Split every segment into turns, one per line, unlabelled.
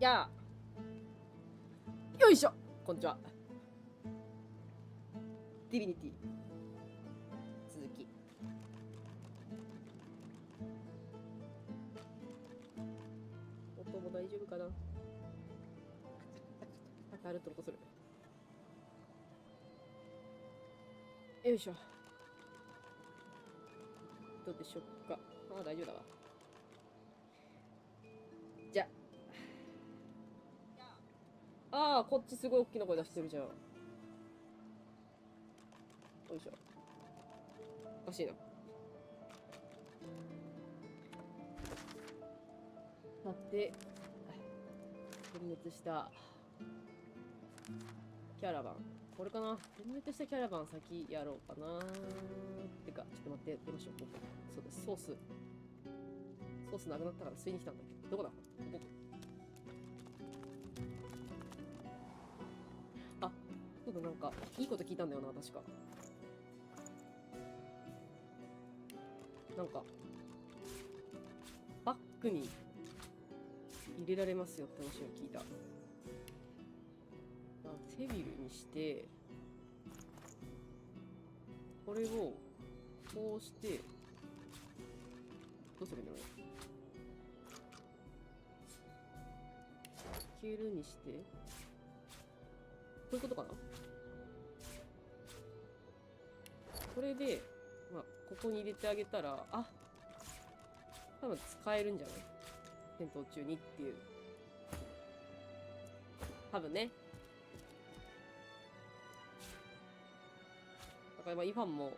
やーよいしょ、こんにちは。ディビニティ続き。音も大丈夫かな。当たると音する。よいしょ。どうでしょうか。ああ、大丈夫だわ。じゃああ、こっちすごい大きな声出してるじゃん。よいしょ。おかしいな。さて、点滅したキャラバン。これかな。点滅したキャラバン先やろうかな。てか、ちょっと待って、出ましょう。そうです、ソース。ソースなくなったから吸いに来たんだけど。どこだここ。あ、そうだ、なんか、いいこと聞いたんだよな、確か。なんか、バッグに入れられますよって話を聞いた。セビルにして、これを、こうして、どうするんだろう。消えるにして、こういうことかな。これで、まあ、ここに入れてあげたら、あ、多分使えるんじゃない？戦闘中にっていう。多分ね。だからまあ、イファンも、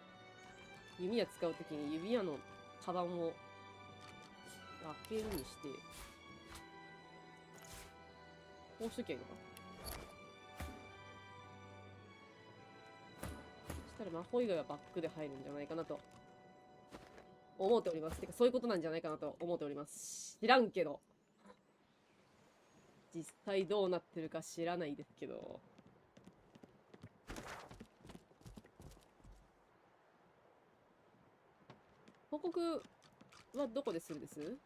弓矢使うときに弓矢のカバンを開けるにして、こうしときゃいいのか。そしたら魔法以外はバックで入るんじゃないかなと思っております。てか、そういうことなんじゃないかなと思っております。知らんけど。実際どうなってるか知らないですけど。報告はどこでするです？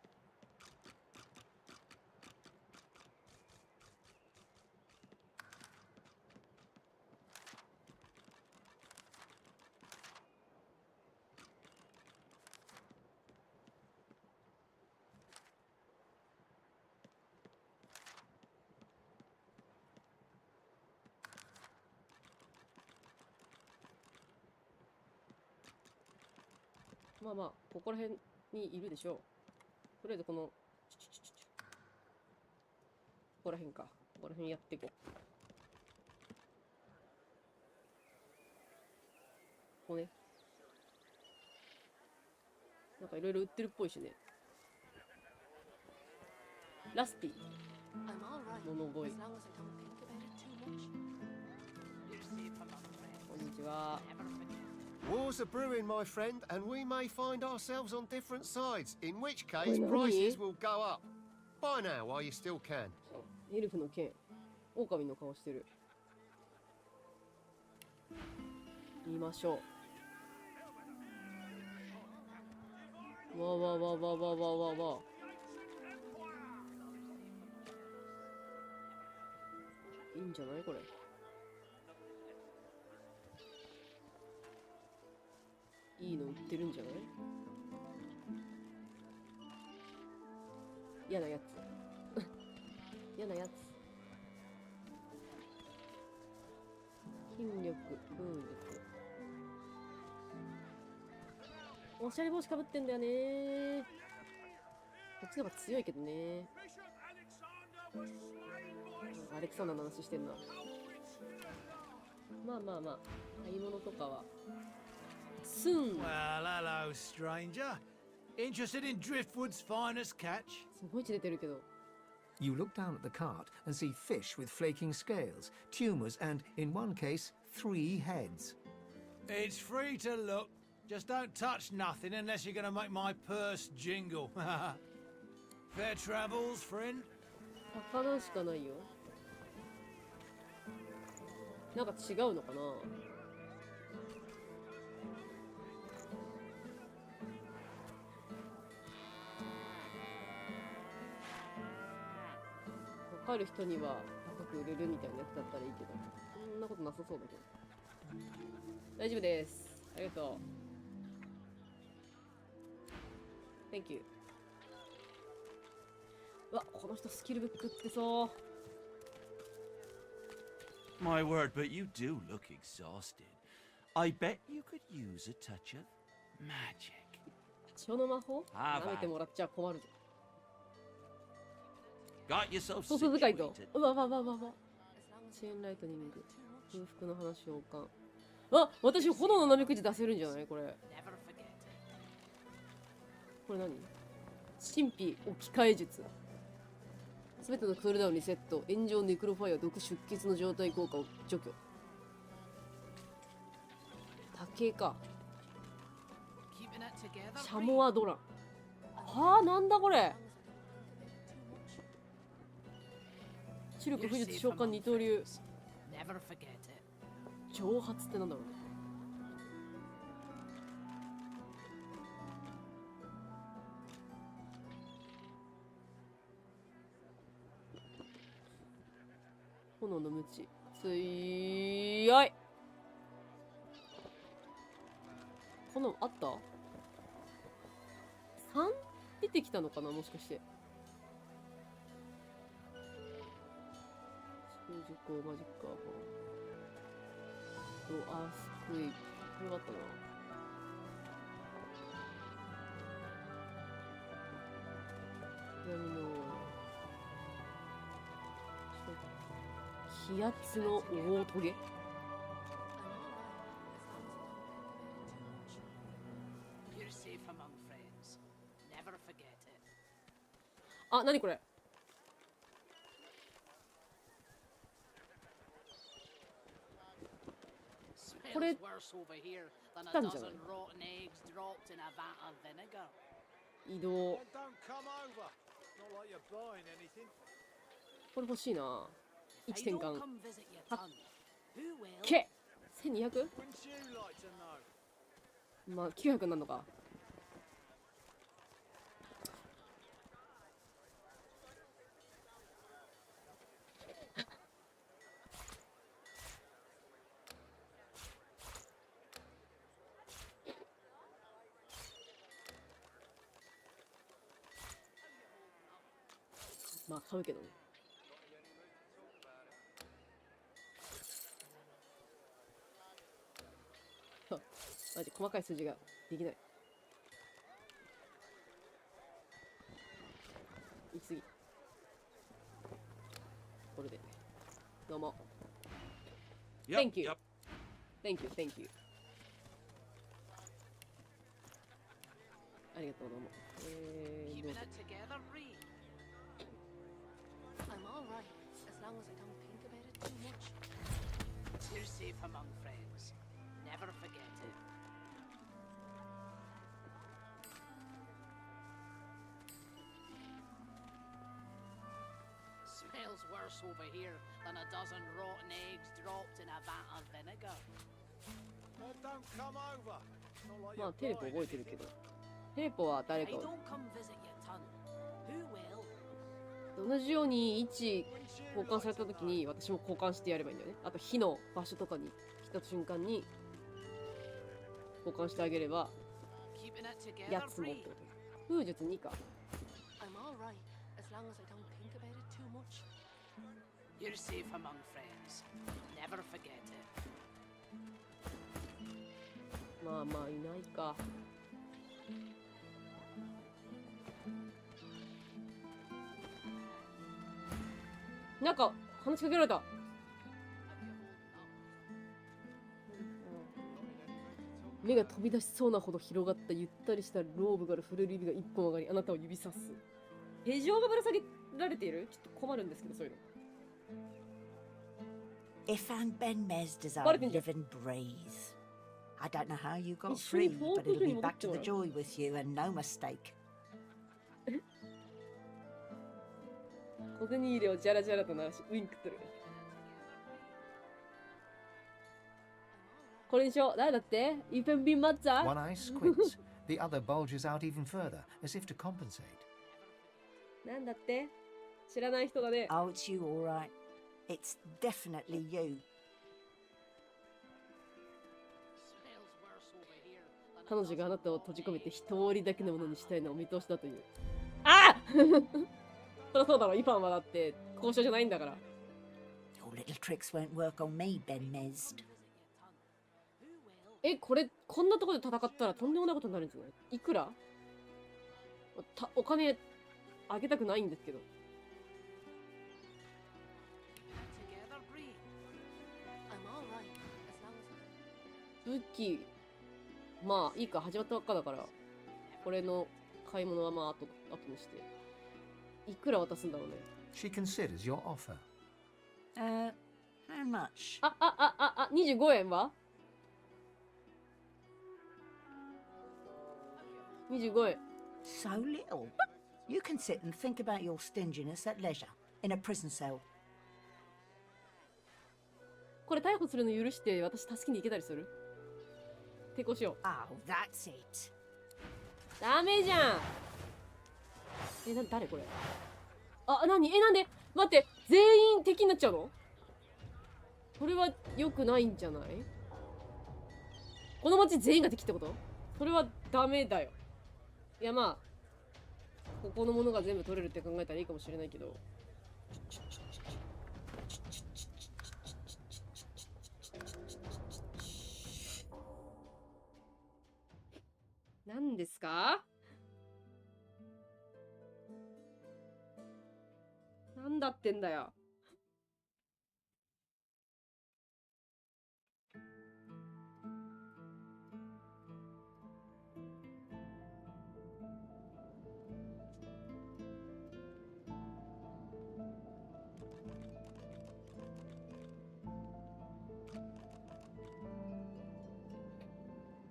まあまあ、ここら辺にいるでしょう。とりあえずこの、ここら辺か。ここら辺やっていこう。ここね。なんかいろいろ売ってるっぽいしね。ラスティ。物声。こんにちは。
Wars are brewing, my friend, and we may find ourselves on different sides, in which case prices will go up. Buy now while you still can.
エルフの剣。狼の顔してる。見ましょう。わわわわわわわわ。いいんじゃないこれ。いいの売ってるんじゃない？嫌なやつ。嫌なやつ。筋力、風力。おしゃれ帽子かぶってんだよね。こっちの方が強いけどね。アレクサンダーの話してんな。まあまあまあ、買い物とかは。Sin2。
Well, hello, stranger. Interested in Driftwood's finest catch?
すごい血出てるけど。
You look down at the cart and see fish with flaking scales, tumours, and, in one case, 3 heads.
It's free to look. Just don't touch nothing unless you're gonna make my purse jingle. Fair travels, friend.
魚しかないよ。なんか違うのかな。かる人には高く売れるみたいなやつだったらいいけど、そんなことなさそうだけど。大丈夫です。ありがとう。Thank you。うわ、この人スキルブックってそう。
My word, but you do look exhausted. I bet you could use a touch of magic.
血の魔法
あ
舐めてもらっちゃ困るぞ。
Got yourself
ソース使いと。
situated.
うわわわわわ。チェーンライトニング。空腹の話召喚。あ、私炎のナメクジ出せるんじゃないこれ。これ何？神秘置き換え術。すべてのクールダウンリセット。炎上ネクロファイア毒出血の状態効果を除去。竹か。シャモアドラン。はあ、なんだこれ。知力、不術、召喚、二刀流。蒸発ってなんだろう。炎の無知。強い。炎あった ?3 出てきたのかなもしかして。習熟光マジックアーバー。とアースクイーク。これがあったな。闇の気圧の大トゲ。あ、なにこれ。これ来たんじゃない。移動。これ欲しいな。1転換。はっけ 1200？ まあ900になるのか。まあ買うけどね。マジ細かい数字ができない。行き過ぎ。これで。どうも。
Yep,
Thank you.
yep.
Thank you, thank you. ありがとう、どうも。どうぞ。
I'm all right, as long as I don't think about it too much. You're safe among friends. Never forget it. Smells worse over here than a dozen rotten eggs dropped in a vat of vinegar.
Well, don't come over. Not like
まあ
you're
テレポ
buying
覚えてる
anything.
けど。テレポは誰
I
か
don't come visit your ton. Who will?
同じように位置交換された時に私も交換してやればいいんだよね。あと火の場所とかに来た瞬間に交換してあげれば
Keeping it together,
やつもってこ
Bree.
と。風術2か。
I'm all right, as long as I don't think about it too much. You're safe among friends. Never forget it.
まあまあいないか。なんか話しかけられた。目が飛び出しそうなほど広がったゆったりしたローブから触れる指が一本上がり、あなたを指さす。手錠がぶら下げられている？ちょっと困るんですけど、そういうの。
If and Ben Mez
What
desire
did you-
live and breathe. I don't know how you got
It's really
free, but it'll
important
be
to
back to the
look
joy with you and no mistake.
小銭入れをジャラジャラと鳴らし、ウインクする。これにしよう。誰だって？イペンビンマッツァ
One eye squints, the other bulges out even further, as if to compensate.
なんだって？知らない人だね。
Oh, it's you, all right. It's definitely you.
Smells worse over here than it
彼
does
女があなたを閉じ込めて
in
一人だけのものにしたいのをお見通しだという。ああそりゃそうだろ、イファンはだって交渉じゃないんだから。
Your little tricks won't work on me, Ben Mesd.
え、これ、こんなところで戦ったらとんでもないことになるんじゃない？いくらお金あげたくないんですけど。
together, Bree. I'm all right as long as
武器、まあいいか、始まったばっかだから、これの買い物はまあ後にして。いくら渡すんだろうね。
She considers your offer.
How much?
25円は ?25 円。
So little. You can sit and think about your stinginess at leisure in a prison cell.
これ逮捕するの許して私助けに行けたりする？抵抗しよう。
Oh, that's it.
ダメじゃん。誰これ。なんで待って、全員敵になっちゃうの？これは良くないんじゃない？この町全員が敵ってこと？それはダメだよ。いやまあ、ここのものが全部取れるって考えたらいいかもしれないけど。何ですか？なんだってんだよ。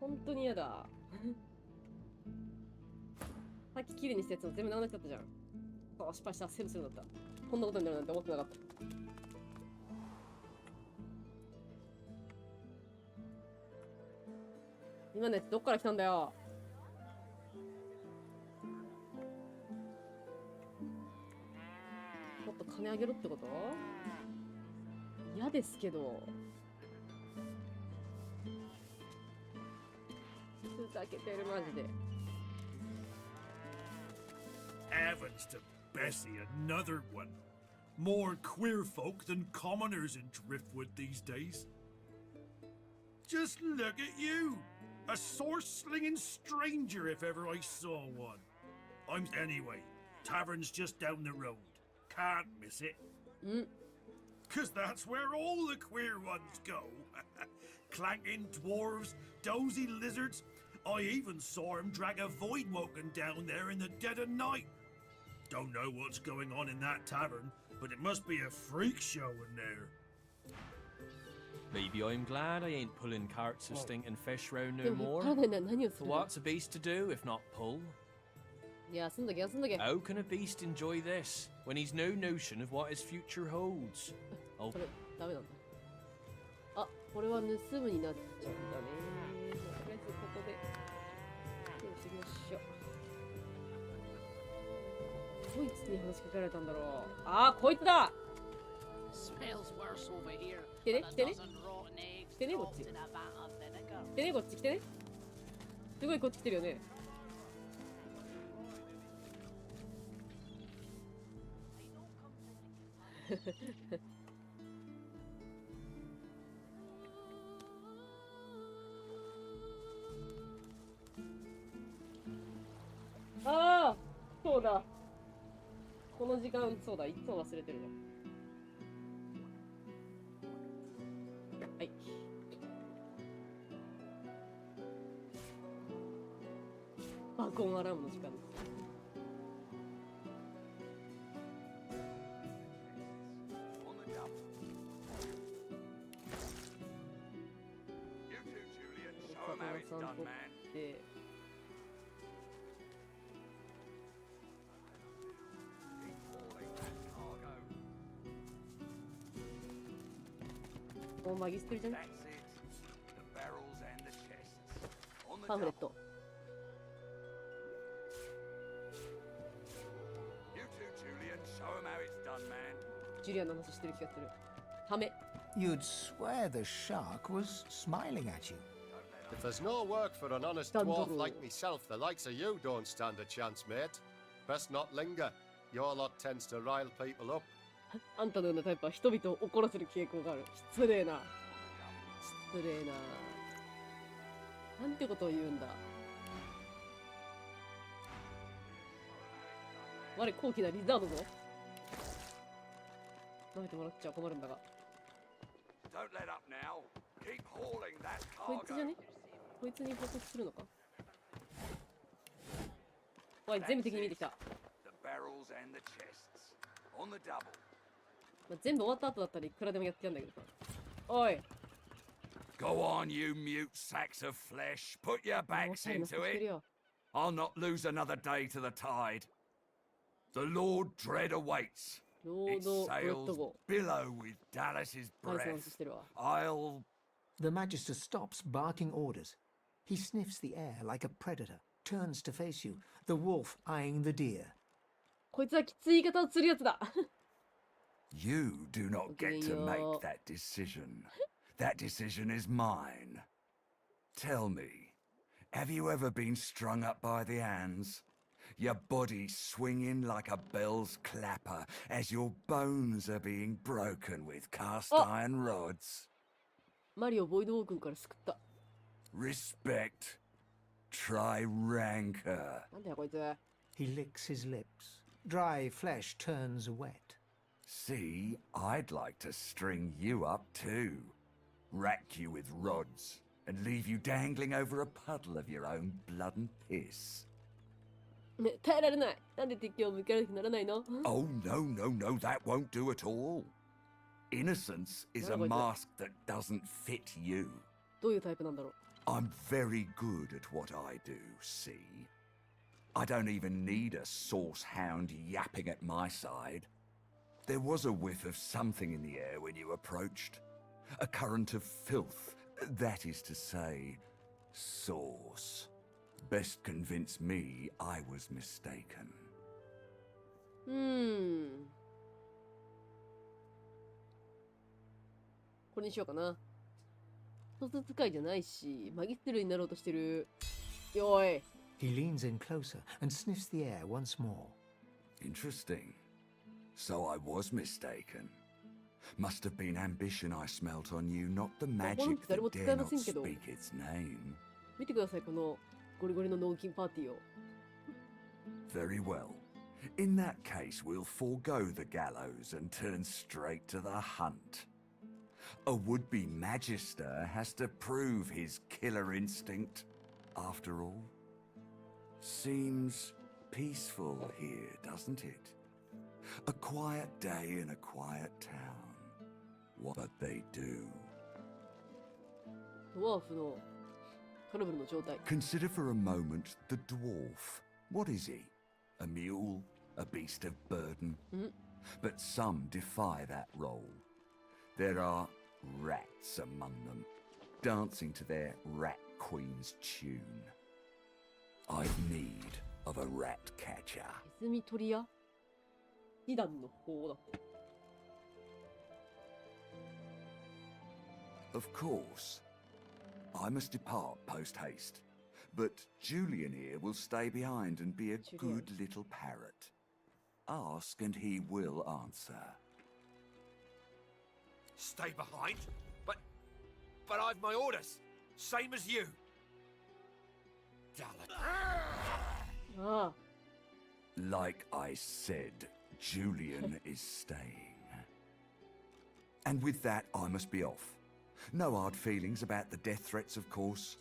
本当に嫌だ。さっき綺麗にしたやつも全部なくなっちゃったじゃん。失敗した。セーブするんだった。こんなことになるなんて思ってなかった。今のやつどっから来たんだよ。もっと金あげろってこと？嫌ですけど。ふざけてるマジで。
Heavens to Bessie, another one. More queer folk than commoners in Driftwood these days. Just look at you! A sword-slinging stranger if ever I saw one. Anyway, tavern's just down the road. Can't miss it. 'Cause that's where all the queer ones go. Clanking dwarves, dozy lizards. I even saw him drag a void-woken down there in the dead of night. Don't know what's going on in that tavern, but it must be a freak show in there.
Maybe I'm glad I ain't pulling carts of stinking fish round
で
no
も
more.
わからないな、何をす
So
るの？
what's a beast to do if not pull?
いや、休んどけ、休んどけ。
How can a beast enjoy this when he's no notion of what his future holds? Oh,
これ、ダメなんだ。これは盗むになっちゃうんだね。とりあえずここで、手をしてみましょう。こいつに話しかけられたんだろう。こいつだ。
Smells worse over here
Get it?
than a
Get it?
dozen rotten eggs
Get it?
dropped
What's it?
in a vat of vinegar.
来てね、こっち来てね。すごいこっち来てるよね。そうだ。この時間、そうだ、いつも忘れてるの。はい。バコンアラームの時間です。魚さん取って。もうマギステルじゃん。パンフレット。ジュリアンの話してる気がする。ため。
You'd swear the shark was smiling at you.
If there's no work for an honest dwarf like myself, the likes of you don't stand a chance, mate. Best not linger. Your lot tends to rile people up.
あんたのようなタイプは人々を怒らせる傾向がある。失礼な。失礼な。なんてことを言うんだ。我高貴なリザードぞ。舐めてもらっちゃ困るんだが。こいつじゃね？こいつに報告するのか？おい、全部敵に見てきた。まあ、全部終わった後だったらいくらでもやってやんだけどさ。おい。
Go on, you mute sacks of flesh. Put your backs into it. I'll not lose another day to the tide. The Lord Dread awaits. Its sails billow with Dallas's breath. I'll...
The Magister stops barking orders. He sniffs the air like a predator, turns to face you, the wolf eyeing the deer.
こいつはきつい言い方をするやつだ。
You do not get to make that decision. That decision is mine. Tell me, have you ever been strung up by the hands? Your body swinging like a bell's clapper as your bones are being broken with cast iron rods.
マリオボイドウォー君から救った。
Respect. Try rancor.
なんだよこいつ。
He licks his lips. Dry flesh turns wet.
See, I'd like to string you up too. Rack you with rods and leave you dangling over a puddle of your own blood and piss.
耐えられない。なんで敵を向けられなくならないの？
Oh, no, no, no, that won't do at all. Innocence is a mask that doesn't fit you.
どういうタイプなんだろう？
I'm very good at what I do, see? I don't even need a sauce hound yapping at my side. There was a whiff of something in the air when you approached. A current of filth, that is to say, sauce. Best convince me I was mistaken.
これにしようかな。一つ使いじゃないし、マギステルになろうとしてる。よい。
He leans in closer and sniffs the air once more.
Interesting. So I was mistaken. Must have been ambition I smelt on you, not the magic that dare not speak its name.
見てください、このゴリゴリの脳筋パーティーを。
Very well. In that case, we'll forego the gallows and turn straight to the hunt. A would-be magister has to prove his killer instinct, after all. Seems peaceful here, doesn't it? A quiet day in a quiet town. What they do.
ドワーフのトラブルの状態。
Consider for a moment the dwarf. What is he? A mule? A beast of burden? But some defy that role. There are rats among them, dancing to their rat queen's tune. I've need of a rat catcher.
ネズミ取り屋？二段の方だ。
Of course. I must depart post-haste, but Julian here will stay behind and be a good little parrot. Ask and he will answer.
Stay behind? But I've my orders. Same as you. Damn it.
ああ。
Like I said, Julian is staying. And with that, I must be off. No hard feelings about the death threats, of course.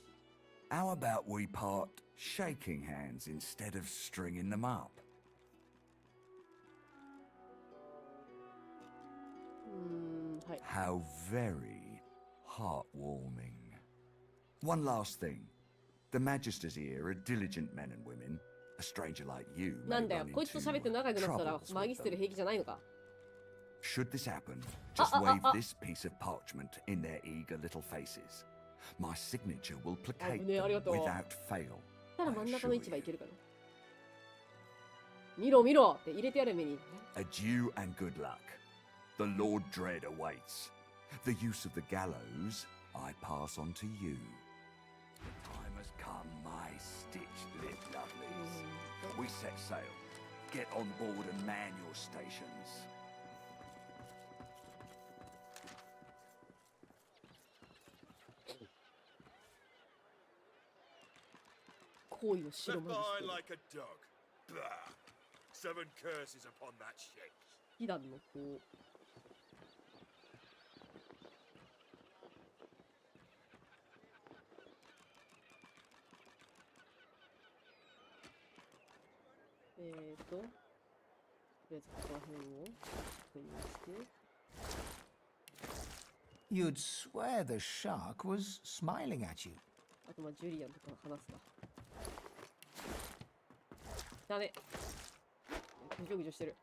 How about we part shaking hands instead of stringing them up? How very heartwarming. One last thing. The Magisters here are diligent men and women. A stranger like you may
なんだよ、
run
こいつと喋って仲良くなったら
into
マギステル
troubles with
平気じゃないのか？
them. Should this happen, just wave this piece of parchment in their eager little faces. My signature will placate them without fail.
たら真ん中の位置はいけるかな。見ろ見ろって入れてやる目に。
Adieu and good luck. The Lord Dread awaits. The use of the gallows I pass on to you. The time has come, my stitched-lipped lovelies. We set sail. Get on board and man your stations.
行為を白
Left
魔術
behind like a dog. Bah. 7 curses upon that ship.
イランのことりあえずここら辺を確認して
You'd swear the shark was smiling at you.
あとまあジュリアンとか話すかダメぐちょぐちょしてる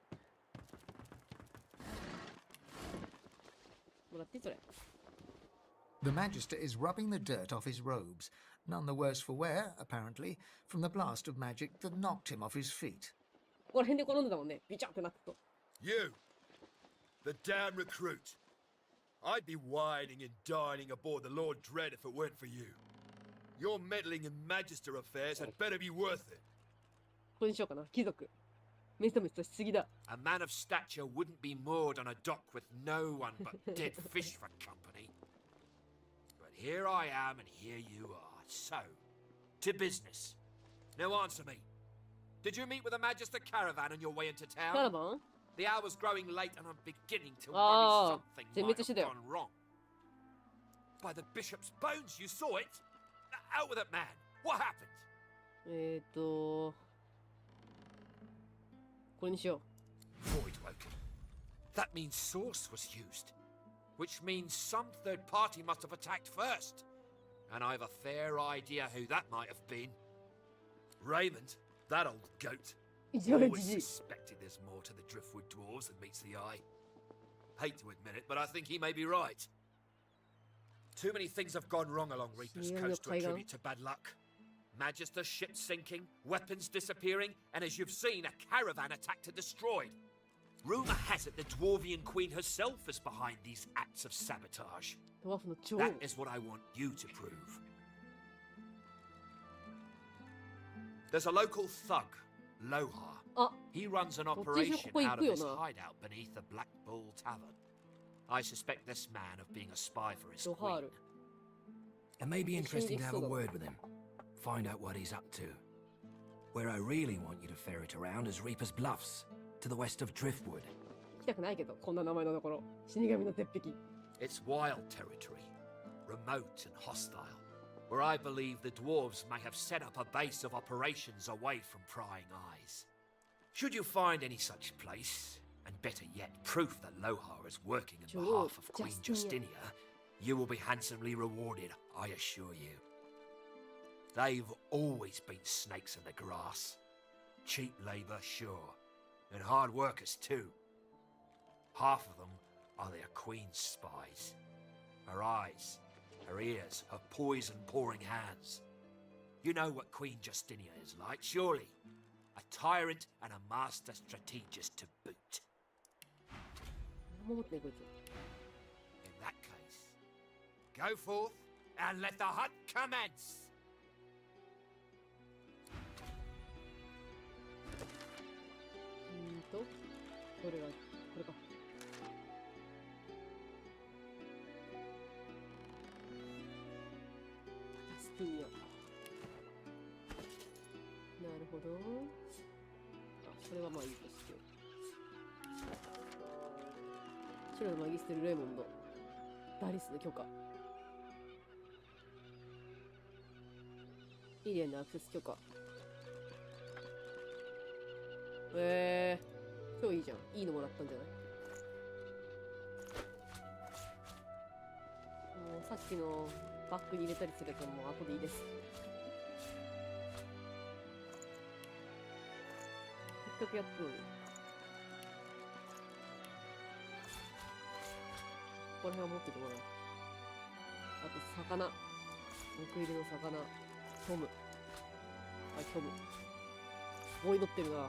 もらってそれ
The Magister is rubbing the dirt off his robes, none the worse for wear, apparently, from the blast of magic that knocked him off his feet.
ここら辺で転んでたもんねビチャってなってと
You, the damn recruit. I'd be whining and dining aboard the Lord Dread if it weren't for you. Your meddling in Magister affairs had better be worth it.
これにしようかな貴族メスとメスとしすぎだ
A man of stature wouldn't be moored on a dock with no one but dead fish for company. But here I am and here you are. So, to business. Now answer me. Did you meet with a Magister caravan on your way into
キャラ
town?
バン
The hour's growing late and I'm beginning to
Ah,
worry something
全
might
滅して
have
たよ
gone wrong. By the bishop's bones, you saw it? Out with it, man. What happened?
これにしよ
Void woken. That means source was used. Which means some third party must have attacked first. And I've a fair idea who that might have been.
Raymond, that old goat.
う一番
Always
じじい
suspected there's more to the Driftwood dwarves than meets the eye. Hate to admit it, but I think he may be right.
Too many things have gone wrong along Reaper's
Yeah,
Coast to
look,
attribute to bad luck. Magister ship sinking, weapons disappearing, and as you've seen, a caravan attacked and destroyed. Rumour has it the Dwarvian Queen herself is behind these acts of sabotage.
ドワーフの女王
That is what I want you to prove. There's a local thug, Lohar.
あ
He runs an
どっちにしろ
operation
ここ行
out
く
of
よ
his
な
hideout beneath the Black Bull Tavern. I suspect this man of being a spy for his
ロハー
queen.
ル
It may be interesting to have a
Interesting.
word with him. Find out what he's up to. Where I really want you to ferret around is Reaper's Bluffs, to the west of Driftwood.
行きたくないけどこんな名前のところ死神の絶壁
It's wild territory, remote and hostile, where I believe the dwarves may have set up a base of operations away from prying eyes. Should you find any such place, and better yet, proof that Lohar is working on
Sure,
behalf of Queen
Justinia.
Justinia, you will be handsomely rewarded, I assure you. They've always been snakes in the grass. Cheap labour, sure, and hard workers too. Half of them are their queen's spies. Her eyes, her ears, her poison-pouring hands. You know what Queen Justinia is like, surely. A tyrant and a master strategist to boot.
何も持ってないこいつ
In that case, go forth and let the hunt commence!
これはこれかジャスティニアなるほどあそれはまあいいとして白のマギステル・レイモンドダリスの許可イリアンのアクセス許可超いいじゃんいいのもらったんじゃないもうさっきのバッグに入れたりするともう後でいいですせっかくやったのにこの辺は持っててもらうあと魚奥入りの魚虚無虚無棒に乗ってるな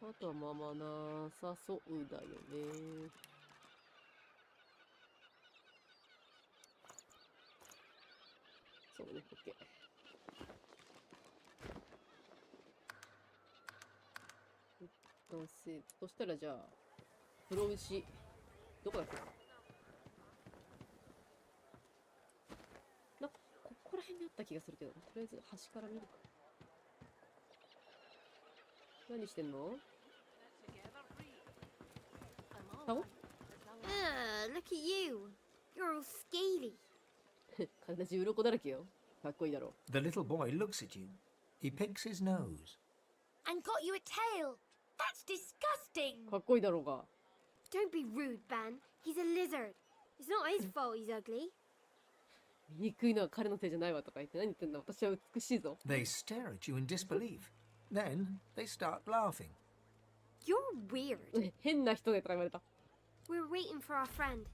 あとはまあまあなさそうだよね。そうね、オッケー。完成。そしたらじゃあ、風呂牛、どこだっけな。なんか、ここら辺にあった気がするけど、とりあえず端から見るか。何してんの？顔？
Look at you. You're all scaly.
体中鱗だらけよ。かっこいいだろ。
The little boy looks at you. He picks his nose.
And got you a tail. That's disgusting.
かっこいいだろうが。
Don't be rude, Ben. He's a lizard. It's not his fault he's ugly.
醜いのは彼のせいじゃないわとか言って何言ってんだ。私は美しいぞ。
They stare at you in disbelief. Then they start laughing.
You're weird.
変な人でとか言われた。
We're waiting for our friend.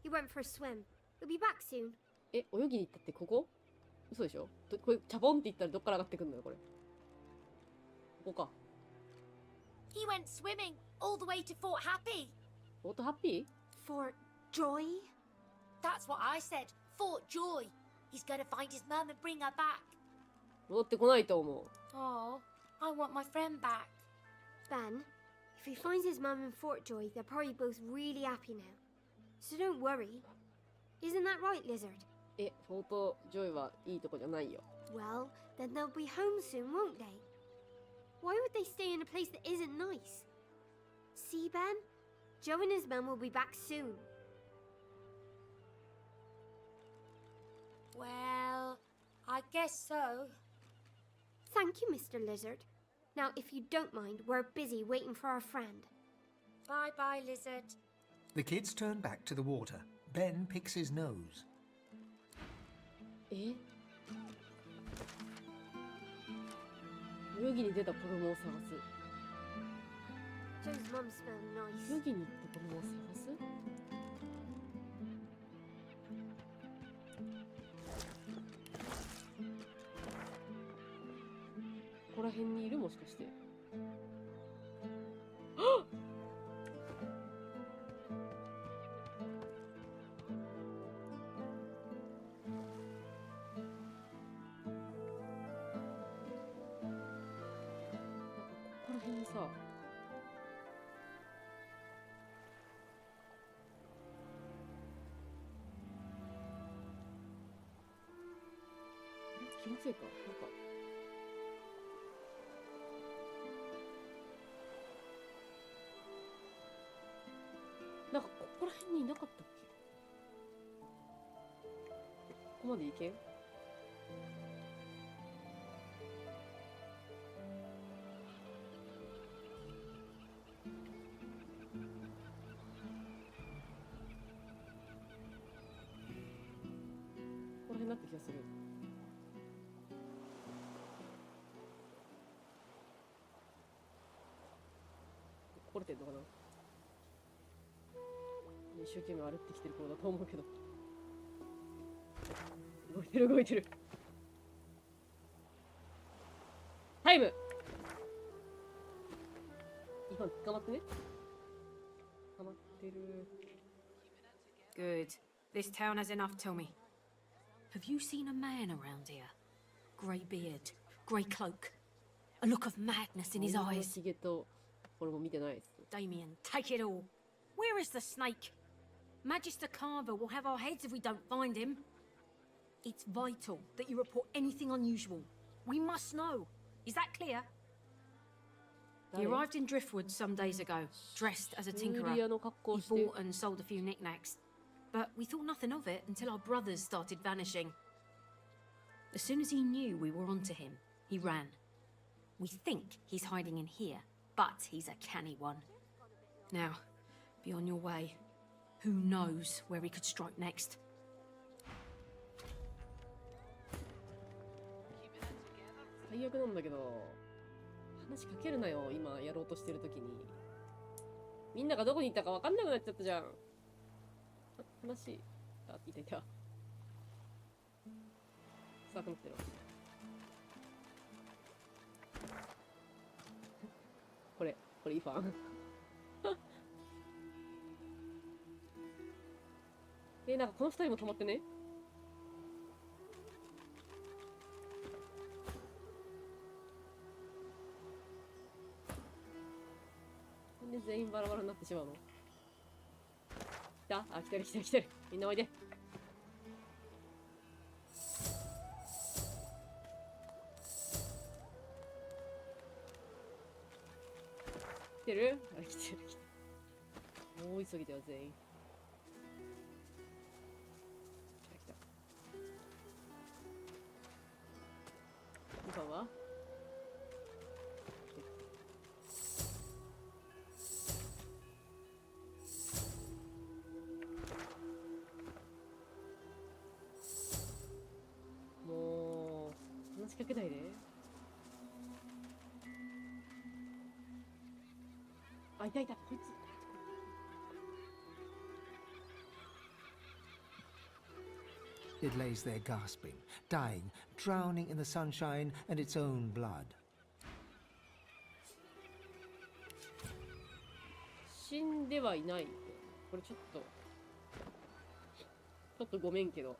He went for a swim. He'll be back soon.
え、泳ぎに行ったってここ？嘘でしょ？これ、チャボンって言ったらどっから上がってくんのよ、これ。ここか。
He went swimming all the way to Fort Happy.
Fort Happy?
Fort Joy? That's what I said. Fort Joy. He's gonna find his mum and bring her back.
戻ってこないと思う。
Oh, I want my friend back. Ben, if he finds his mum in Fort Joy, they're probably both really happy now. So don't worry. Isn't that right, Lizard?
え、フォートジョイはいいとこじゃないよ。
Well, then they'll be home soon, won't they? Why would they stay in a place that isn't nice? See, Ben? Joe and his mum will be back soon. Well, I guess so. Thank you, Mr. Lizard. Now, if you don't mind, we're busy waiting for our friend. Bye-bye, Lizard.
The kids turn back to the water. Ben picks his nose.
え？泳ぎに出た子供を探す。
Joe's mum smelled nice.
泳ぎに行った子供を探す？ここら辺にいる？もしかして。はっ！ここら辺にさ、気のせいか、なんか。なんかここら辺にいなかったっけ？ここまで行けん？ここら辺だった気がする。これてんのかな？一生懸命歩ってきてる子だと思うけど。動いてる動いてる。タイム！今捕まってね。捕まってる。
Good. This town has enough, tell me. Have you seen a man around here? Grey beard, grey cloak, a look of madness in his eyes.
ひげとこれも見てないです。
Damien, take it all. Where is the snake? Magister Carver will have our heads if we don't find him. It's vital that you report anything unusual. We must know. Is that clear? He arrived in Driftwood some days ago, dressed as a tinkerer. He bought and sold a few knickknacks. But we thought nothing of it until our brothers started vanishing. As soon as he knew we were onto him, he ran. We think he's hiding in here, but he's a canny one. Now, be on your way. Who knows where he could strike next?
最悪なんだけど、話しかけるなよ、今やろうとしてる時に。みんながどこに行ったか分かんなくなっちゃったじゃん。話、あ、いたいた。臭くなってる。これ。これいいファン。なんかこの二人も止まってね。なんで全員バラバラになってしまうの？来た？あ、来てる来てる来てる。みんなおいで。来てる？あ、来てる来てる。大急ぎだよ全員。来た来た。2番は？もう話しかけないで。あ、いたいた、こいつ。
It lays there gasping, dying, drowning in the sunshine and its own blood.
死んではいない。これちょっとごめんけど。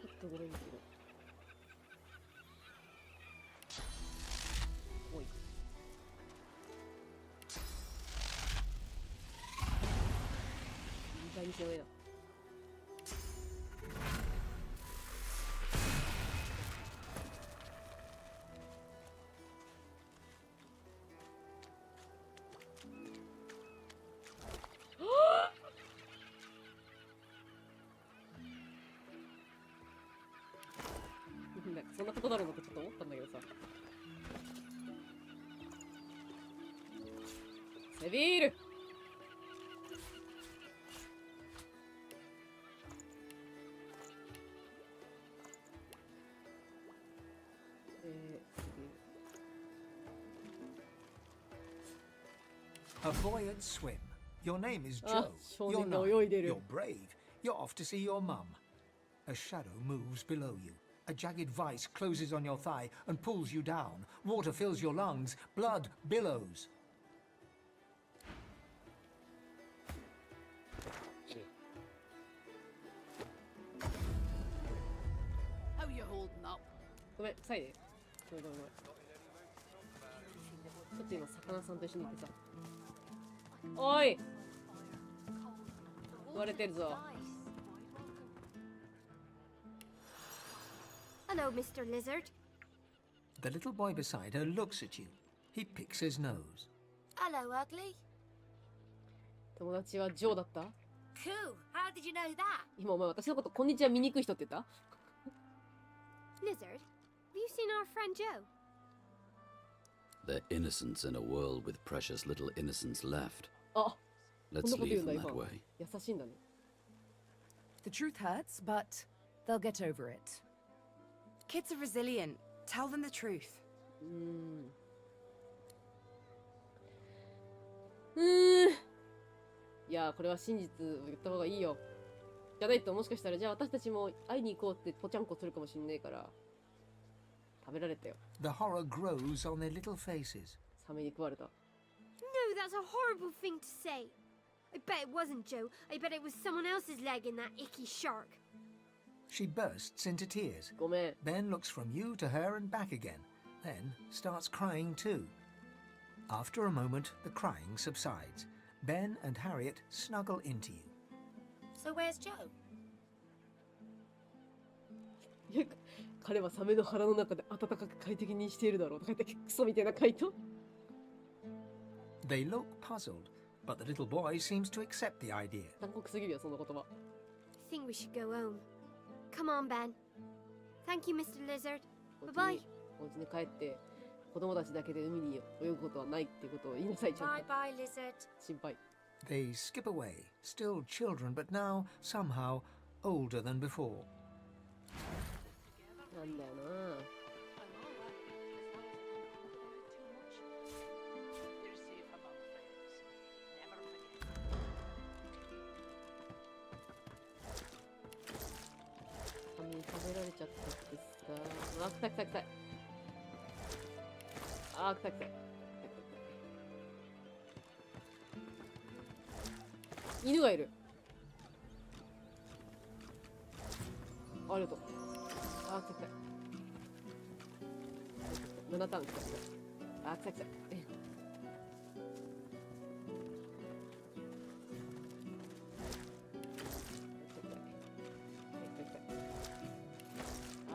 ちょっとごめんけど。おい。いい感じの上だ。なんかそんなことだろうなってちょっと思ったんだけどさ。セビール。
A buoyant swim. Your name is Joe. You're
が
9.
泳いでる。
You're brave. You're off to see your mum. A shadow moves below you. A jagged vice closes on your thigh and pulls you down. Water fills your lungs. Blood billows.
How you holding up?
ごめん、臭いで。ごめんごめんごめん。ちょっと今、魚さんと一緒にいてさ。おい！言われてるぞ。
Hello, Mr. Lizard.
The little boy beside her looks at you. He picks his nose.
Hello, Ugly.
友達はジョーだった？
Cool. How did you know that?
今お前私のことこんにちは醜い人って言った？
Lizard, have you seen our friend Joe?
They're innocents in a world with precious little innocence left.
あ、
Let's
こんなこと言う
leave
んだ
them
今。
that way.
優しいんだね。
The truth hurts, but they'll get over it. Kids are resilient. Tell them the truth.
いやー、これは真実を言った方がいいよ。じゃないともしかしたらじゃあ私たちも会いに行こうってぽちゃんこするかもしんねえから食べられたよ。
The horror grows on their little faces.
サメに食われた。
No, that's a horrible thing to say. I bet it wasn't Joe. I bet it was someone else's leg in that icky shark.
She bursts into tears.
ごめん。
Then looks from you to her and back again. Then starts crying too. After a moment, the crying subsides. Ben and Harriet snuggle into you.
So where's Joe?
彼はサメの腹の中で暖かく快適にしているだろうとか言ってクソみたいな回答。
They look puzzled, but the little boy seems to accept the idea.
残酷すぎるよその言葉。
I think we should go home. Come on, Ben. Thank you, Mr. Lizard.
お家
Bye-bye.
にお家に帰って子供たちだけで海に泳ぐことはないってことを言いなさいちゃん
Bye
と。
bye, Lizard.
心配。
They skip away, still children, but now somehow older than before.
なんだよな。サメに食べられちゃったってさ。あ、臭い臭い臭い。あー、臭い臭い。犬がいる。ありがとう。あー、臭い臭い。7ターン臭い臭い。あー、臭い臭い。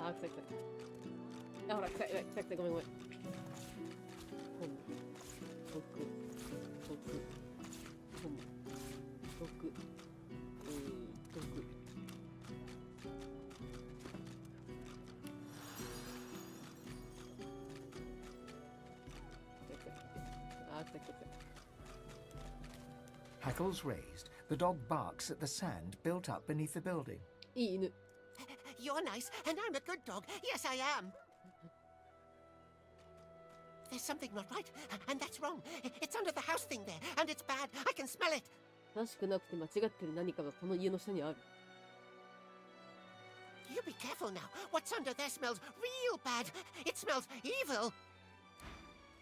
あー、臭い臭い。あ、ほら、臭い、臭い、臭い、ごめんごめん。本部、毒、本部、毒、毒。あー、臭い、臭い。
Hackles raised, the dog barks at the sand built up beneath the building.
いい犬。
You're nice, and I'm a good dog. Yes, I am. There's something not right, and that's wrong. It's under the house thing there, and it's bad. I can smell it.
正しくなくて間違ってる何かがこの家の下にある。
You be careful now. What's under there smells real bad. It smells evil.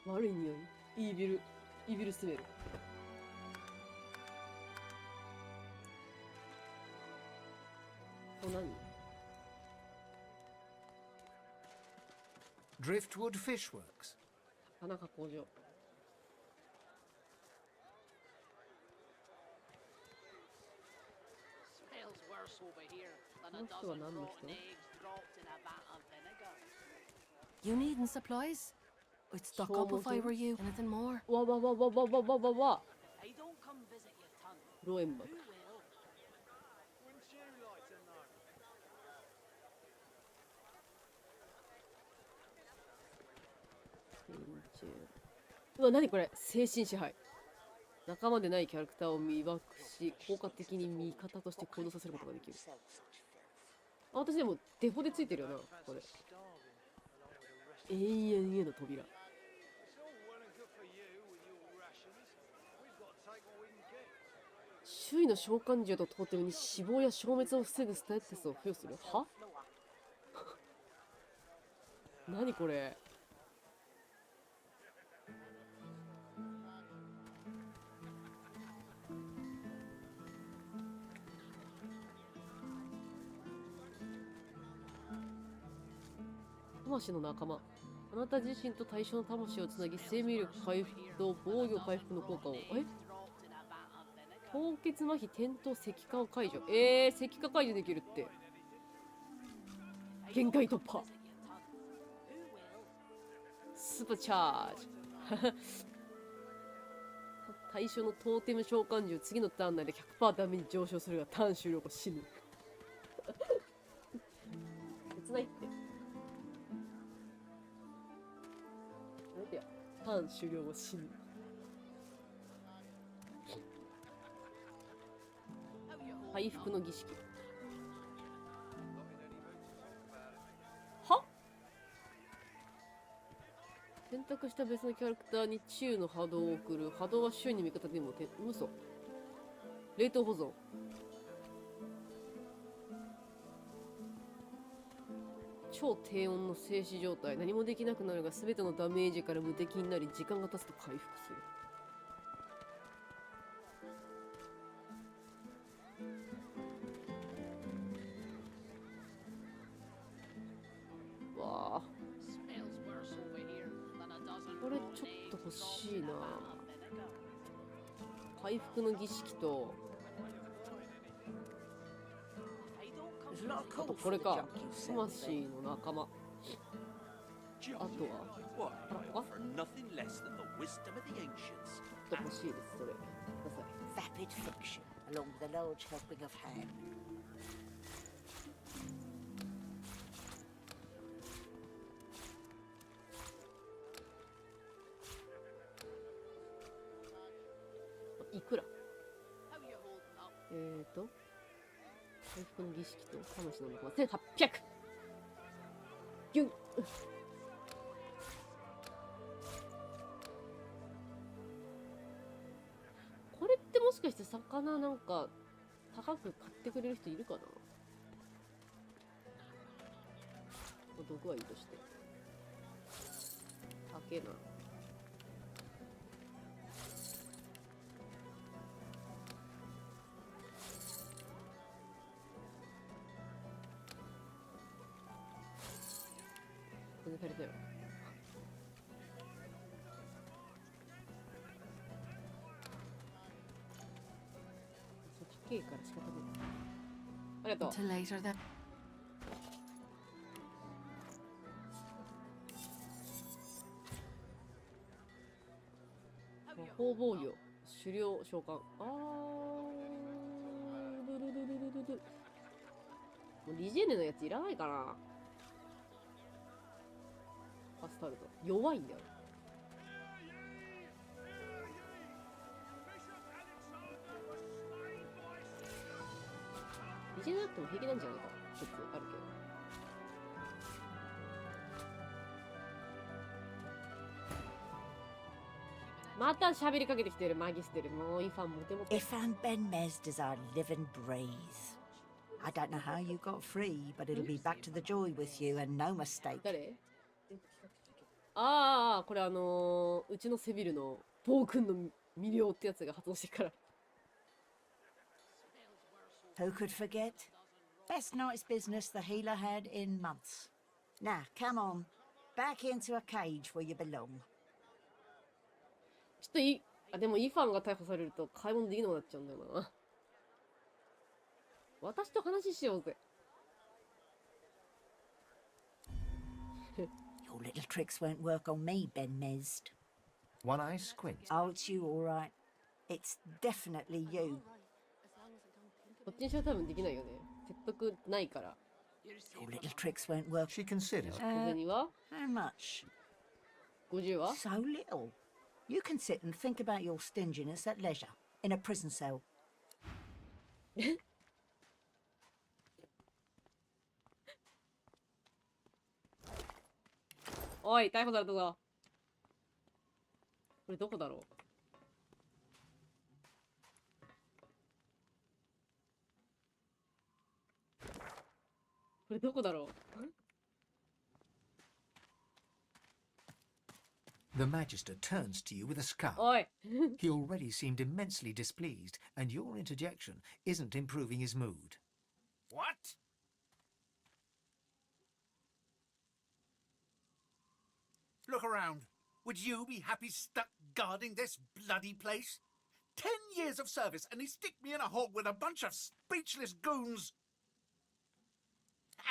悪い匂い。イービルスメル。これ何？
Driftwood Fishworks.
魚加工場。
Smells worse over here than a
この人は
dozen
何の
rotten
人？
eggs dropped in a vat of vinegar.
You needing supplies? I'd stock up if I were you. Anything more?
わわわわわわわわわ。
I don't come visit your ton.
ロエンバク。
Who will?
Wouldn't you like to know?
うわ、何これ、精神支配。仲間でないキャラクターを魅惑し、効果的に味方として行動させることができる。あ、私でもデフォでついてるよな、これ。永遠への扉。周囲の召喚獣とトーテムに死亡や消滅を防ぐスタイテスを付与する。は何これ。魂の仲間。あなた自身と対象の魂をつなぎ、生命力回復と防御回復の効果を。凍結麻痺、転倒、石化を解除。石化解除できるって。限界突破。スーパーチャージ。対象のトーテム召喚獣、次のターン内で 100% ダメージ上昇するが、ターン終了後死ぬ。切ないって。ターン終了後死ぬ。回復の儀式。は？選択した別のキャラクターに治癒の波動を送る。波動は周囲に味方でも嘘。冷凍保存。超低温の静止状態。何もできなくなるが全てのダメージから無敵になり、時間が経つと回復する。わあ、これちょっと欲しいな。回復の儀式とあとこれか、魂の仲間。あとはあ、ちょっと欲しいです、それ。ください。
Vapid fiction, along with a large helping of ham.
いくら？回復の儀式と魂の仲間1800。ギュン。これってもしかして魚なんか高く買ってくれる人いるかな。どこはいいとして。竹な。全然足りたよ。そっち系から仕方ない。ありがとう。
Until later then.
魔法防御狩猟召喚。ルルルルルルル。もうリジェネのやついらないかな。アスタルト弱いんだよ。リジェネなくても平気なんじゃないか。ちょっとあるけど。また喋りかけてきてるマギステル。もうイファンモテモテ。
Ifan Ben Mezd is our living breeze. I don't know how you got free, but it'll be back to the joy with you and no mistake.
誰？ああ、これうちのセビルの暴君の魅了ってやつが発動してから。
Who could forget? Best night's business the healer had in months. Now, come on. Back into a cage where you belong.
ちょっとでもイファンが逮捕されると買い物できなくなっちゃうんだよな。私と話しようぜ。
Your little tricks won't work on me, Ben Mezd.
One eye squint.
Oh, it's you, all right. It's definitely you.
こっちにしろ多分できないよね。説得ないから。
Your little tricks won't work.
She considers.
小銭は
How much?
50は
So little. You can sit and think about your stinginess at leisure in a prison cell.
おい、逮捕されたぞ。これどこだろう。これどこだろう。
The Magister turns to you with a scowl.
おい。
He already seemed immensely displeased, and your interjection isn't improving his mood.
What? Look around. Would you be happy stuck guarding this bloody place? 10 years of service and he stick me in a hole with a bunch of speechless goons.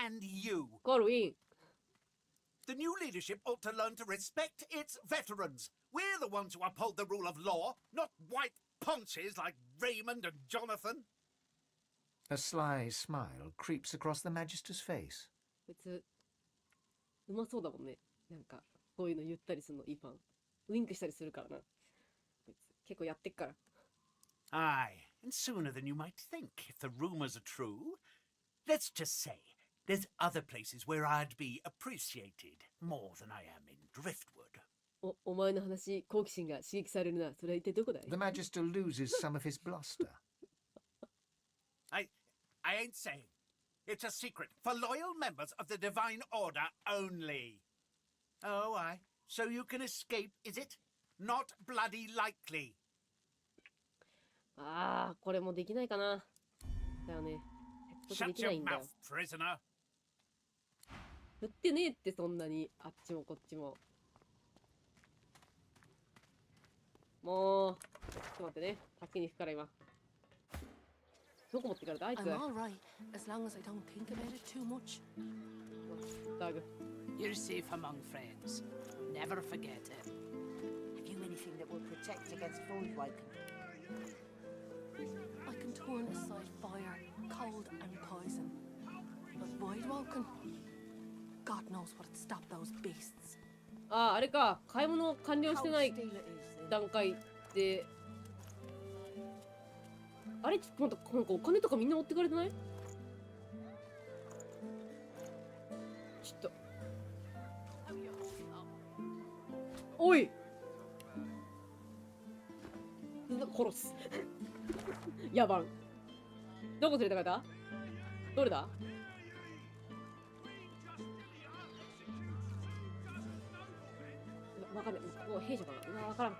And you.
ゴールウィン。
The new leadership ought to learn to respect its veterans. We're the ones who uphold the rule of law, not white ponches like Raymond and Jonathan.
A sly smile creeps across the Magister's face.
こいつうまそうだもんね。なんかこういうの言ったりするのイファン。ウインクしたりするからな。こいつ結構やってっから。
Aye, and sooner than you might think, if the rumors are true. Let's just say, there's other places where I'd be appreciated more than I am in Driftwood.
お前の話、好奇心が刺激されるな。それは一体どこだい？
The Magister loses some of his bluster.
I ain't saying. It's a secret for loyal members of the Divine Order only. Oh, aye. So you can escape, is it? Not bloody likely.
ああ、これもできないかな。だよね。説得で
Shut
きな
your
いんだよ。
mouth, prisoner.
振ってねえってそんなに。あっちもこっちも。もう、ちょっと待ってね。先に行くから今。どこ持ってかれたあいつ。
I'm all right, as long as I don't think about it too much.
ダグ。
You're safe among friends. Never forget it.
Have you anything that will protect against voidwoken?
I can turn aside fire, cold, and poison. But Voidwoken, God knows what'd stop those beasts.
ああ、あれか。買い物完了してない段階で。あれちょっと待って、なんかお金とかみんな持ってかれてない？ちょっと。おい殺す。野蛮。どこ連れてかれた？どれだ？わかんない。ここ弊社かな。うわ、わからん。こ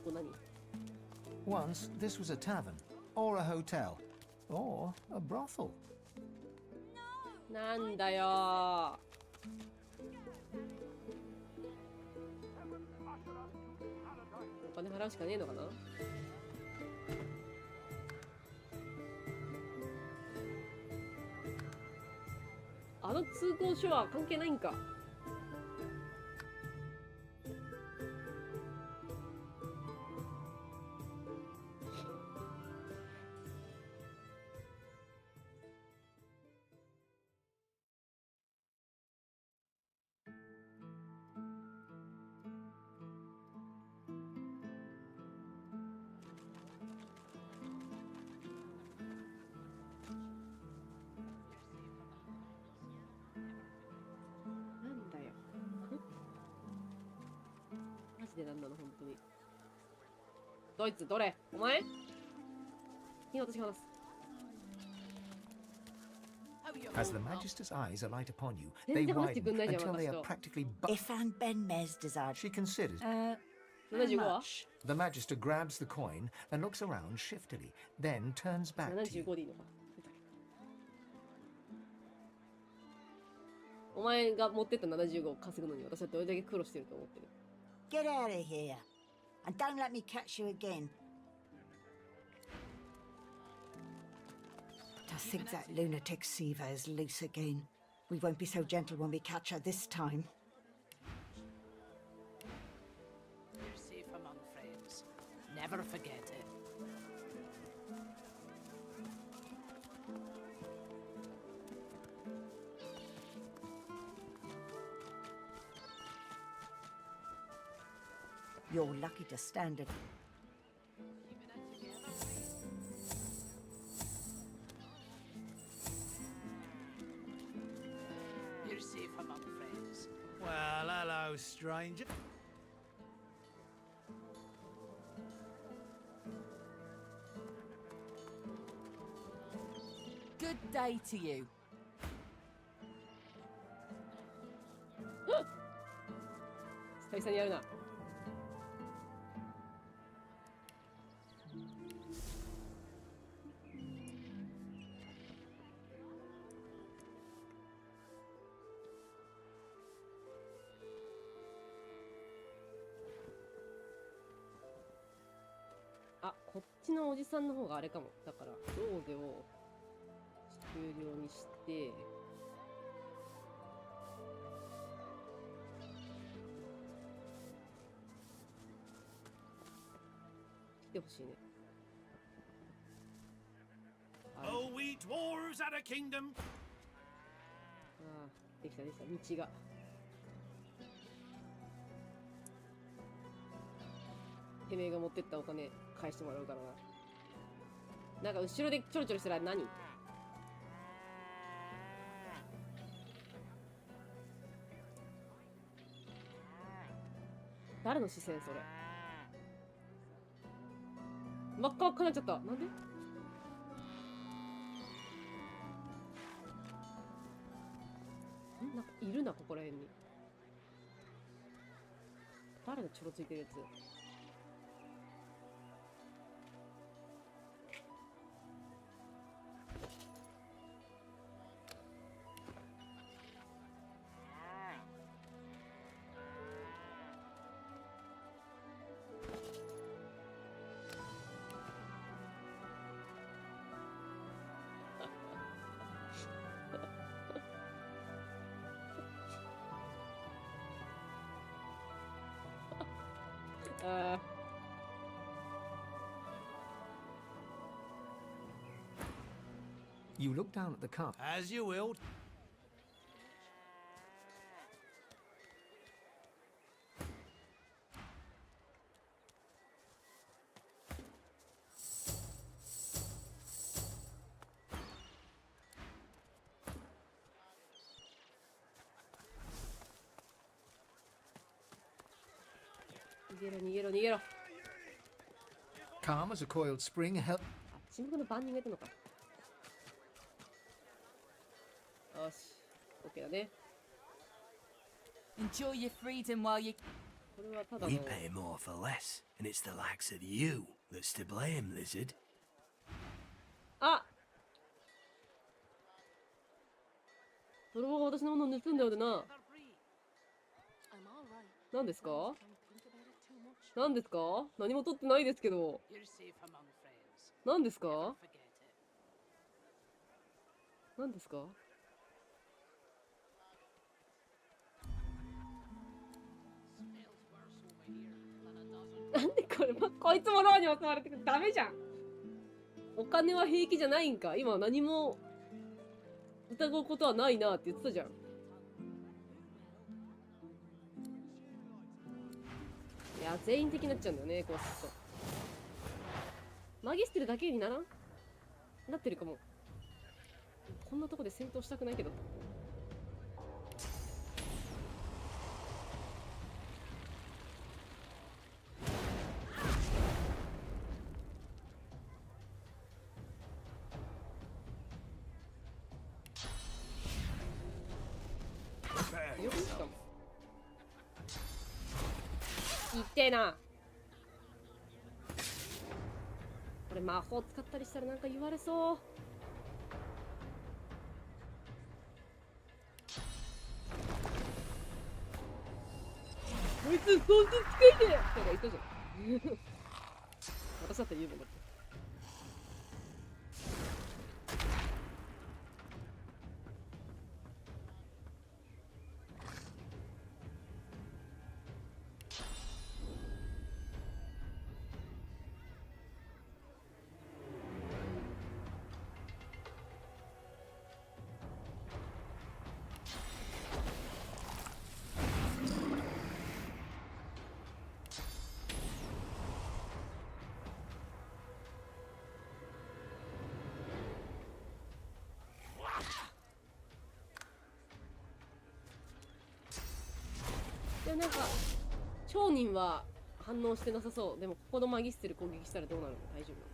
こ何？
Once, this was a tavern, or a hotel, or a brothel.
なんだよ。お金払うしかねえのかな。あの通行書は関係ないんか。マジでなんなの本当に。ドイツどれ？お前？いい私話す。
As the Magister's eyes alight upon you, they widen until they are practically
If and Ben Mez desired.
She considers.
How much?
The Magister grabs the coin and looks around shiftily, then turns back to you.
75でいいのか。お前が持ってった75を稼ぐのに私はどれだけ苦労してると思ってる。
Get out of here. And don't let me catch you again. I think that lunatic Siva is loose again. We won't be so gentle when we catch her this time.
You're safe among friends. Never forget it.
You're lucky to stand it.
You're safe among friends.
Well, hello, stranger.
Good day to you.
久々にやるな。あ、こっちのおじさんの方があれかも。だからローゼを終了にして来てほしいね。
Oh, we dwarves at a kingdom.
ああ、できたできた。道が。てめえが持ってったお金返してもらうからな。なんか後ろでちょろちょろしたら何？誰の視線それ？真っ赤っかなっちゃった。なんで？なんかいるな、ここら辺に。誰がちょろついてるやつ？You
look down at the cup.
As you will.
Calm as a coiled spring, help.
沈黙の番人がいたのか。よし OK だね。
Enjoy your freedom while you...
これはただ
We
の
pay more for less, and it's the likes of you that's to blame, lizard.
あ、泥棒が私のものを盗んだようでな。何ですか？何ですか？何も取ってないですけど。
You're safe among friends.
何ですか？
Forget it.
何ですか？なんでこれ、こいつもローに襲われてくる。ダメじゃん。お金は平気じゃないんか。今何も疑うことはないなって言ってたじゃん。いや、全員的になっちゃうんだよね、こうすると。マギステルだけにならん？なってるかも。こんなとこで戦闘したくないけど。よくしかも。いってえな。これ魔法使ったりしたらなんか言われそう。こいつ本当に使いてえとか言ったじゃん。私だったら言うもんだって。でもなんか商人は反応してなさそう。でもここのマギステル攻撃したらどうなるの？大丈夫なの？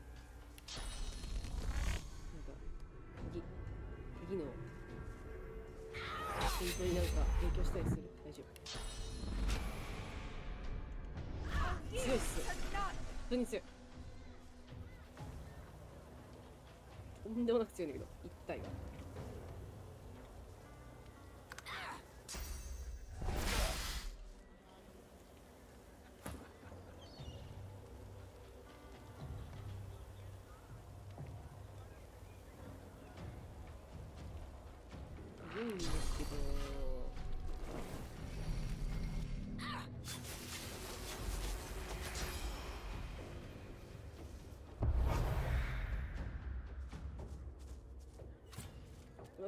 なんか次の戦闘になんか影響したりする？大丈夫？強いっす。普通に強い。とんでもなく強いんだけど一体が。いいんですけど。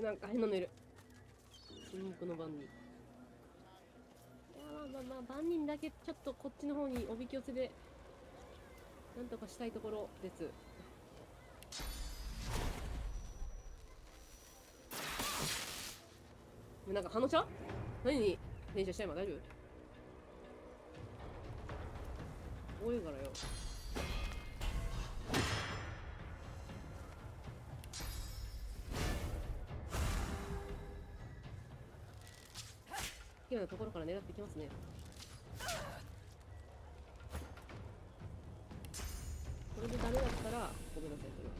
なんか変なのいる。沈黙の番人。いやまあ番人だけちょっとこっちの方におびき寄せでなんとかしたいところです。なんか反応した？何に連射した今大丈夫？多いからよ。好きなところから狙ってきますね。これでダメだったらごめんなさい。それは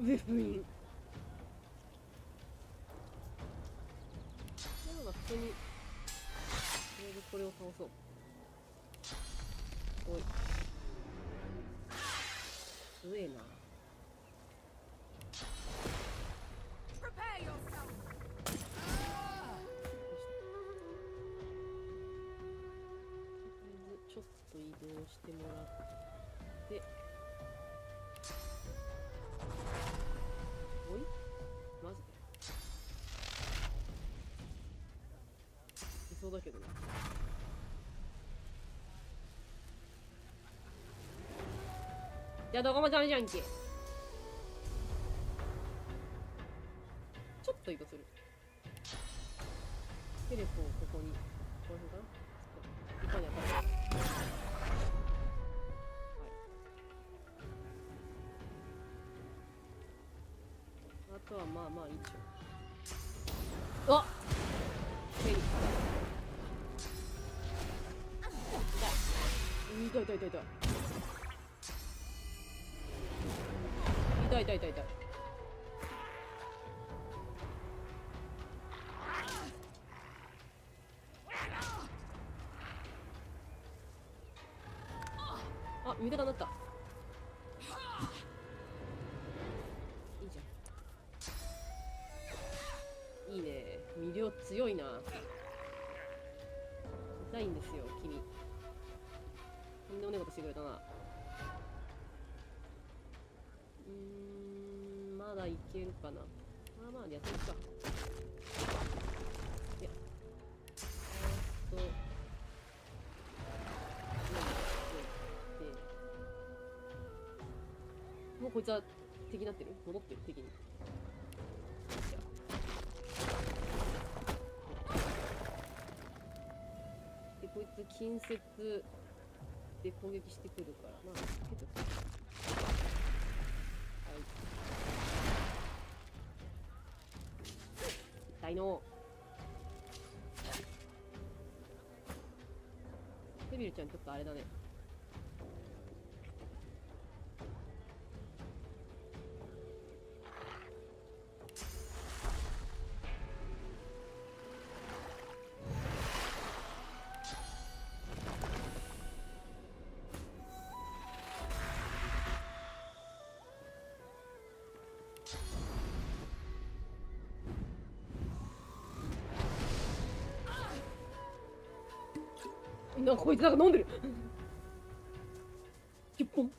上封印。なんか普通にとりあえずこれを倒そう。おい強えな。ちょっと移動してもらって、おいそうだけどね。じゃあどこもダメじゃんけ。ちょっと移動する。テレポをここに。この辺かな。いかに当たる。あとはまあまあいいでしょう。あっフェリックだ。痛い痛い痛い痛い。痛い痛い痛い痛い。あ、味方になった。いいじゃん。いいね。魅了強いな。痛いんですよ、君。とんでもねえことしてくれたな。まだいけるかな。まあまあやってみるか。いや。もうこいつは敵になってる？戻ってる敵に。で、こいつ近接で攻撃してくるから、まあ、けど。はい。痛いの。デビルちゃんちょっとあれだね。なんかこいつなんか飲んでる。10本。な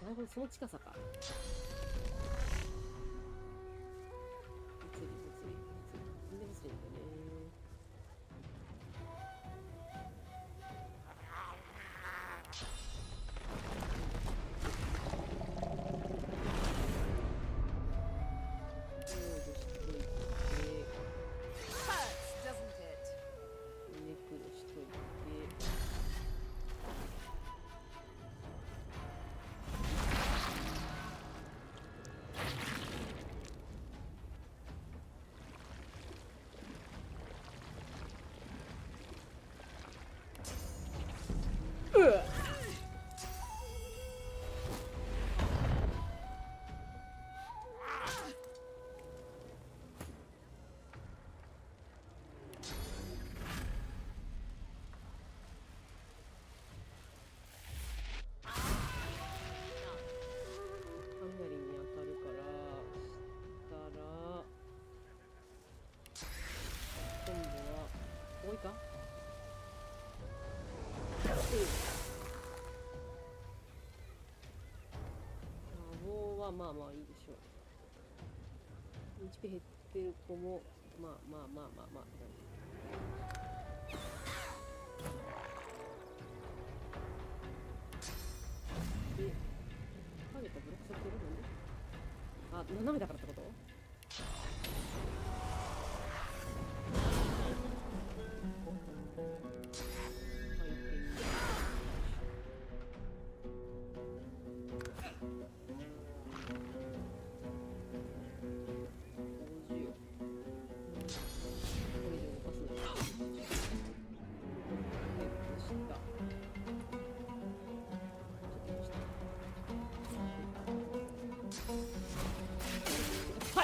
るほど、その近さか。物理全然物理なんだよね。多いか？魔法はまあまあいいでしょう。HP 減ってる子もまあまあまあまあまあで、ターゲットブロックされてるのね。あ、斜めだからってこと？は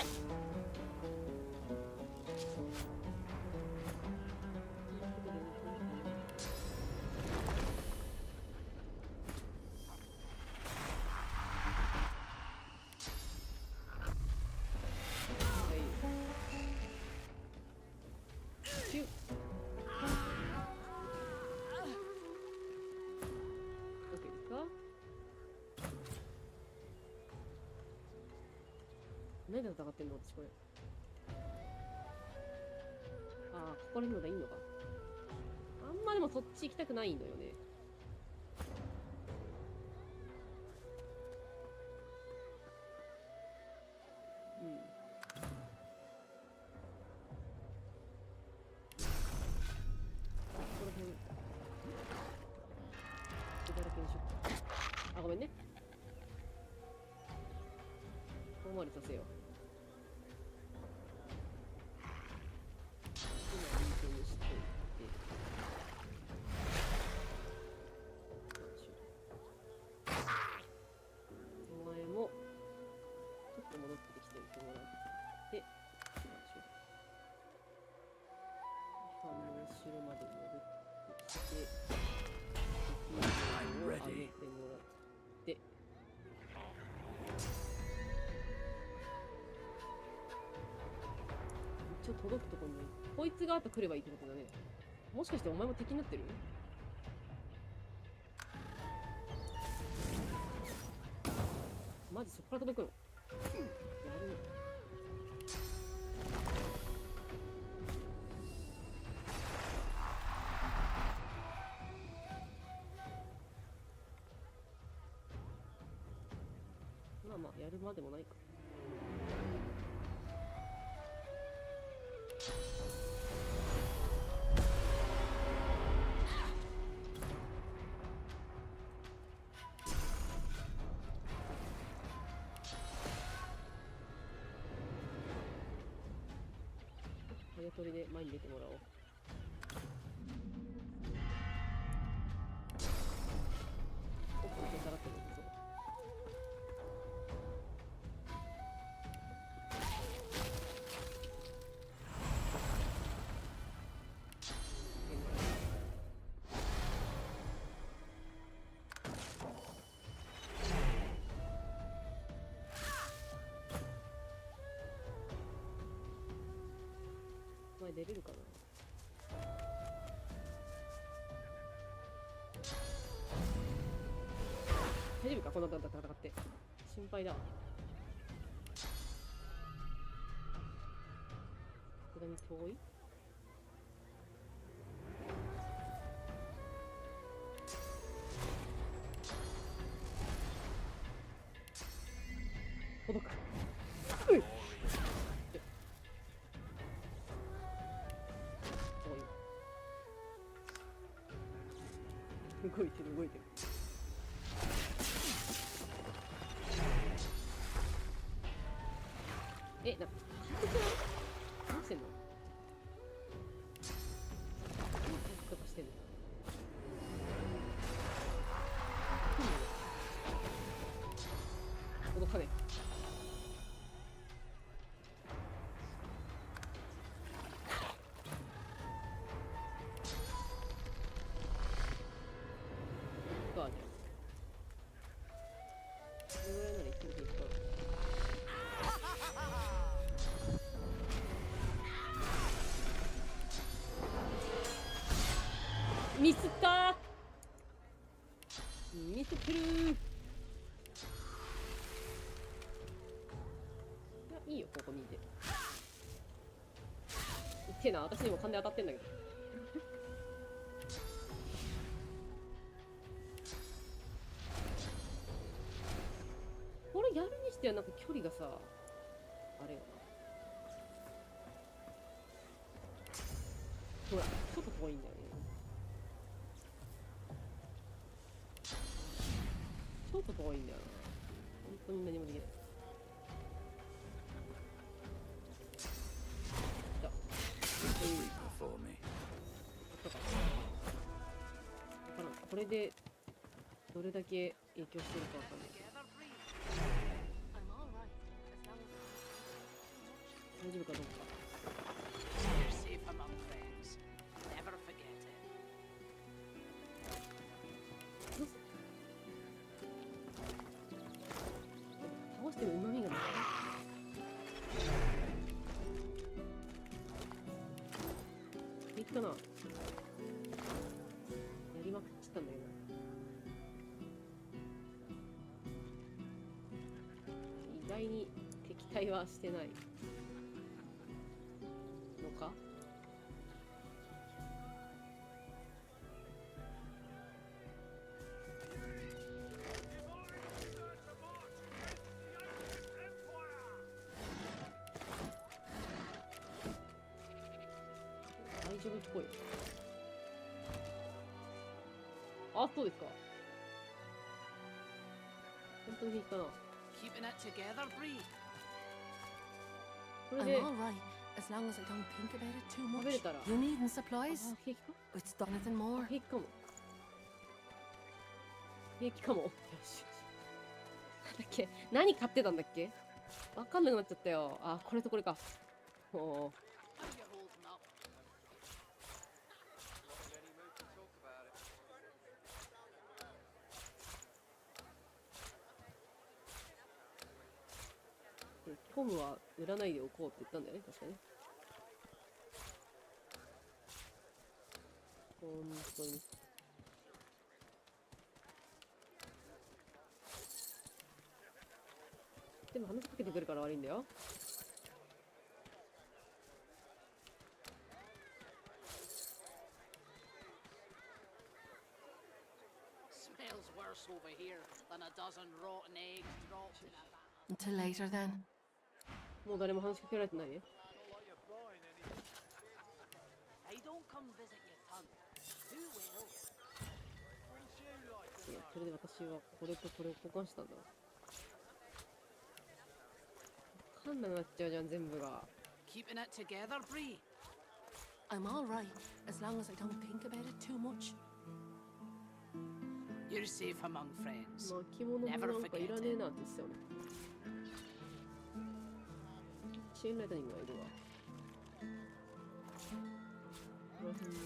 何で戦ってんの私これ。ああ、ここら辺のがいいのか。あんまでもそっち行きたくないのよね。うん。ここら辺。だらけにしよう。あ、ごめんね。遠回りさせよう。今、右手にしといて。お前も、ちょっと戻ってきてもらって、反応しろまで戻ってきて、を上げてもらって、一応届くところにこいつがあと来ればいいってことだね。もしかしてお前も敵になってる？マジそっから届くの？やる。まあまあやるまでもないか。早取りで前に出てもらおう。おっと、下がってるけど。前出れるかな。大丈夫かこの戦って心配だわ。これに遠い。届く。うい。動いてる動いてる。え、なんか何してんの？何とかしてんの？届かねえ。ミスったー。ミスってるー。いや、いいよ、ここにいて。いってえな、私にも勘で当たってんだけど。これやるにしてはなんか距離がさ、あれよな。ほら、ちょっと遠いんだよね。ちょっと遠いんだよな。本当に何もできない。じゃあ、これでどれだけ影響してるかわかんないけど。大丈夫かどうか。倒してる旨味がない。平気かな。やりまくっちゃったんだけど。意外に適期待はしてないのか。大丈夫っぽい。あ、そうですか。本当に平気かな。
Keeping it together, Bree.
これ
I'm
で
all right, as long as I don't think about it too
食べれ
much.
たら。
You needing supplies?
あ、平気か。
It's done anything more.
平気かも。平気かも。よし。なんだっけ、何買ってたんだっけ。わかんなくなっちゃったよ。あ、これとこれか。おー。コムは売らないでおこうって言ったんだよね、確かに。本当に。でも話しかけてくるから悪いんだよ。
Smells worse over here than a dozen rotten eggs dropped in a van.
Until later then.
もう誰も話しかけられてないね。
I don't come visit your tongue. Who will?
いや、それで私はこれとこれを交換したんだ。わかんなくなっちゃうじゃん、全部が。
Keeping it together, Bree.
I'm all right, as long as I don't think about it too much.
You're safe among friends.
巻物もなんかいらねえなって言ってたよね。チェーンライトニングがいるわ。この辺も。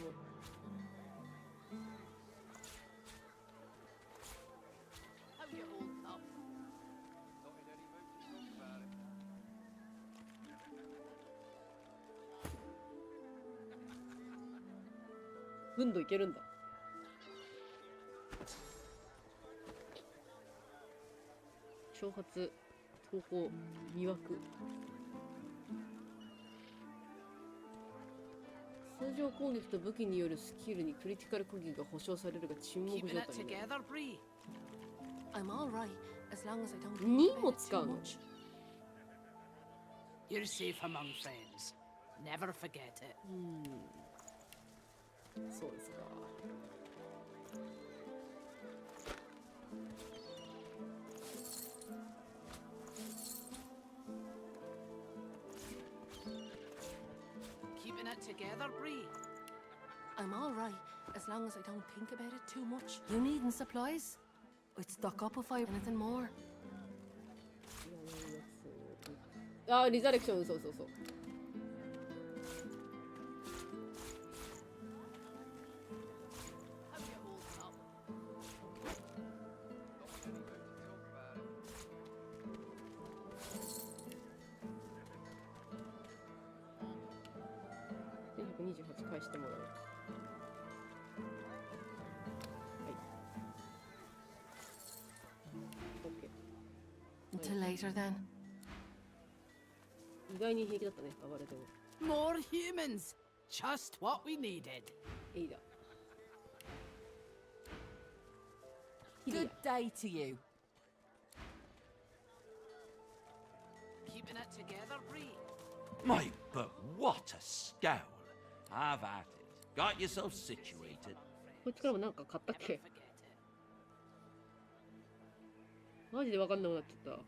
How you holding up?
分度いけるんだ。挑発、投稿、魅惑。通常攻撃と武器によるスキルにクリティカル攻撃が保証されるが沈黙
Keeping
状
it
態になる。
together, Bree.
I'm all right, as long as I don't
2
think
も
about it
使
too
うの。
much.
You're safe among friends. Never forget it.
そうですか。
Keeping it together, Bree.
I'm all right, as long as I don't think about it too much. You needing supplies? I'd stock up if I have anything more.
あ、リザレクション、そうそうそう。128返してもらう。はい。OK。
Until later then.
意外に平気だったね、暴れても。
More humans. Just what we needed.
いいだ。
Good day to you. Keeping it together, Bree.
My, but what a scowl. Have at it. Got yourself situated.
こいつからもなんか買ったっけ。マジで分かんなくなっちゃった。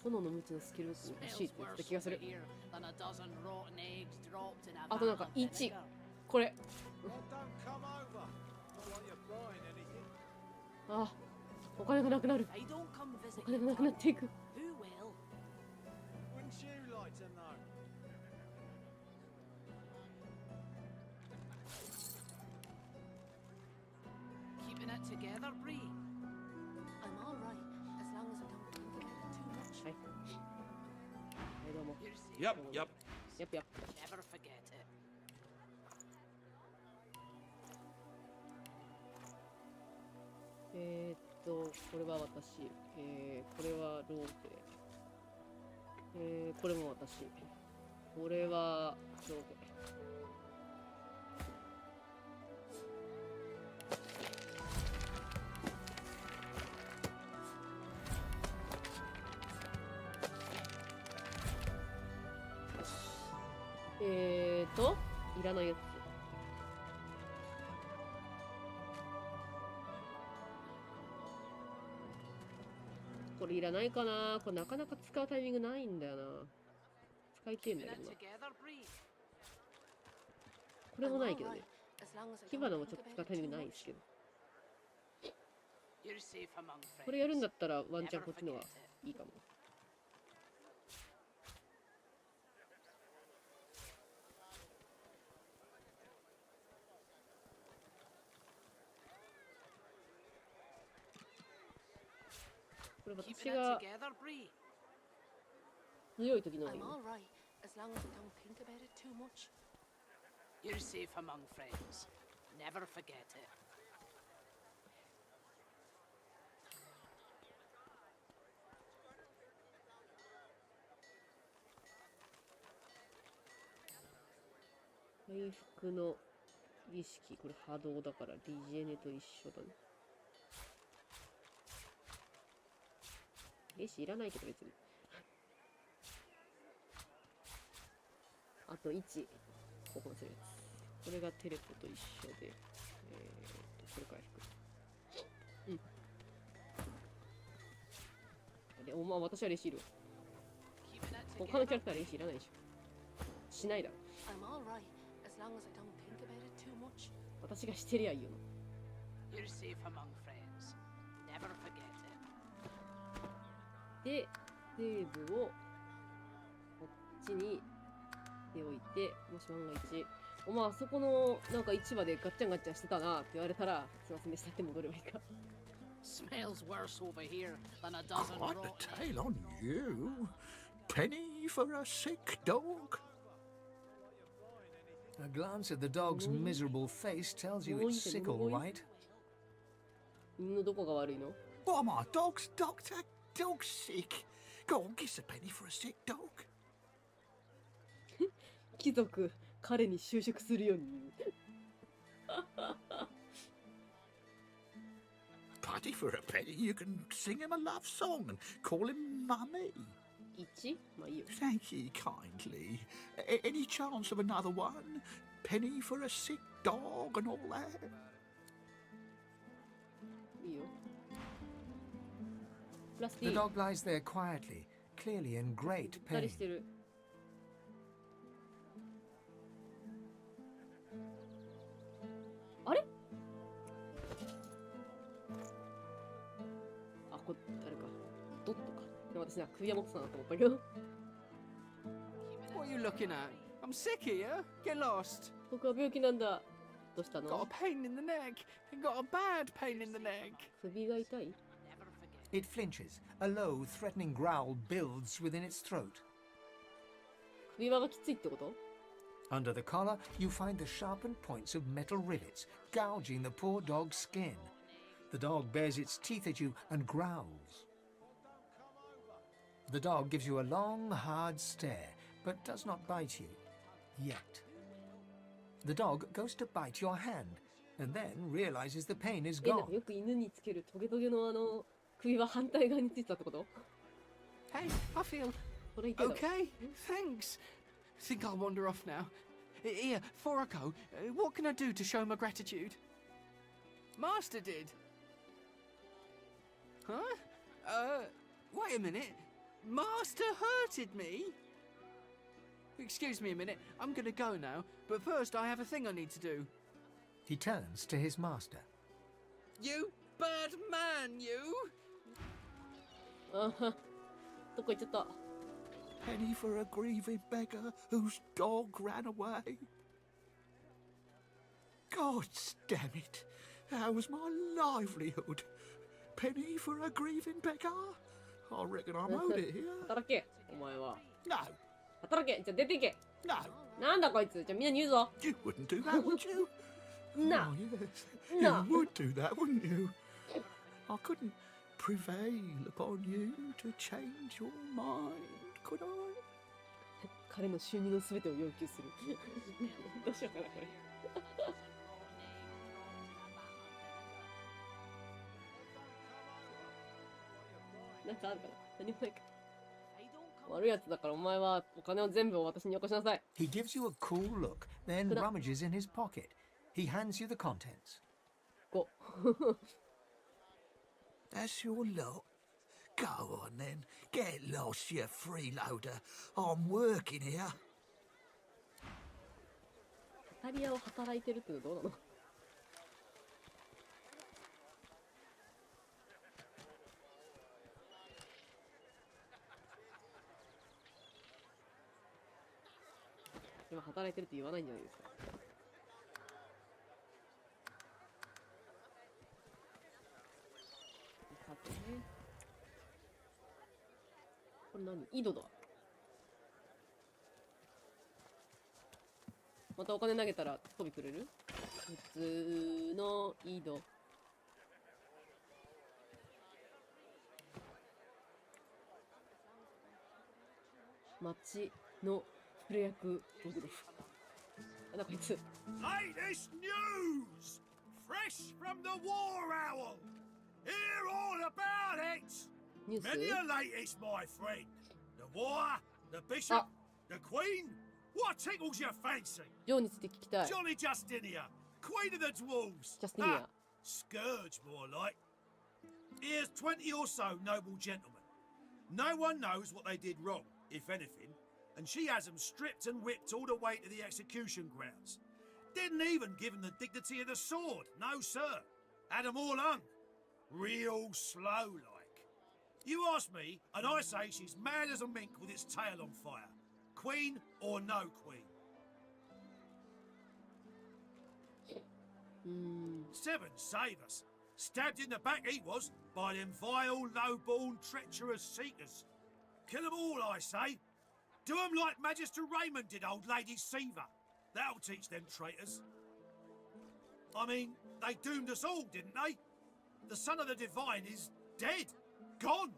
炎の無知のスキルブック欲しいって言った気がする。あとなんか1。これ。あ、お金がなくなる。お金がなくなっていく。
Keeping it together, Bree.
I'm all right, as long as I don't think about it too much.
はい。はい、どうも。
Yep, yep.
Yep, yep.
Never forget it.
ここれは私。これはローテ。これも私。これはローテ。いらないやつ。これいらないかな。これなかなか使うタイミングないんだよな。使いてえんだけどな。これもないけどね。火花もちょっと使うタイミングないですけど。これやるんだったらワンチャンこっちの方がいいかも。これ私が強い時の方がいいの。
You're safe among friends. Never forget it.
回復の儀式、これ波動だからリジェネと一緒だね。兵士いらないけど別に。あと1、ここのせるやつ。これがテレポと一緒で、これ回復。で、まあ私はレシール。他のキャラクターはレシーいらないでしょ。しないだろ。私がしてりゃいいよな。
You're safe among friends. Never forget it.
で、セーブをこっちにしておいて、もし万が一、まあそこのなんか市場でガッチャンガッチャンしてたなって言われたら、すいませんでしたって戻ればいいか。
Smells worse over here than a dozen
Quite
rotten
a tale on you. Penny for a sick dog.
A glance at the dog's miserable face tells you it's sick, all right.
犬のどこが悪いの？
Why, my dog's doctor. Dog's sick. Go on, kiss a penny for a sick dog.
貴族、彼に就職するように言う。
Buddy, for a penny, you can sing him a love song and call him Mummy.
1? まあいいよ。
Thank ye kindly. Any chance of another one? Penny for a sick dog and all that?
いいよ。
The dog lies there quietly, clearly in great pain.
してる。あれ？あ、これ誰か。ドットか。でも私な、首輪持ってたなと思ったけど。
What are you looking at? I'm sick here. Get lost.
僕は病気なんだ。どうしたの？
Got a pain in the neck. Got a bad pain in the neck.
首が痛い？
It flinches. A low, threatening growl builds within its throat.
首輪がきついってこと？
Under the collar, you find the sharpened points of metal rivets, gouging the poor dog's skin. The dog bares its teeth at you and growls. The dog gives you a long, hard stare, but does not bite you. Yet. The dog goes to bite your hand, and then realizes the pain is
なん
gone.
かよく犬につけるトゲトゲの首輪反対側についてたってこと？
Hey, I feel
それいけだろ。
okay. Thanks. Think I'll wander off now. Here, before I go, what can I do to show my gratitude? Master did. Huh? Wait a minute. Master hurted me? Excuse me a minute. I'm gonna go now, but first I have a thing I need to do.
He turns to his master.
You bad man, you!
あは。どこ行っちゃった？
Penny for a grieving beggar whose dog ran away. God damn it. That was my livelihood. Penny for a grieving beggar? I reckon I'm owed it here.
働け、お前は。
No.
働け、じゃあ出ていけ。
No.
なんだこいつ、じゃあみんなに言うぞ。
You wouldn't do that, would you?
No.
Oh, yes.
No.
You would do that, wouldn't you? I couldn't prevail upon you to change your mind, could I?
彼の収入のすべてを要求する。どうしようかな、これ。なんかあるかな、何もないか。悪いやつだからお前はお金を全部私によこしなさい。
He gives you a cool look, then rummages in his pocket. He hands you the contents.
Go.
That's your lot. Go on then. Get lost, you freeloader. I'm working here.
イタリアを働いてるってのどうなの？今働いてるって言わないんじゃないですか。さてね。これ何？井戸だ。またお金投げたら飛びくれる？普通の井戸。町のプレ役ログロフ。なんだこいつ。
Latest news! Fresh from the war owl! Hear all about it! Many a latest, my friend. The war, the bishop, the queen. What tickles your fancy?
ジョーについて聞きたい。
Johnny Justinia, Queen of the Dwarves.
Justinia.
Scourge, more like. Here's 20 or so noble gentlemen. No one knows what they did wrong, if anything, and she has them stripped and whipped all the way to the execution grounds. Didn't even give them the dignity of the sword, no sir. Had them all hung. Real slow like. You ask me, and I say she's mad as a mink with its tail on fire. Queen or no queen. Seven save us. Stabbed in the back he was by them vile, low-born, treacherous seekers. Kill them all, I say. Do them like Magister Raymond did old Lady Seaver. That'll teach them traitors. I mean, they doomed us all, didn't they? The son of the divine is dead. Gone.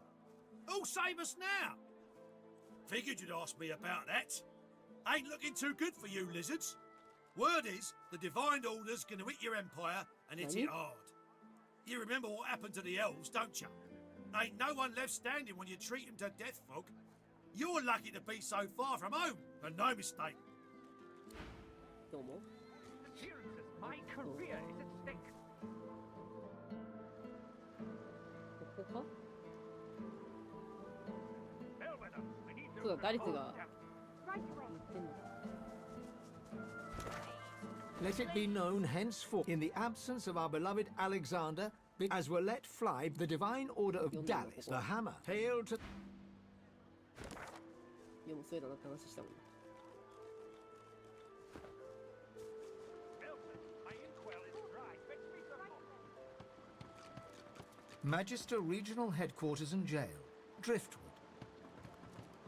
Who'll save us now? Figured you'd ask me about that. Ain't looking too good for you, lizards. Word is, the divine order's gonna hit your empire, and hit it hard. You remember what happened to the elves, don't you? Ain't no one left standing when you treat them to death, Fog. You're lucky to be so far from home, and no mistake.
My career is at stake.
ここか？そうだ、ガリツが言ってんの。
Let it be known henceforth, in the absence of our beloved Alexander, as were let fly the divine order of Dallas, the hammer, hail to...
読むそうだなって話したもん。
Magister Regional Headquarters and Jail, Driftwood.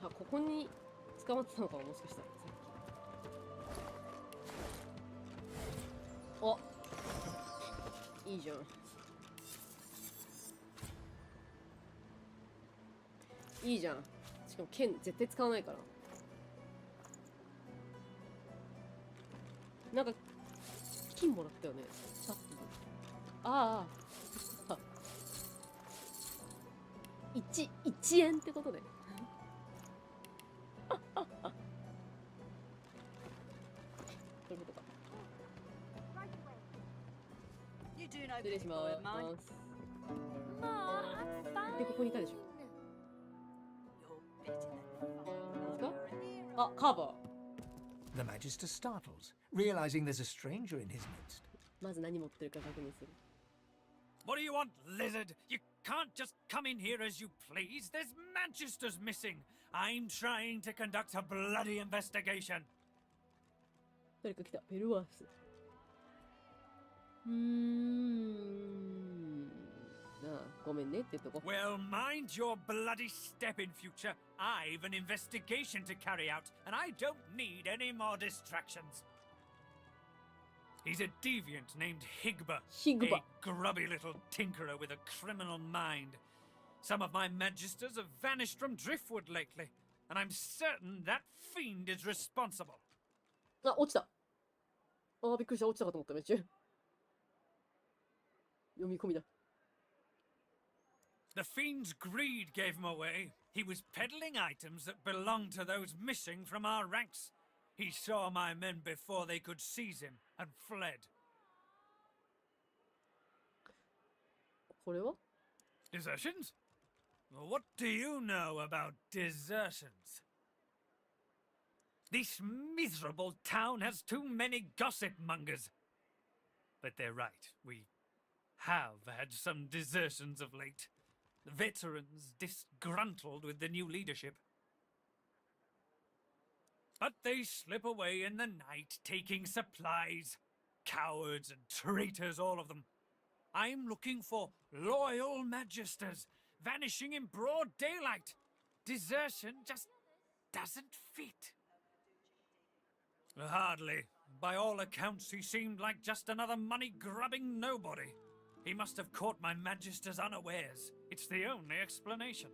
あ、ここに捕まってたのかも、もしかしたら。あ、いいじゃん。いいじゃん。しかも剣絶対使わないから。なんか金もらったよね。さっき。ああ。1円ってことで。そういうことか。失礼します。で、ここにいたでしょ。あ、カーバー。
The Magister startles, realizing there's a stranger in his midst.
まず何持ってるか確認する。
What do you want, lizard? You can't just come in here as you please. There's Manchester's missing. I'm trying to conduct a bloody investigation.
誰か来た。ベルワース。なあ、ごめんねって言っとこ。
Well, mind your bloody step in future. I've an investigation to carry out, and I don't need any more distractions. He's a deviant named Higba. A grubby little tinkerer with a criminal mind. Some of my magisters have vanished from Driftwood lately, and I'm certain that fiend is responsible.
あ、落ちた。あ、びっくりした。落ちたかと思った、めっちゃ。読み込みだ。
The fiend's greed gave him away. He was peddling items that belonged to those missing from our ranks. He saw my men before they could seize him and fled.
これは
Desertions? What do you know about desertions? This miserable town has too many gossip mongers. But they're right. We have had some desertions of late. Veterans disgruntled with the new leadership. But they slip away in the night, taking supplies. Cowards and traitors, all of them. I'm looking for loyal magisters, vanishing in broad daylight. Desertion just doesn't fit. Hardly. By all accounts, he seemed like just another money-grubbing nobody. He must have caught my magisters unawares. It's the only explanation.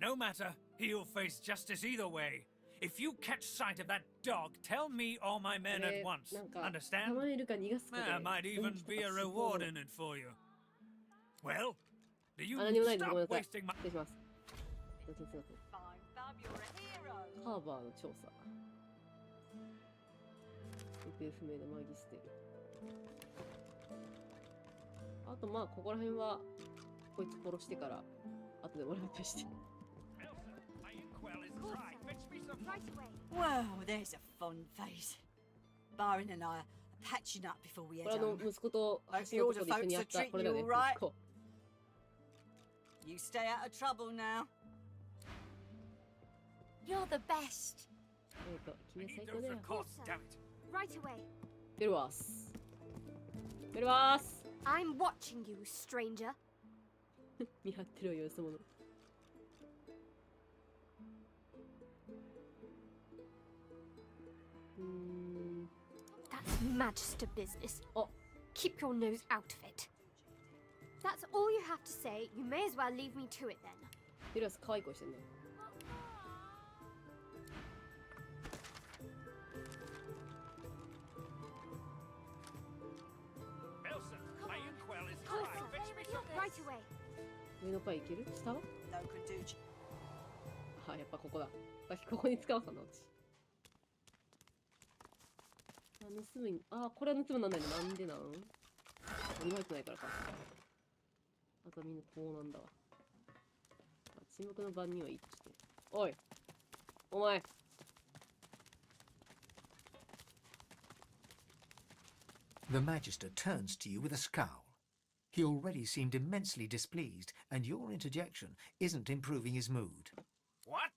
No matter, he'll face justice either way. If you catch sight of that dog, tell me or my men at once. Understand? There might even be a reward in it for you. Well, do you stop wasting my...
ハーバーの調査。行方不明なマギステル。あとまあここら辺はこいつ殺してから後で俺が消して。
Whoa, there's a fun face. Byron and I are patching up before we head
これ
home.
息子と
Hope
橋
the
の
older
とこで一緒に
folks
や
are
った
treating
これだ
you
ね。
all right.
こ
You stay out of trouble now.
You're the best.
君最高だよ。
Right away.
ベルワース。ベルワース。
I'm watching you, stranger.
見張ってるわよ、そのもの。
That's Magister business. Keep your nose out of it. That's all you have to say. You may as well leave me to it then.
ベルワース可愛い声してんね。
Right away.
上の階行ける？下は？
No can do.
あ、やっぱここだ。さっきここに使わさんな、私。盗むに、あ、これは盗むなんないの。なんでなん？何も入ってないからか。あとはみんなこうなんだわ。沈黙の番には一致して。おい！お前！
The Magister turns to you with a scowl. He already seemed immensely displeased, and your interjection isn't improving his mood.
What?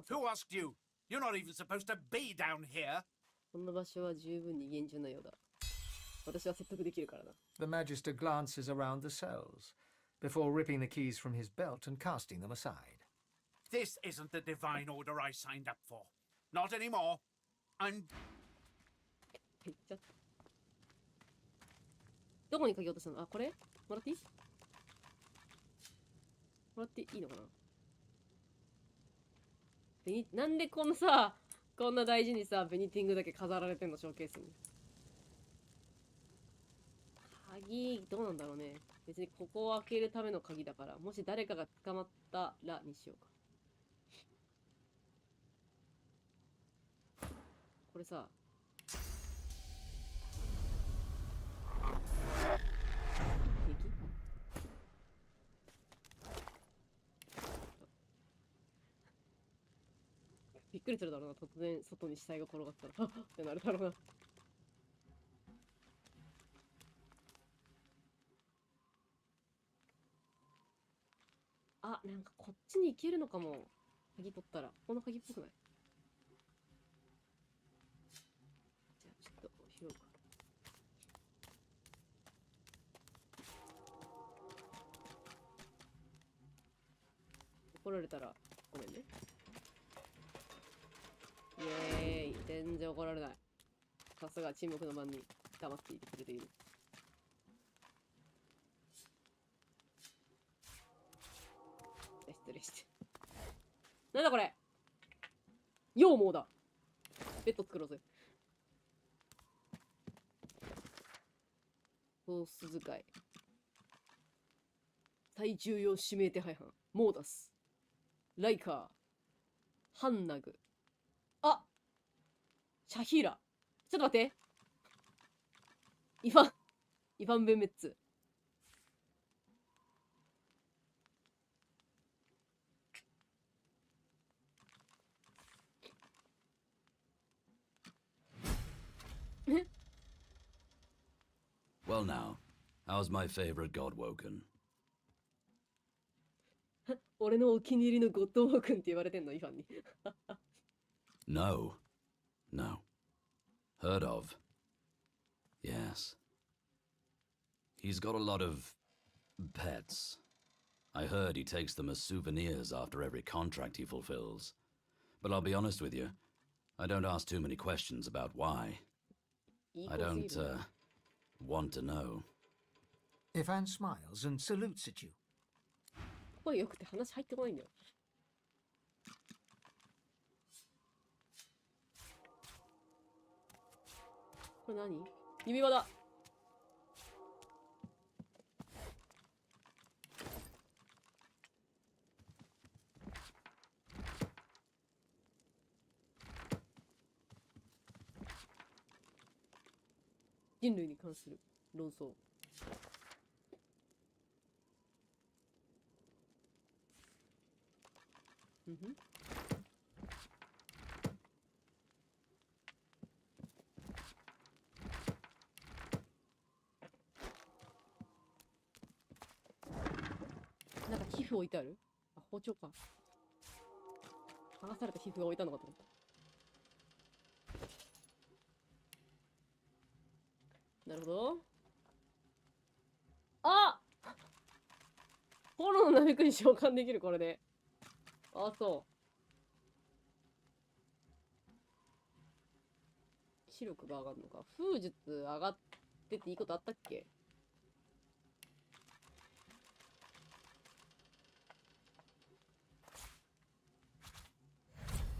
Who asked you? You're not even supposed to be down here.
こんな場所は十分に厳重なようだ。私は説得できるからな。
The Magister glances around the cells, before ripping the keys from his belt and casting them aside.
This isn't the divine order I signed up for. Not anymore. And
どこにかけようとしたの？あ、これもらっていい？もらっていいのかな？なんでこんなさ、こんな大事にさ、ベニティングだけ飾られてんの、ショーケースに。鍵、どうなんだろうね。別にここを開けるための鍵だから、もし誰かが捕まったらにしようか。これさ、びっくりするだろうな、突然外に死体が転がったら、はっってなるだろうな。あ、なんかこっちに行けるのかも。鍵取ったら。この鍵っぽくない？じゃあちょっと拾うか。怒られたらごめんね。イエーイ、全然怒られない。さすが沈黙の番に黙っていてくれている。礼して。なんだこれ。羊毛だ。ベッド作ろうぜ。ソース使い。最重要指名手配犯。モーダス。ライカー。ハンナグ。あ、シャヒーラ。ちょっと待って。イヴァン・ベンメッツ。
Well now, how's my favorite god woken?
俺のお気に入りのゴッドウォークンって言われてんの、イヴァンに。
No. No. Heard of. Yes. He's got a lot of pets. I heard he takes them as souvenirs after every contract he fulfills. But I'll be honest with you, I don't ask too many questions about why. I don't, want to know.
Ivan smiles and salutes at you.
声よくて話入ってこないんだよ。これ何？指輪だ。人類に関する論争。なんか皮膚置いてある？あ、包丁か。剥がされた皮膚が置いたのかと思った。なるほど。あ、炎の鍋くじ召喚できる、これで。あ、そう。視力が上がるのか。風術上がってていいことあったっけ？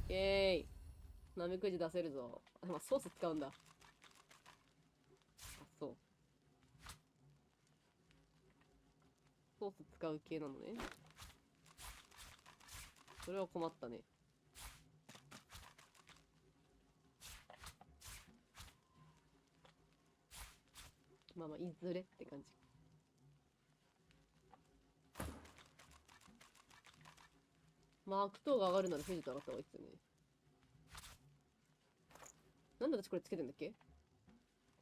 イェーイ。なめくじ出せるぞ。あ、まあ、ソース使うんだ。あ、そう。ソース使う系なのね。それは困ったね。まあまあ、いずれって感じ。まあ、悪党が上がるならフェジと上がった方がいいっすよね。なんで私これつけてんだっけ？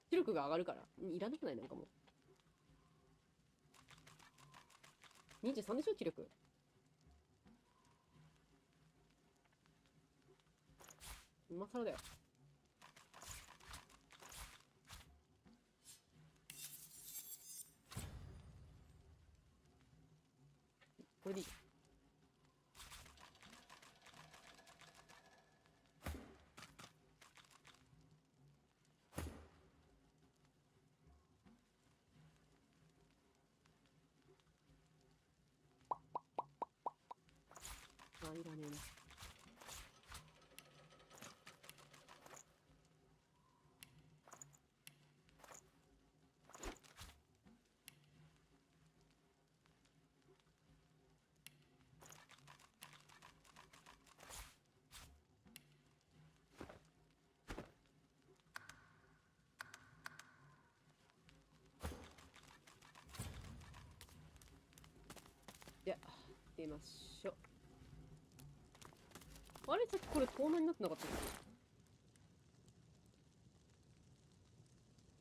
視力が上がるから。いらなくない？なんかもう。23でしょ、気力。今更だよ。これでいい。あ、いらねえな。じゃあ、出ましょう。あれ、さっきこれ遠野になってなかったっけ？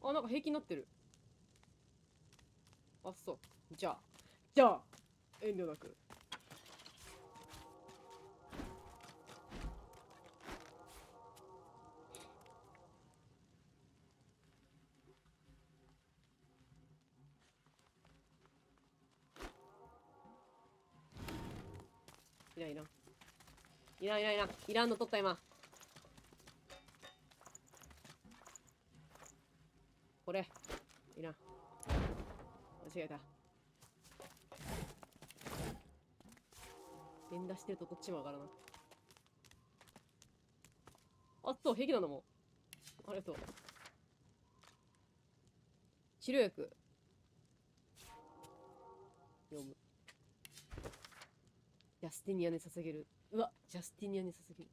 あ、なんか平気になってる。あ、そう。じゃあ、遠慮なく。いらんいらん。いらんいらんいらん。いらんの取った今。これ。いらん。間違えた。連打してるとどっちも上がらな。あと平気なのも。ありがとう。治療薬。読む。ジャスティニアに捧げる。うわ、ジャスティニアに捧げる。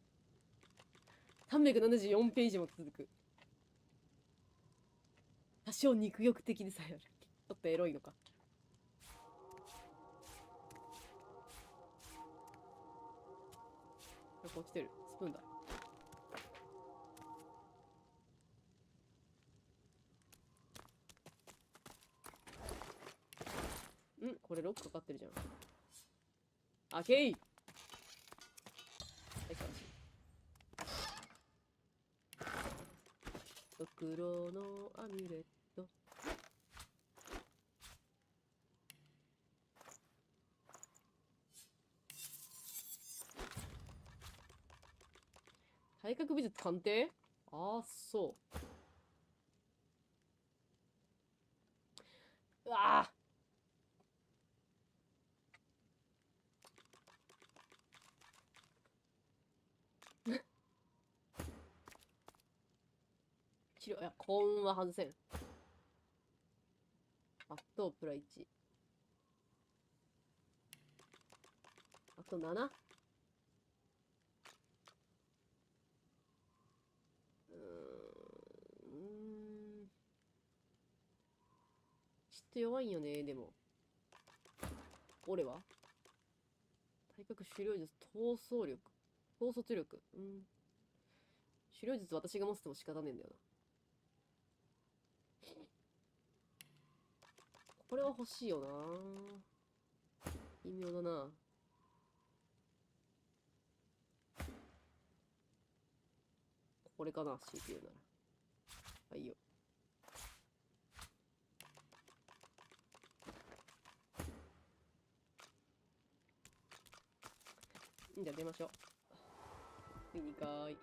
374ページも続く。多少肉欲的でさえある。ちょっとエロいのか。なんか落ちてる。スプーンだ。これロックかかってるじゃん。開けい。はい、ドクロのアミュレット。体格美術鑑定？ああ、そう。うわあ。治療、いや、幸運は外せん。あと、プラ1。あと 7？ ちょっと弱いんよね、でも。俺は体格狩猟術、逃走力。統率力。狩猟術私が持ってても仕方ねえんだよな。これは欲しいよな。微妙だな。これかな、強いて言うなら。はいよ。じゃあ出ましょう。2回。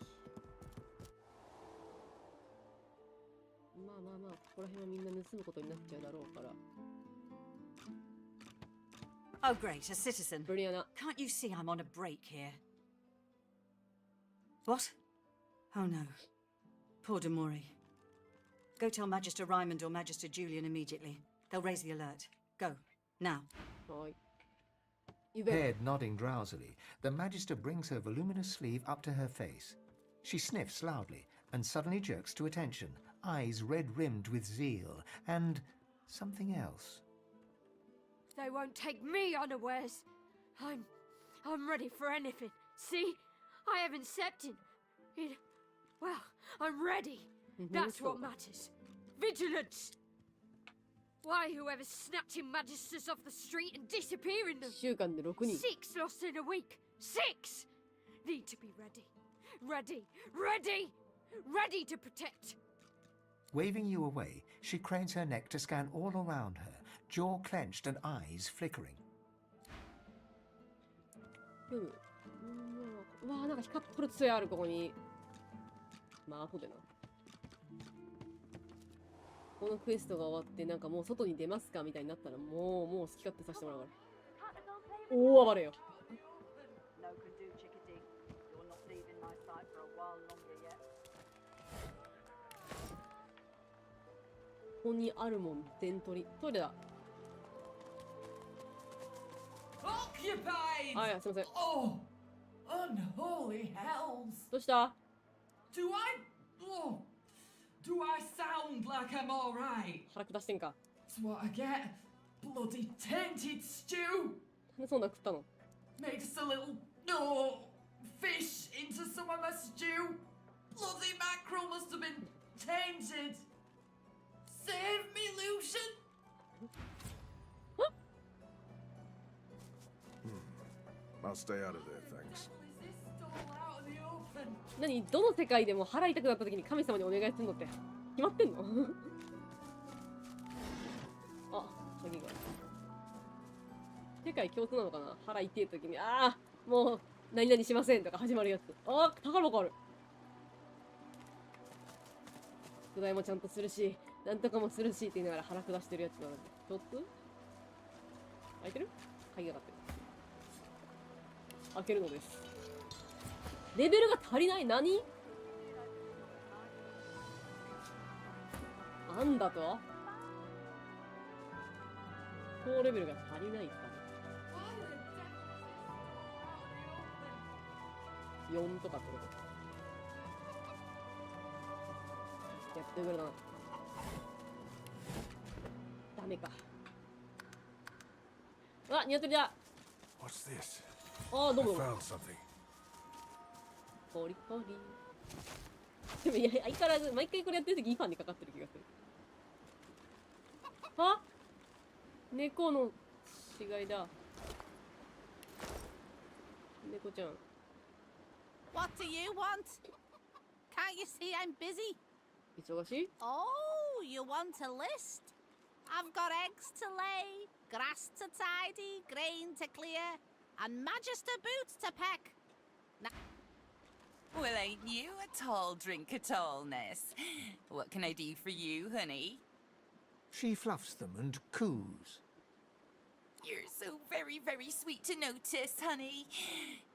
まあまあまあ、ここら辺はみんな盗むことになっちゃうだろうから。
Oh, great, a citizen.
Brianna.
Can't you see I'm on a break here? What? Oh no. Poor Demori. Go tell Magister Raymond or Magister Julian immediately. They'll raise the alert. Go. Now.
Head nodding drowsily, the Magister brings her voluminous sleeve up to her face. She sniffs loudly and suddenly jerks to attention, eyes red-rimmed with zeal, and something else.
They won't take me unawares. I'm ready for anything. See? I haven't stepped in. Well, I'm ready. That's what matters. Vigilance! Why whoever snatching magisters off the street and disappearing them? 6 lost in a week. 6! Need to be ready. Ready! Ready! Ready to protect!
Waving you away, she cranes her neck to scan all around her, jaw clenched and eyes flickering.
うわ、なんか光っとる杖ある、ここに。まあ、後でな。このクエストが終わって、なんかもう外に出ますかみたいになったら、もう好き勝手させてもらうから。大暴れよ。ここにあるもん、全取り。トイレだ。はい、すいません。
Oh, unholy hells!
どうした？
Do I sound like I'm alright?
腹下してんか。
That's what I get. Bloody tainted stew!
なんでそんな食ったの？
Made us a little, fish into some of my stew. Bloody mackerel must have been tainted. Save me, Lucian!
I'll stay out of there, thanks.
何？どの世界でも腹痛くなった時に神様にお願いするのって決まってんの？あ、鍵が。世界共通なのかな？腹痛い時に、ああ、もう何々しませんとか始まるやつ。あ、宝箱ある。宿題もちゃんとするし、なんとかもするしって言いながら腹下してるやつなので。共通？開いてる？鍵がかかってる。開けるのです。レベルが足りない。何？なんだと？高レベルが足りないか。4とかってこと。やってくれな。ダメか。あ、ニワトリだ。
What's this?
ああ、どうも。
I found something.
ポリポリ。でもいや、相変わらず毎回これやってるときイファンにかかってる気がする。あ、猫の死骸だ。猫ちゃん。
What do you want? Can't you see I'm busy?
忙しい？
Oh, you want a list? I've got eggs to lay, grass to tidy, grain to clear, and magister boots to peck.
Well, ain't you a tall drink of tallness? What can I do for you, honey?
She fluffs them and coos.
You're so very, very sweet to notice, honey.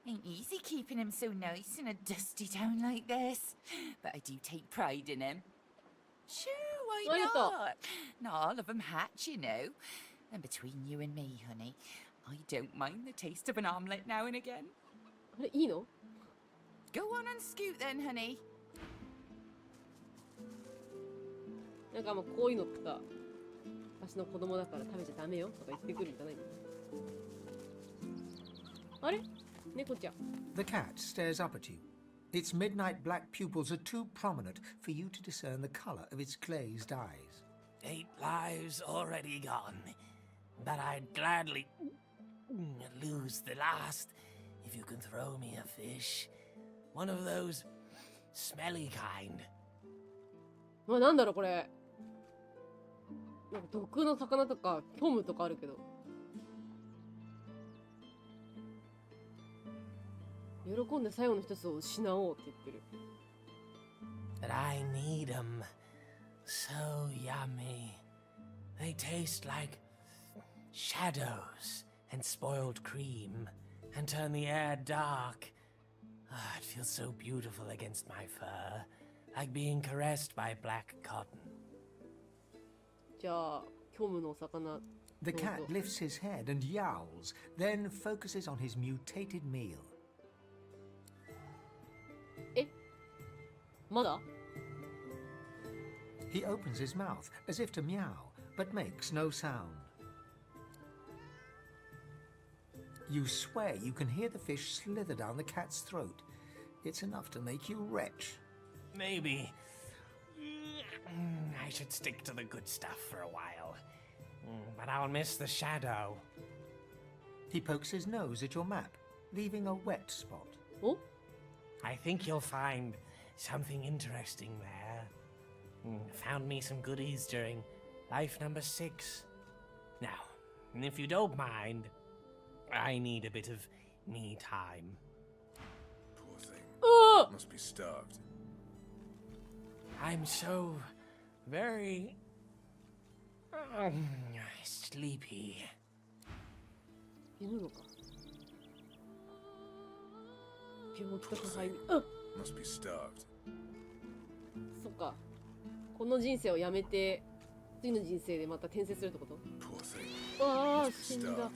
Ain't easy keeping him so nice in a dusty town like this. But I do take pride in him. Sure, why not? Not all of them hatch, you know. And between you and me, honey, I don't mind the taste of an omelette now and again. Go on and scoot then, honey.
なんかもうこういうのってさ、私の子供だから食べちゃダメよとか言ってくるんじゃないの？あれ？猫ちゃん。
The cat stares up at you. Its midnight black pupils are too prominent for you to discern the color of its glazed eyes.
8 lives already gone, but I'd gladly lose the last if you can throw me a fish. One of those smelly kind.
まあなんだろうこれ。なんか毒の魚とか虚無とかあるけど。喜んで最後の一つを失おうって言ってる。
But I need them. So yummy. They taste like shadows and spoiled cream and turn the air dark. Ah, it feels so beautiful against my fur, like being caressed by black cotton.
じゃあ、虚無のお魚。
The cat lifts his head and yowls, then focuses on his mutated meal.
え？まだ？
He opens his mouth as if to meow, but makes no sound. You swear you can hear the fish slither down the cat's throat. It's enough to make you retch.
Maybe I should stick to the good stuff for a while. But I'll miss the shadow.
He pokes his nose at your map, leaving a wet spot.
Oh?
I think you'll find something interesting there. Found me some goodies during life number 6. Now, if you don't mind, I need a bit of me time.
Poor thing. Must be starved.
I'm so very sleepy.
死ぬのか。病気とか肺に。
Must be starved.
そっか。この人生をやめて次の人生でまた転生するってこと？
Poor thing.
ああ、死んだ。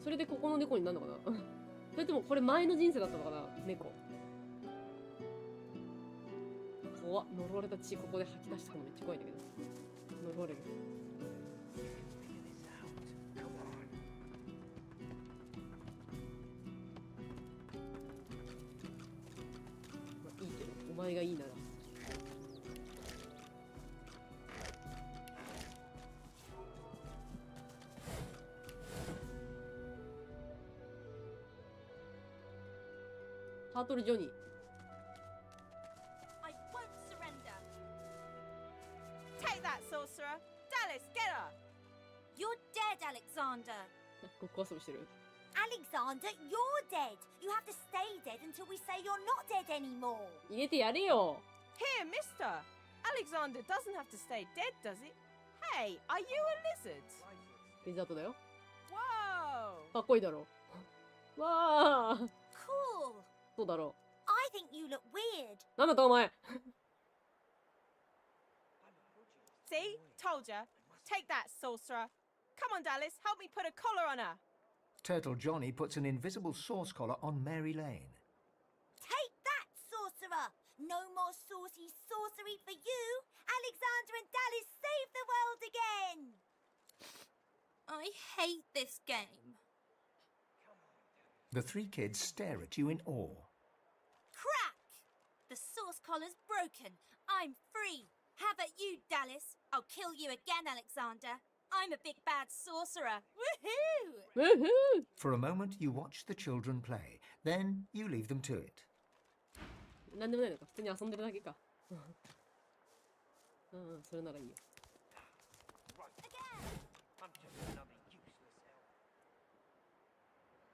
それでここの猫になるのかなそれともこれ前の人生だったのかな猫。怖っ。呪われた血ここで吐き出したのめっちゃ怖いんだけど。呪われる。まあいいけど、お前がいいなら。タートルジョニー。
I won't surrender. Take that, sorcerer. Dallas, get her.
You're dead, Alexander.
ごっこ遊びしてる。
Alexander, you're dead. You have to stay dead until we say you're not dead anymore.
入れてやれよ。
Here, mister.
Alexander doesn't have to stay dead, does he? Hey, are you a lizard?
リザートだよ。
Whoa!
かっこいいだろ。わあ。
Cool.
そうだろ
I think you look weird.
う。なんだったお前。
See? Told ya. Take that, sorcerer. Come on, Dallas, help me put a collar on her.
Turtle Johnny puts an invisible sauce collar on Mary Lane.
Take that, sorcerer. No more saucy sorcery for you. Alexander and Dallas save the world again.
I hate this game.
The three kids stare at you in awe.
Crack! The source collar's broken. I'm free. How about you, Dallas? I'll kill you again, Alexander. I'm a big bad sorcerer. Woohoo!
Woohoo!
For a moment, you watch the children play. Then you leave them to it.
なんでもないのか。普通に遊んでるだけか。うん、それならいいよ。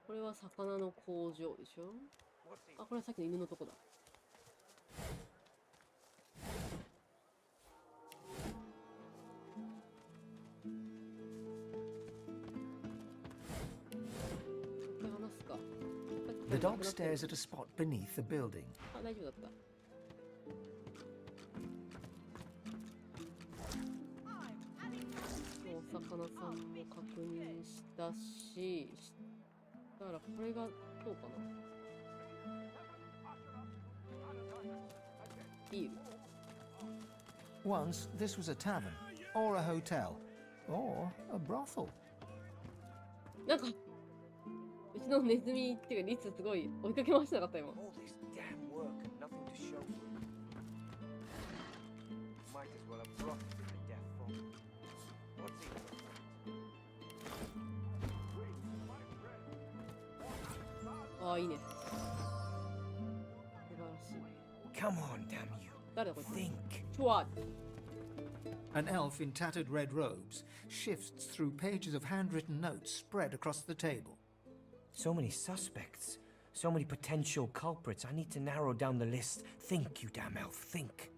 これは魚の工場でしょ。あ、これはさっきの犬のとこだ。
The dog stares at a spot beneath the building.
あ、大丈夫だった。お魚さんも確認したし、だからこれがどうかな。ビール。
Once, this was a tavern, or a hotel, or a brothel.
なんかうちのネズミっていうかリツすごい追いかけましたなかった今。ああいいね。素晴らしい。
Come on, damn you.
誰だこいつ。
Think.
What?
An elf in tattered red robes shifts through pages of handwritten notes spread across the table.
So many suspects. So many potential culprits. I need to narrow down the list. Think, you damn elf, think.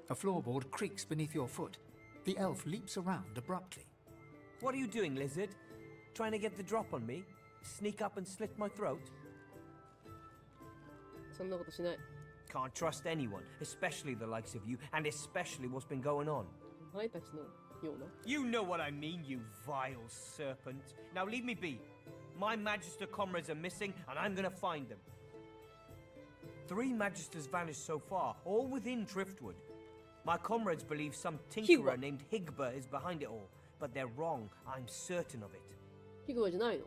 A floorboard creaks beneath your foot. The elf leaps around abruptly.
What are you doing, lizard? Trying to get the drop on me? Sneak up and slit my throat?
そんなことしない。
Can't trust anyone, especially the likes of you, and especially what's been going on.
お前たちのような。
You know what I mean, you vile serpent. Now leave me be. My Magister comrades are missing, and I'm gonna find them. 3 Magisters vanished so far, all within Driftwood. My comrades believe some tinkerer named Higba is behind it all, but they're wrong. I'm certain of it.
ヒグワじゃないの？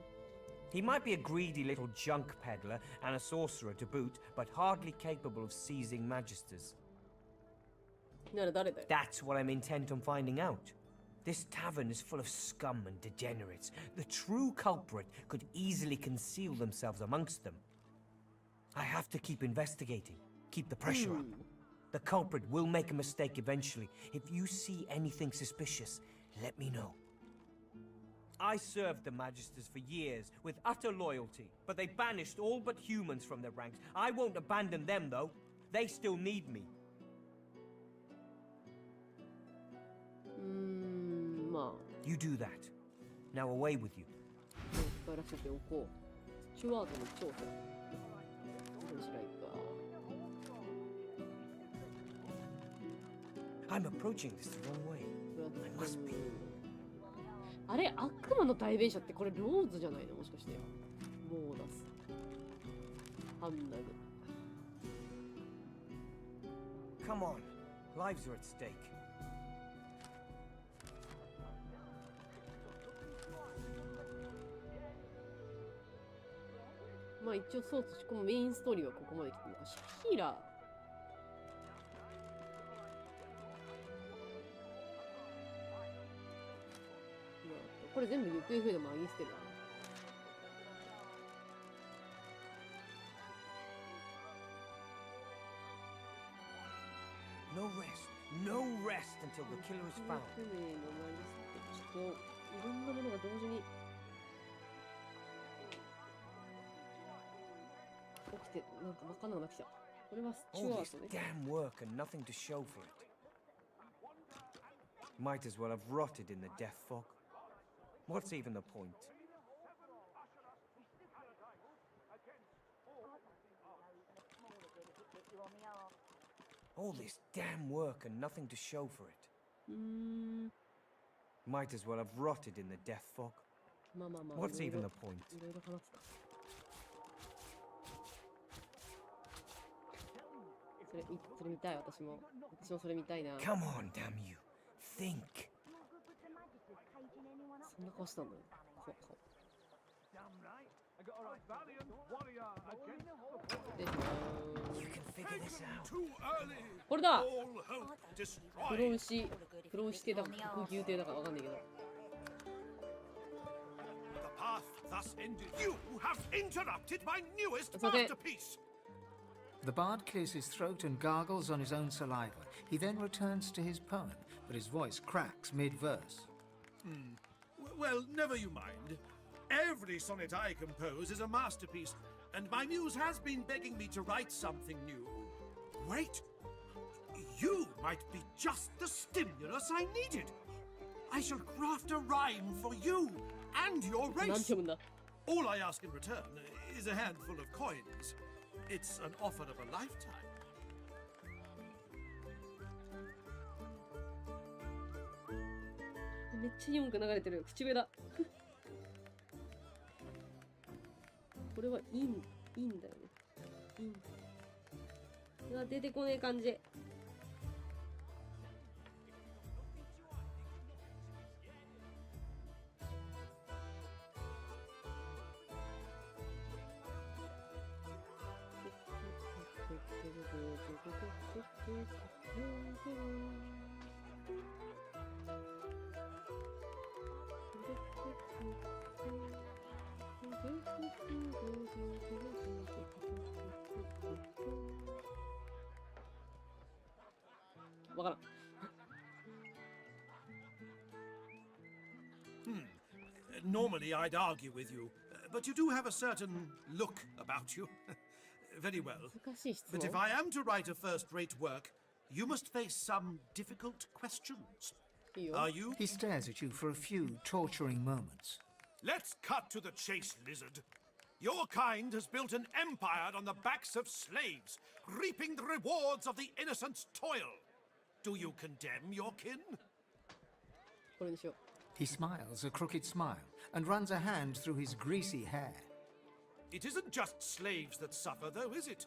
He might be a greedy little junk peddler and a sorcerer to boot, but hardly capable of seizing Magisters.
なら誰だよ？
That's what I'm intent on finding out. This tavern is full of scum and degenerates. The true culprit could easily conceal themselves amongst them. I have to keep investigating, keep the pressure up. The culprit will make a mistake eventually. If you see anything suspicious, let me know. I served the Magisters for years with utter loyalty, but they banished all but humans from their ranks. I won't abandon them, though. They still need me.
まあ。
You do that. Now away with you.
帰らせておこう。スチュワードの調査。何しないか。
I'm approaching this the wrong way. I must be.
あれ悪魔の代弁者ってこれローズじゃないのもしかして。モーダス。ハンナグ。
Come on. Lives are at stake.
まあ一応そうこのメインストーリーはここまで来てるのか。シャヒーラー。これ全部行方不明のマギステルだね。
No rest. No rest until the killer is found.
不明のマギステル。ちょっといろんなものが同時に起きてなんか真っ赤なのが来た。これはスチュ
All
ワ
this
ートね。
damn work and nothing to show for it. Might as well have rotted in the death fog. What's even the point? All this damn work and nothing to show for it. Might as well have rotted in the death fog.
まあまあまあ。
What's
いろい
even
ろ
the point?
いろいろ話すか。それ見たい、私も。私もそれ見たいな。
Come on, damn you. Think.
そんな顔したんだよ。そうそう。
You can figure this out.
これだ。
All hope destroyed.
黒牛系だか黒牛系だかわかんないけど。
The path thus ended. You have interrupted my newest
It's okay.
masterpiece.
The bard clears his throat and gargles on his own saliva. He then returns to his poem, but his voice cracks mid-verse.
Well, never you mind. Every sonnet I compose is a masterpiece, and my muse has been begging me to write something new. Wait! You might be just the stimulus I needed. I shall craft a rhyme for you and your
なんて
race.
読むんだ。
All I ask in return is a handful of coins. It's an offer of a lifetime.
めっちゃ4句流れてる。口笛だ。これはいいんだよね。いいんだ。うわ、出てこねえ感じ。わからん。
Normally I'd argue with you, but you do have a certain look about you. Very well.
難しい質
But
問
if。I am to write a first-rate work, you must face some difficult questions.
いいよ。
Are you?
He stares at you for a few torturing moments.
Let's cut to the chase, lizard. Your kind has built an empire on the backs of slaves, reaping the rewards of the innocent's toil. Do you condemn your kin?
これにしよう。
He smiles a crooked smile and runs a hand through his greasy hair.
It isn't just slaves that suffer, though, is it?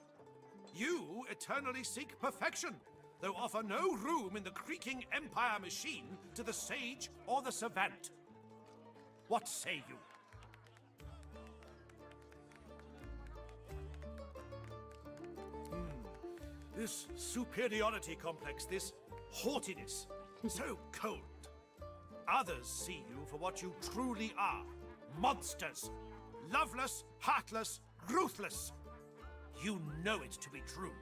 You eternally seek perfection, though offer no room in the creaking empire machine to the sage or the savant. What say you? This superiority complex, this haughtiness, so cold. Others see you for what you truly are. Monsters. Loveless, heartless, ruthless. You know it to be true.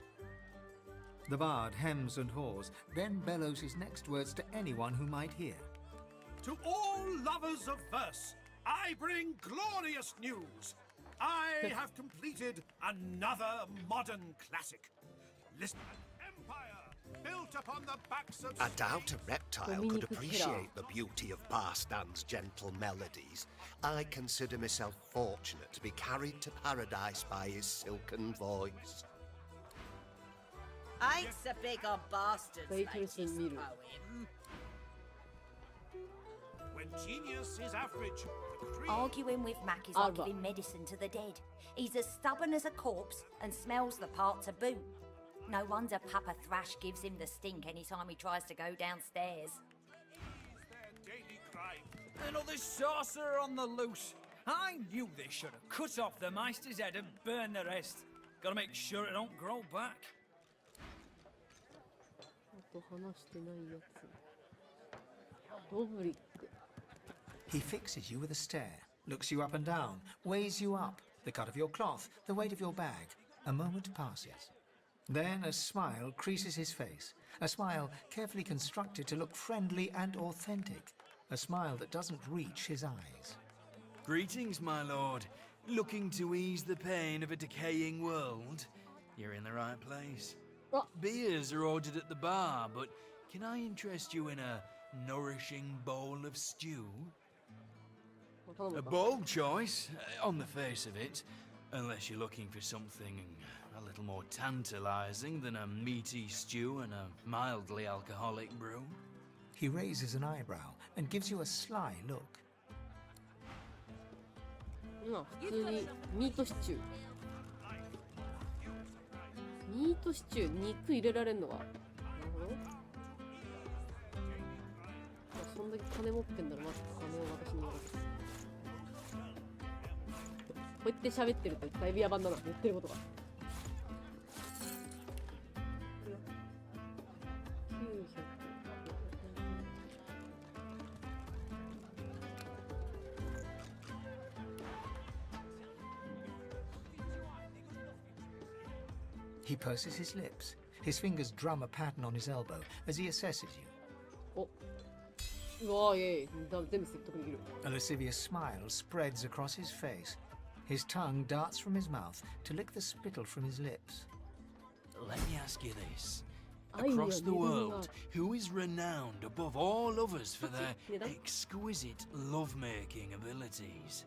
The bard hems and haws, then bellows his next words to anyone who might hear.
To all lovers of verse, I bring glorious news. I have completed another modern classic. Listen, empire built upon the backs of
I doubt a reptile could
Dominic
appreciate the beauty of Barstan's gentle melodies. I consider myself fortunate to be carried to paradise by his silken voice.
I ain't so big on bastards,
Wait
like
till
this
it's in middle.
poem.
When genius is average, the cream...
Arguing with Mac is like giving medicine to the dead. He's as stubborn as a corpse and smells the part to boot. No wonder Papa Thrash gives him the stink any time he tries to go downstairs.
Another sorcerer on the loose. I knew they should have cut off the Meister's head and burned the rest. Gotta make sure it don't grow back.
あと話してないやつ。ドブリック。
He fixes you with a stare, looks you up and down, weighs you up, the cut of your cloth, the weight of your bag. A moment passes. Then a smile creases his face, a smile carefully constructed to look friendly and authentic, a smile that doesn't reach his eyes.
Greetings, my lord. Looking to ease the pain of a decaying world? you're in the right place.
Oh.
Beers are ordered at the bar, but can I interest you in a nourishing bowl of stew? A bold choice, on the face of it, unless you're looking for something a little more tantalizing than a meaty stew and a mildly alcoholic brew.
He raises an eyebrow and gives you a sly look.
今普通にミートシチュー。ミートシチュー、肉入れられるのは。なるほど。そんだけ金持ってんならまず金を私に渡す。こうやって喋ってるとだいぶ野蛮だな、言ってることが。
He purses his lips. His fingers drum a pattern on his elbow as he assesses you.
お、うわー、いやいや、全部説得できる。
A lascivious smile spreads across his face. His tongue darts from his mouth to lick the spittle from his lips.
Let me ask you this. Across the world, who is renowned above all others for their exquisite love-making abilities?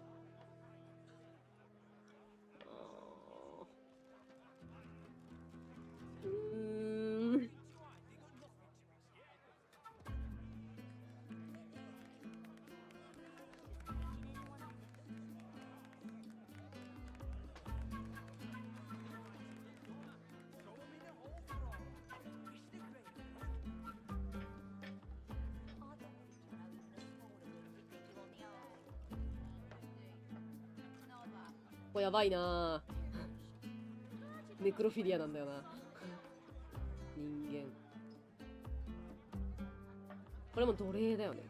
これやばいな。ネクロフィリアなんだよな。人間。これも奴隷だよね。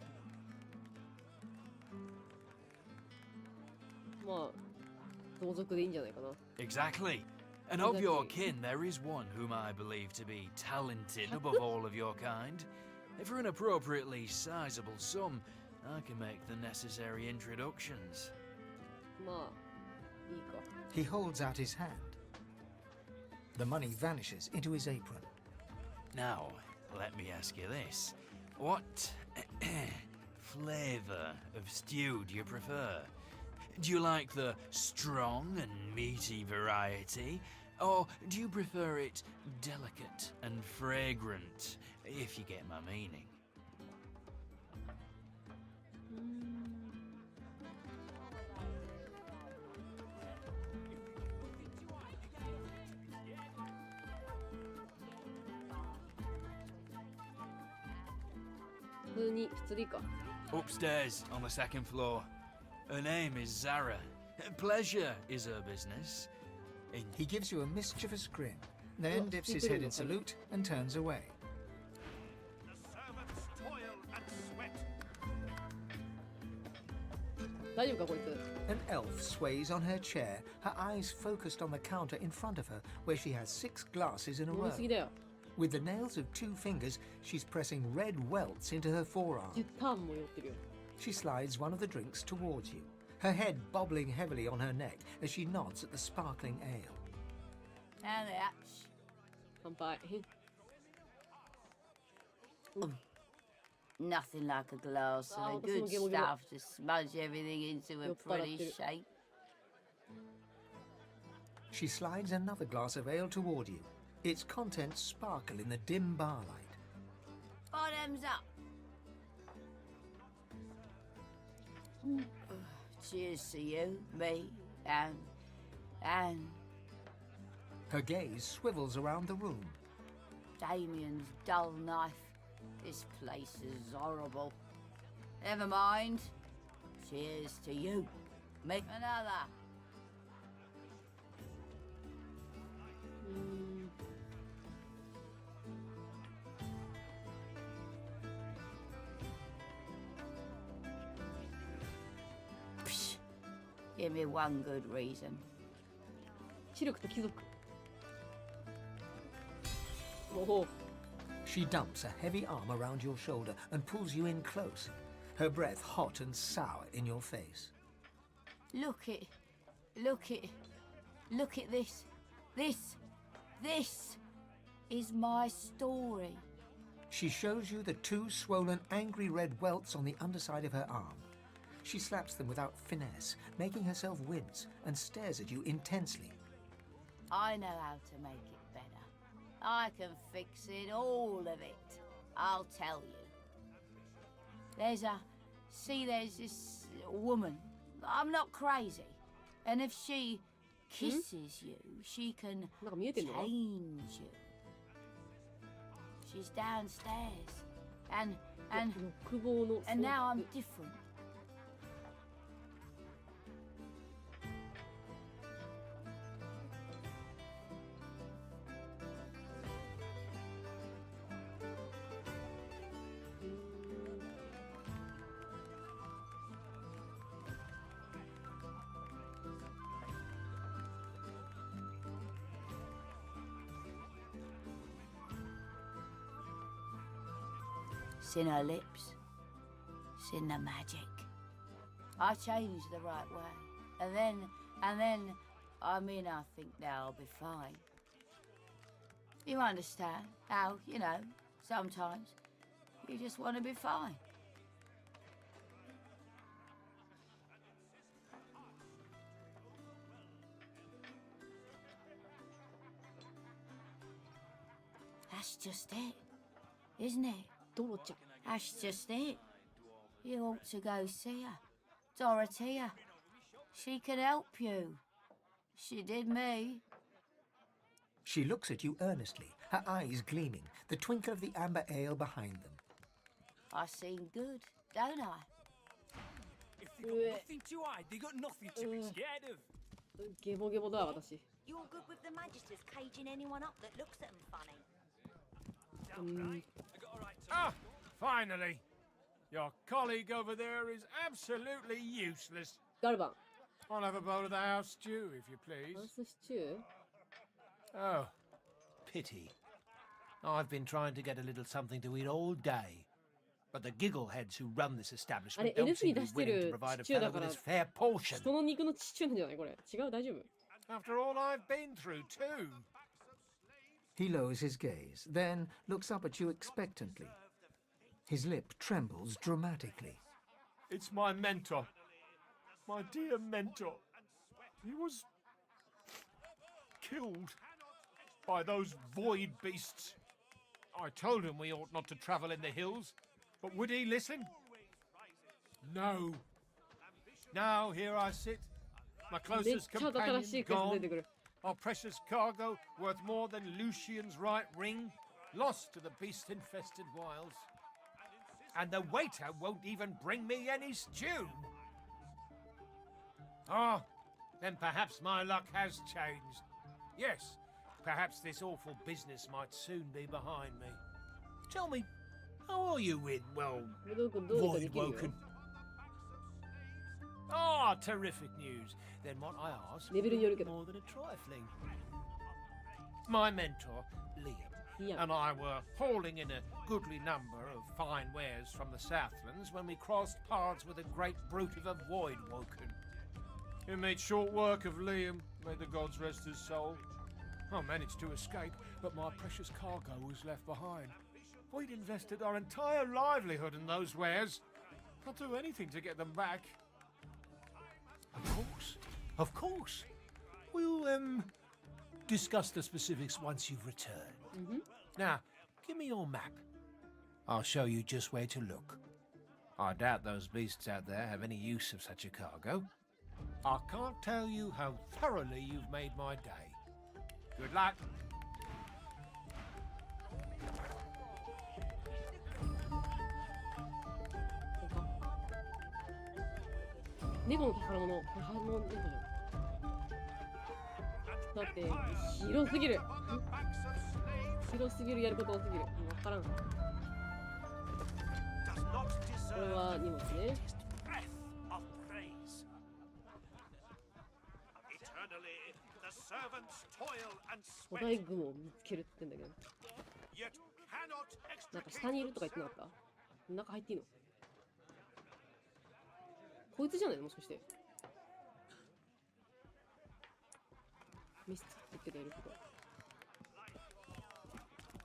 まあ、同族でいいんじゃないかな。
Exactly. And of your kin, there is one whom I believe to be talented above all of your kind. For an appropriately sizable sum, I can make the necessary introductions.
まあ。
He holds out his hand. The money vanishes into his apron.
Now, let me ask you this. What flavor of stew do you prefer? Do you like the strong and meaty variety? Or do you prefer it delicate and fragrant, if you get my meaning? Upstairs, on the second floor. Her name is Zara. Pleasure is her business.
He gives you a mischievous grin, then dips his head in salute and turns away.
The servants toil and sweat.
An elf sways on her chair, her eyes focused on the counter in front of her, where she has 6 glasses in a row. With the nails of 2 fingers, she's pressing red welts into her forearm. She slides one of the drinks towards you, her head bobbling heavily on her neck as she nods at the sparkling ale.
And nothing like a glass of the good stuff to smudge everything into a pretty shape.
She slides another glass of ale toward you. Its contents sparkle in the dim bar light.
Bottoms up. Cheers to you, me, and...
Her gaze swivels around the room.
Damien's dull knife. This place is horrible. Never mind. Cheers to you. Make another. Psh. Give me one good reason.
She dumps a heavy arm around your shoulder and pulls you in close, her breath hot and sour in your face.
Look at this.
This is my story.
She shows you the 2 swollen, angry red welts on the underside of her arm. She slaps them without finesse, making herself wince, and stares at you intensely.
I know how to make it better. I can fix it, all of it. I'll tell you. There's this woman. I'm not crazy. And if she kisses you, she can change you. She's downstairs. And now I'm different. It's in her lips. It's in the magic. I changed the right way. And then, I think they'll be fine. You understand how, sometimes you just want to be fine. That's just it, isn't it? That's just it. You ought to go see her. Dorothea. She can help you. She did me.
She looks at you earnestly, her eyes gleaming, the twinkle of the amber ale behind them.
I seem good, don't I?
If they got nothing to hide, they got nothing to be scared of.
You're
good with the Magisters caging anyone up that looks at them funny.
Finally. Your colleague over there is absolutely useless.
ガルバン。
I'll have a bowl of the house stew, if you please.
House stew?
Oh, pity. I've been trying to get a little something to eat all day. But the giggleheads who run this establishment don't seem to be willing to provide a fellow with his fair portion.
人の肉のシチューなんじゃないこれ。違う、大丈夫。
After all I've been through, too.
He lowers his gaze, then looks up at you expectantly. His lip trembles dramatically.
It's my mentor. My dear mentor. He was killed by those void beasts. I told him we ought not to travel in the hills, but would he listen? No. Now here I sit, my closest companion gone, our precious cargo worth more than Lucian's right ring, lost to the beast-infested wilds. And the waiter won't even bring me any stew. Ah, then perhaps my luck has changed. Yes, perhaps this awful business might soon be behind me. Tell me, how are you with, well, Void Woken? Ah, terrific news. Then what I ask is more than a trifling. My mentor, Liam, and I were hauling in a goodly number of fine wares from the Southlands when we crossed paths with a great brute of a Void Woken. He made short work of Liam, may the gods rest his soul. I managed to escape, but my precious cargo was left behind. We'd invested our entire livelihood in those wares. I'll do anything to get them back. Of course. We'll, discuss the specifics once you've returned. Now, give me your map. I'll show you just where to look. I doubt those beasts out there have any use of such a cargo. I can't tell you how thoroughly you've made my day. Good luck.
Nekoの宝物。これ宝物猫じゃん。だって広すぎる。広すぎる、やること多すぎる。わからん。これは荷物ね。古代雲を見つけるって言ってんだけど。なんか下にいるとか言ってなかった？中入っていいの？こいつじゃないのもしかして。ミスって言ってたいる人。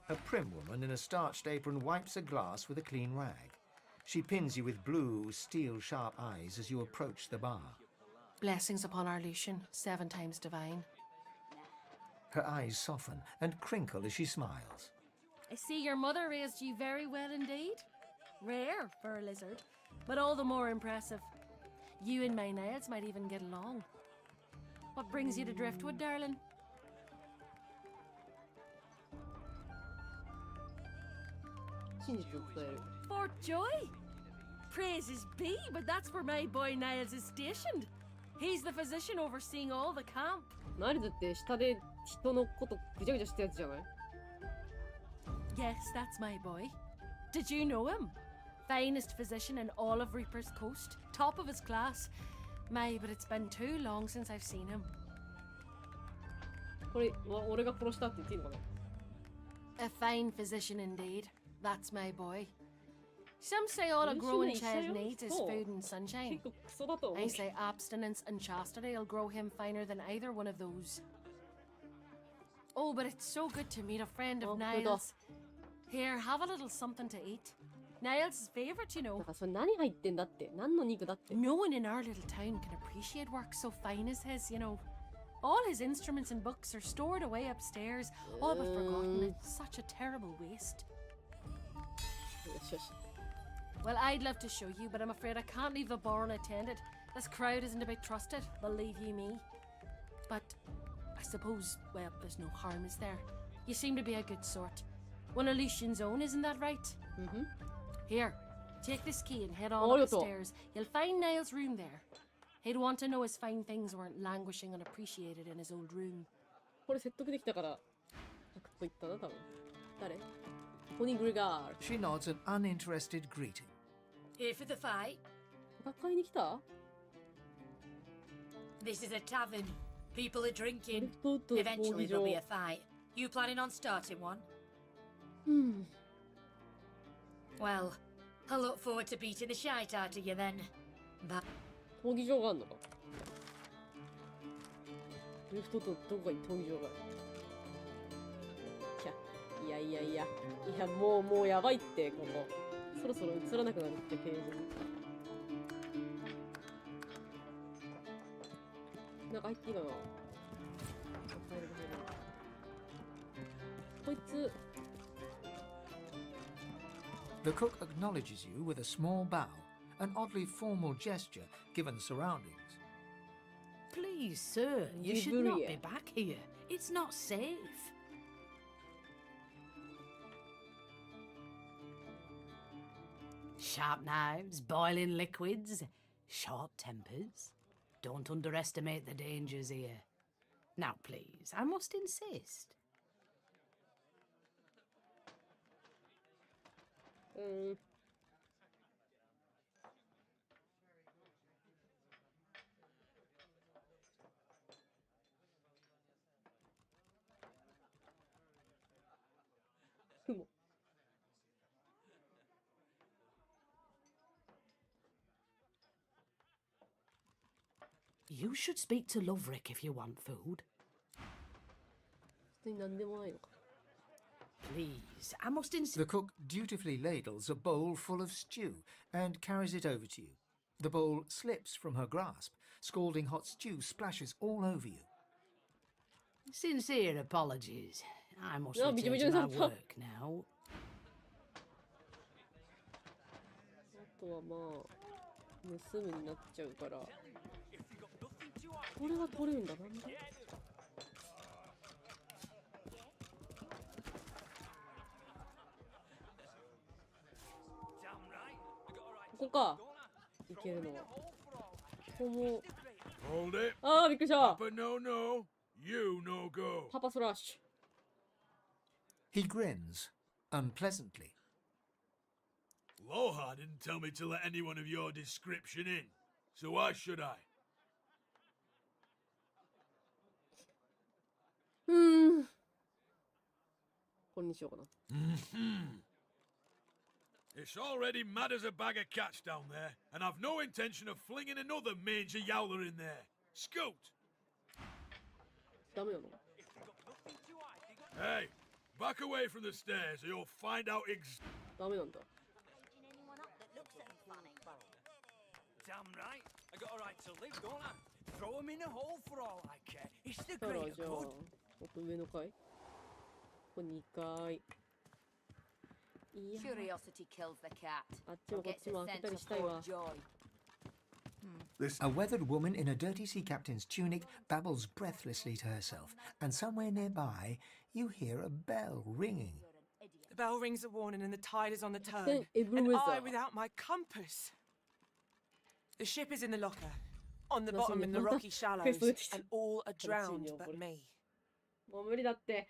A prim woman in a starched apron wipes a glass with a clean rag. She pins you with blue, steel-sharp eyes as you approach the bar.
Blessings upon our Lucian, 7 times divine.
Her eyes soften and crinkle as she smiles.
I see your mother raised you very well indeed. Rare for a lizard, but all the more impressive. You and my Niles might even get along. What brings you to Driftwood, darling? For joy! Praises be, but that's where my boy Niles is stationed. He's the physician overseeing all the camp.
ナイルズって下で人のことぐちゃぐちゃしたやつじゃない?
Yes, that's my boy. Did you know him? Finest physician in all of Reaper's Coast. Top of his class. My, but it's been too long since I've seen him.
これ、俺が殺したって言っていいのかな?
A fine physician indeed. That's my boy. Some say all a growing child needs is food and sunshine. I say abstinence and chastity will grow him finer than either one of those. Oh, but it's so good to meet a friend of Niles. Here, have a little something to eat. Niles' favorite, you know. No one in our little town can appreciate work so fine as his, you know. All his instruments and books are stored away upstairs, all but forgotten. It's such a terrible waste. Well, I'd love to show you, but I'm afraid I can't leave the bar unattended. This crowd isn't to be trusted, believe you me. But I suppose, well, there's no harm, is there? You seem to be a good sort. One of Lucian's own, isn't that right? Mm-hmm. Here, take this key and head on upstairs. You'll find Niles' room there. He'd want to know his fine things weren't languishing unappreciated in his old room.
これ説得できたから、サクッと言ったな、多分。誰? Pony Grigar.
She nods an uninterested greeting.
Here for the fight?
戦いに来た?
This is a tavern. People are drinking. Eventually there'll be a fight. You planning on starting one? Well, I look forward to beating the shite out of you then. But
闘技場があるのか? ドリフトとどこかに闘技場がある? いや、もうやばいって、ここ。そろそろ映らなくなるってページに。なんか入っていいかな? 入る。こいつ。
The cook acknowledges you with a small bow, an oddly formal gesture given the surroundings.
Please, sir, you should not be back here. It's not safe. Sharp knives, boiling liquids, short tempers. Don't underestimate the dangers here. Now, please, I must insist. You should speak to Loverick if you want food. Please, I must insist.
The cook dutifully ladles a bowl full of stew and carries it over to you. The bowl slips from her grasp. Scalding hot stew splashes all over you.
Sincere apologies. I must return to my work now.
あとはまあ盗むになっちゃうから。これは取れるんだ。なんで? ここか。いけるのは。ここも。ああ、びっくりした。パパスラッシュ。
He grins unpleasantly.
Loha didn't tell me to let anyone of your description in, so why should I?
これにしようかな。
It's already mad as a bag of cats down there, and I've no intention of flinging another mangy yowler in there. Scoot!
ダメなの?
Hey,
Back away from the stairs, or you'll find out
ダメなんだ。
Damn right. I got a right to live, don't I? Throw him in a hole for all I care. It's the
だから
greater
じゃあ、
good.
もっと上の階。ここ2階。いや。
Curiosity kills the cat.
あっちもこっちも開けたりしたいわ。
A weathered woman in a dirty sea captain's tunic babbles breathlessly to herself, and somewhere nearby you hear a bell ringing.
The bell rings a warning and the tide is on the turn.
Then it
And
was
I
a-
without my compass. The ship is in the locker, on the bottom in the rocky shallows, and all are drowned but me.
もう無理だって。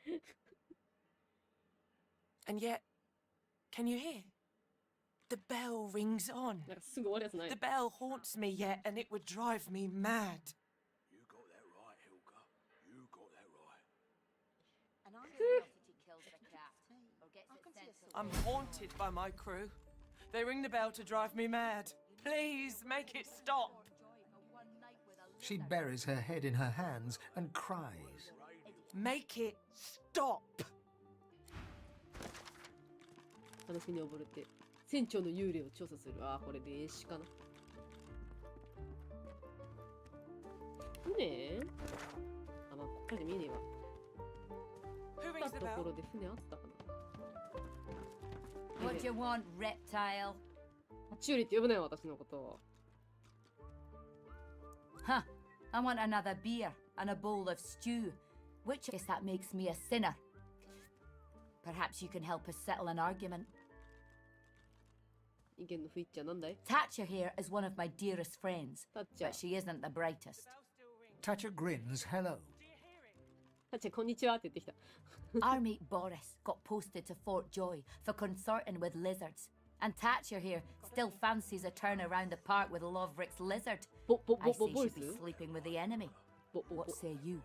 And yet, can you hear? The bell rings on.
なんかすぐ終わるやつない。
The bell haunts me yet, and it would drive me mad.
You got that right, Hilka. You got that right.
Curiosity kills the cat. Or gets it sent to
I'm haunted by my crew. They ring the bell to drive me mad. Please make it stop.
She buries her head in her hands and cries.
Make it stop.
あの船を溺れて船長の幽霊を調査する。ああ、これ霊視かな。船？あ、まあこっからで見えねえわ。
Who
来
rings
た
the
ところ
bell?
で船あったかな。
What do you want, reptile?
爬虫類って呼ぶなよ、私のことを。
Huh. I want another beer and a bowl of stew. Which guess that makes me a sinner. Perhaps you can help us settle an argument.
意見の不一致はなんだい？
Thatcher here is one of my dearest friends,
Thatcher.
but she isn't the brightest.
Thatcher grins hello.
タッチこんにちはって言ってきた。
Our mate Boris got posted to Fort Joy for consorting with lizards. And Thatcher here still fancies a turn around the park with Loverick's lizard. I say she'd be sleeping with the enemy. What say you?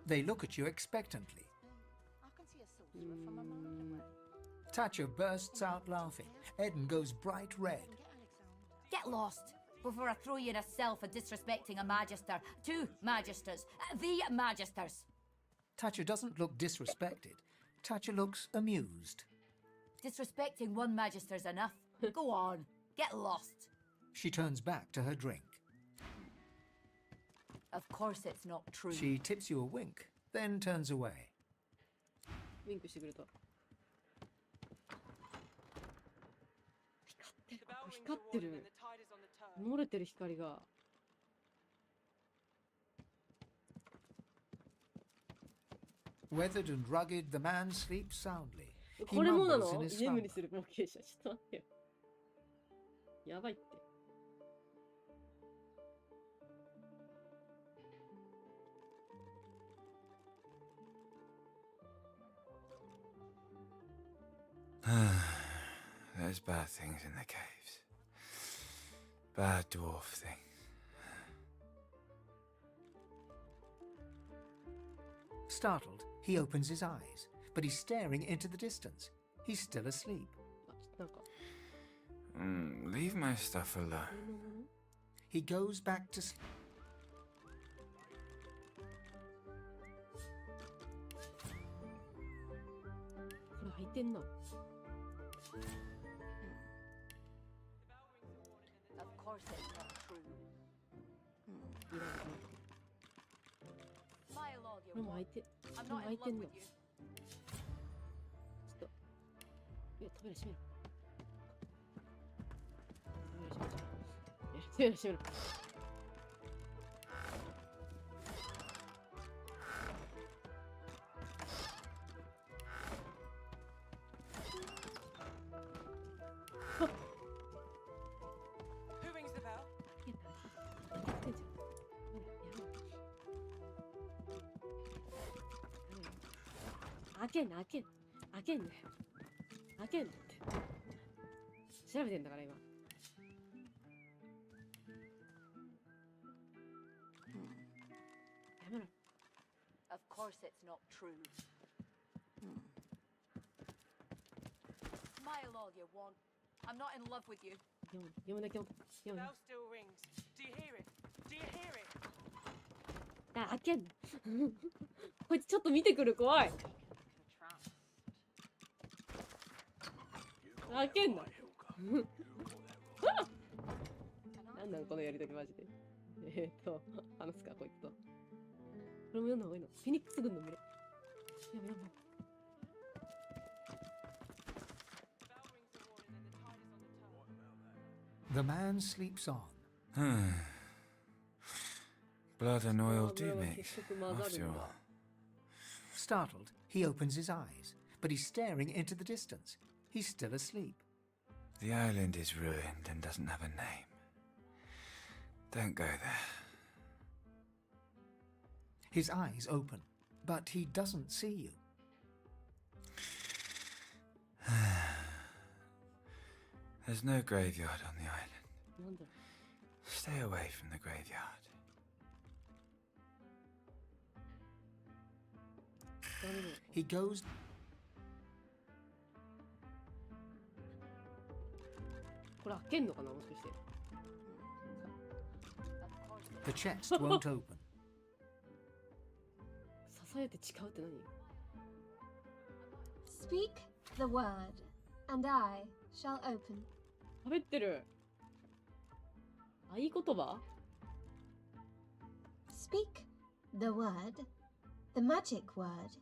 They look at you expectantly. Thatcher bursts out laughing. Eden goes bright red.
Get lost before I throw you in a cell for disrespecting a magister. 2 magisters. The magisters.
Thatcher doesn't look disrespected. Thatcher looks amused.
Disrespecting 1 magister's enough. Go on. Get lost.
She turns back to her drink.
Of course it's not true.
She tips you a wink, then turns away.
ウィンクしてくれた。光ってる。漏れてる光が。
Weathered and rugged, the man sleeps soundly.
これもな
mumbles
の？
in his
居眠
slumber.
りする冒険者。ちょっと待ってよ。やばいって。
There's bad things in the caves. Bad dwarf things.
Startled, he opens his eyes, but he's staring into the distance. He's still asleep.
なんか。
Leave my stuff alone.
He goes back to sleep.
Of course it's not true. My lord, you're wrong. I'm not in love with you.
ちょっと。いや、扉閉めろ。扉閉めろ。
Who rings the bell?
開けんって調べてんだから今。やめろ。
Of course it's not true. My lord, you won't. I'm not in love with you.
読むだけ読む。
The bell still rings. Do you hear it? Do you hear it?
あ、開けん。こいつちょっと見てくる、怖い。開けんな。なんなんこのやりとりマジで。話すか、こいつと。これも読んだ方がいいの。フェニックス軍の群れ。やばいやばい。
The man sleeps on.
Blood and oil do mix, after all.
Startled, he opens his eyes, but he's staring into the distance. He's still asleep.
The island is ruined and doesn't have a name. Don't go there.
His eyes open, but he doesn't see you.
There's no graveyard on the island. Stay away from the graveyard.
He goes. The chest won't open.
支えて誓うって何？
Speak the word, and I shall open.
喋ってる。合言葉？
Speak the word, the magic word,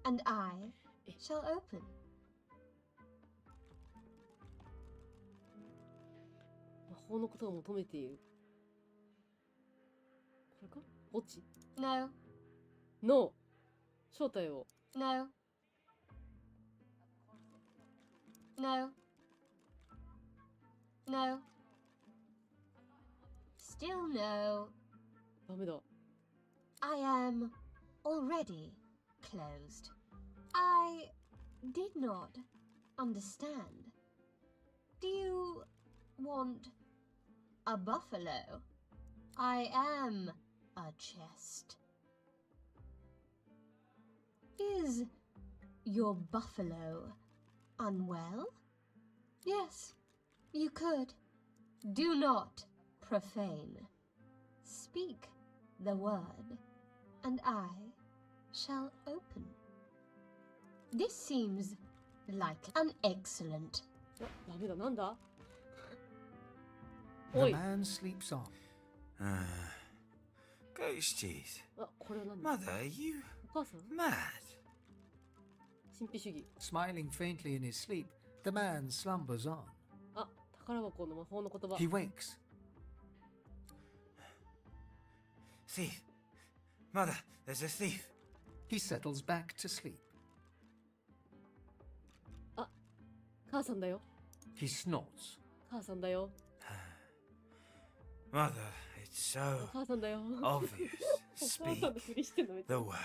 and I shall open.
魔法のことを求めている。これか？墓地？
No.
No. 正体を。
No. No. No. Still no.
ダメだ。
I am already closed. I did not understand. Do you want a buffalo? I am a chest. Is your buffalo unwell? Yes, you could. Do not profane. Speak the word, and I shall open. This seems like an excellent.
ダメだ、なんだ?
The man sleeps on.
Goat's cheese.
あ、これはなんだ?
Mother, are you
お母さん?
mad?
神秘主義。
Smiling faintly in his sleep, the man slumbers on.
あ、宝箱の魔法の言葉。
He wakes.
Thief. Mother, there's a thief.
He settles back to sleep.
あ、母さんだよ。
He snorts.
母さんだよ。
Mother, it's so
母さんだよ。
obvious.
お母
Speak
さんのふりしてんのめっち
the
ゃ。
word.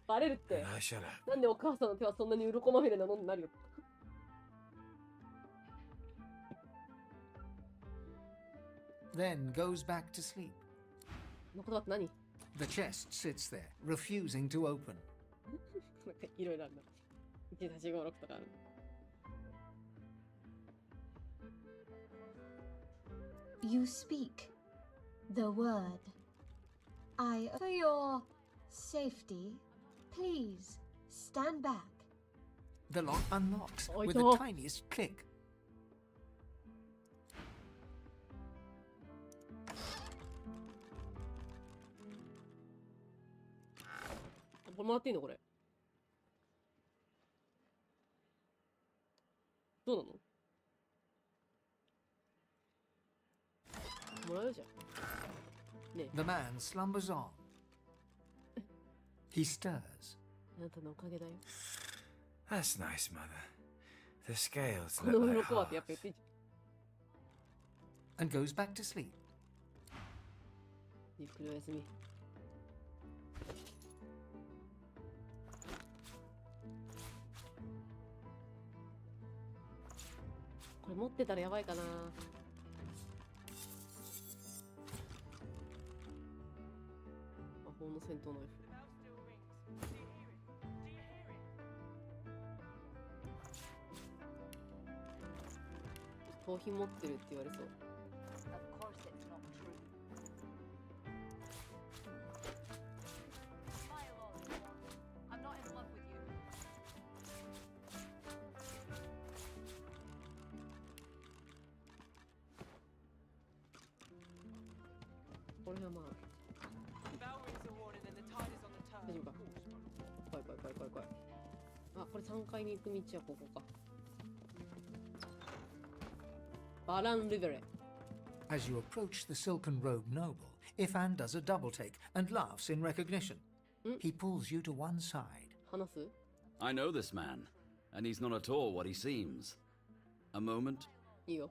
バレるって
And I shall open.
なんでお母さんの手はそんなに鱗まみれなのになるよ。
Then goes back to sleep.
の言葉って何？
The chest sits there, refusing to open.
いろいろあるな。1,8,5,6とかある。
You speak the word. For your safety, please stand back.
The lock unlocks
Oh,
with
no.
the tiniest click.
これもらっていいのこれ？どうなの？もらうじゃん。ねえ。
The man slumbers on. He stirs.
あなたのおかげだよ。
That's nice, Mother. The scales
こ
look
の
like
鱗はってやっ
hearts.
ぱ言っていいじ
And goes back to sleep.
ゃん。ゆっくりおやすみ。これ持ってたらやばいかな。魔法の戦闘ナイフ。盗品持ってるって言われそう。
Of course it's not true. Smile all you want. I'm not in love with you.
この辺はまあ
Bell rings a warning and the tide is on the turn.
大丈夫か。怖い怖い怖い怖い怖い。あ、これ3階に行く道はここか。バランリベレ。
As you approach the silken-robed noble, Ifan does a double-take and laughs in recognition. He pulls you to one side.
話す?
I know this man, and he's not at all what he seems. A moment.
いいよ。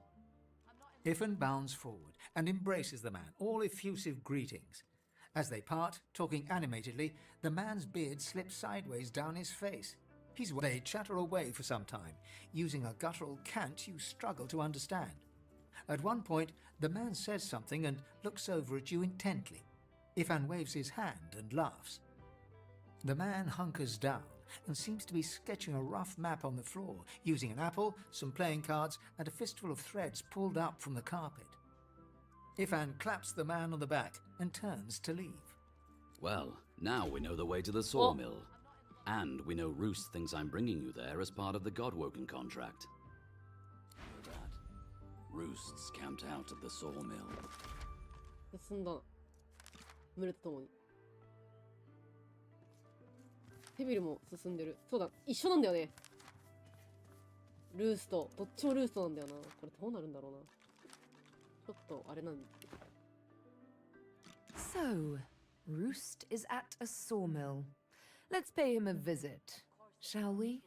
Ifan bounds forward and embraces the man, all effusive greetings. As they part, talking animatedly, the man's beard slips sideways down his face. They chatter away for some time, using a guttural cant you struggle to understand. At one point, the man says something and looks over at you intently. Ifan waves his hand and laughs. The man hunkers down and seems to be sketching a rough map on the floor, using an apple, some playing cards, and a fistful of threads pulled up from the carpet. Ifan claps the man on the back and turns to leave.
Well, now we know the way to the sawmill. And we know Roost thinks I'm bringing you there as part of the Godwoken contract. Know that. Roost's camped out at the sawmill.
進んだな。群れとともに。テビルも進んでる。そうだ、一緒なんだよね。ルースト。どっちもルーストなんだよな。これどうなるんだろうな。ちょっとあれなんだ。
So, Roost is at a sawmill. Let's pay him a visit, shall we?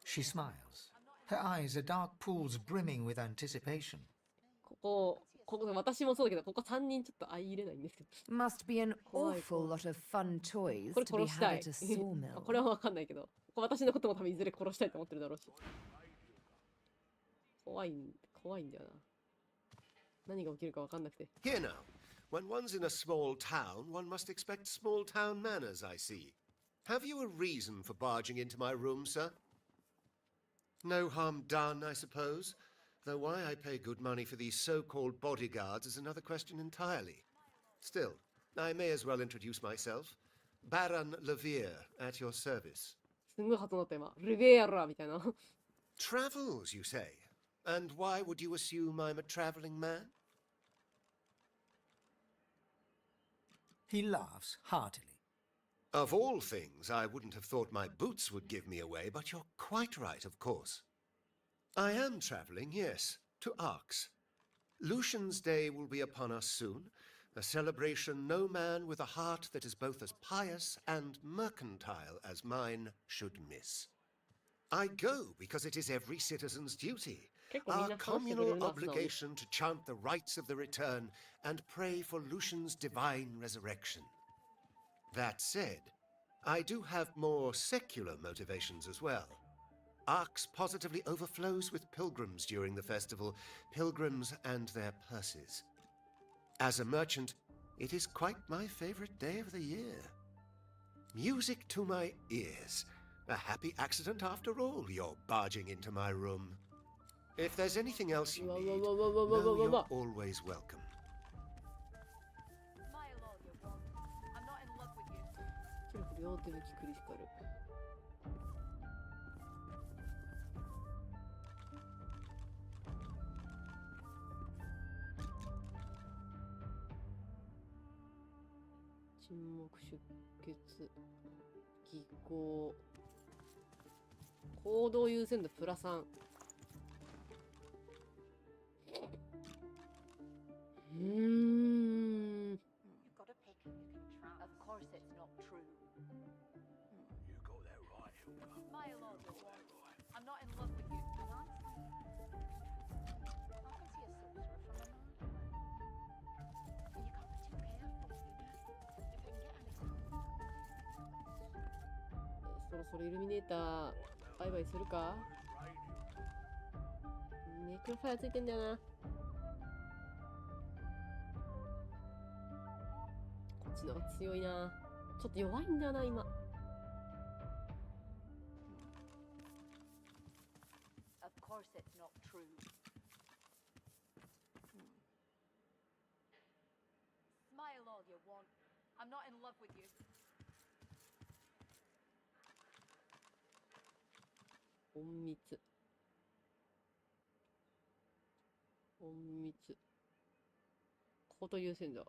She smiles. Her eyes are dark pools brimming with anticipation.
ここ私もそうだけど、ここ3人ちょっと相入れないんですけど。
Must be an awful lot of fun toys to be had at a sawmill.
これはわかんないけど、ここ私のことも多分いずれ殺したいと思ってるだろうし。怖いんだよな。何が起きるかわかんなくて。
Here now, when one's in a small town, one must expect small town manners, I see. Have you a reason for barging into my room, sir? No harm done, I suppose. Though why I pay good money for these so-called bodyguards is another question entirely. Still, I may as well introduce myself. Baron Levere, at your service.
すごい発音だった今。リベーラみたいな。
Travels, you say? And why would you assume I'm a traveling man?
He laughs heartily.
Of all things, I wouldn't have thought my boots would give me away, but you're quite right, of course. I am traveling, yes, to Arx. Lucian's Day will be upon us soon, a celebration no man with a heart that is both as pious and mercantile as mine should miss. I go because it is every citizen's duty, our communal obligation to chant the rites of the return and pray for Lucian's divine resurrection. That said, I do have more secular motivations as well. Arx positively overflows with pilgrims during the festival, pilgrims and their purses. As a merchant, it is quite my favorite day of the year. Music to my ears. A happy accident after all, you're barging into my room. If there's anything else you need, know you're always welcome.
I'm not in love with you.
両手武器クリティカル。沈黙出血技巧行動優先度プラ3。
Of course it's not true.
You got that right, Hilda.
Smile all you want. I'm not in love with you. And I can see a sorcerer from a mile away. And you can't be too careful, you know. If I can get anything.
そろそろイルミネーターバイバイするか。ネクロファイアついてんだよな。こっちの方が強いな。ちょっと弱いんだよな今。
Of course it's not true. Smile all you want. I'm not in love with you.
隠密。隠密。ここと優先だ。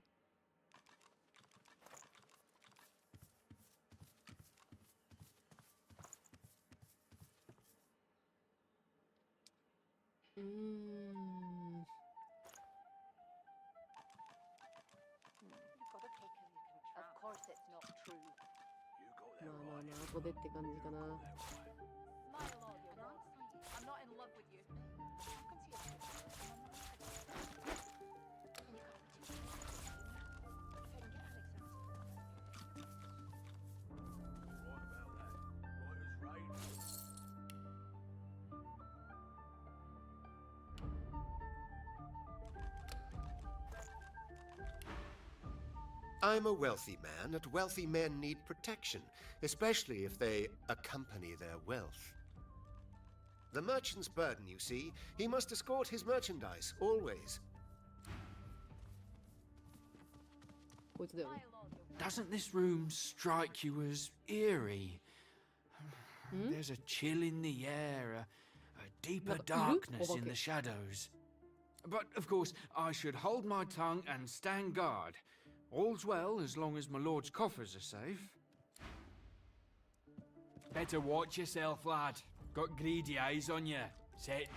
まあまあまあ、後でって感じかな。
I'm a wealthy man, and wealthy men need protection, especially if they accompany their wealth. The merchant's burden, you see. He must escort his merchandise, always.
Doesn't this room strike you as eerie? There's a chill in the air, a deeper darkness in the shadows. But, of course, I should hold my tongue and stand guard. All's well as long as my lord's coffers are safe. Better watch yourself, lad. Got greedy eyes on you. Set.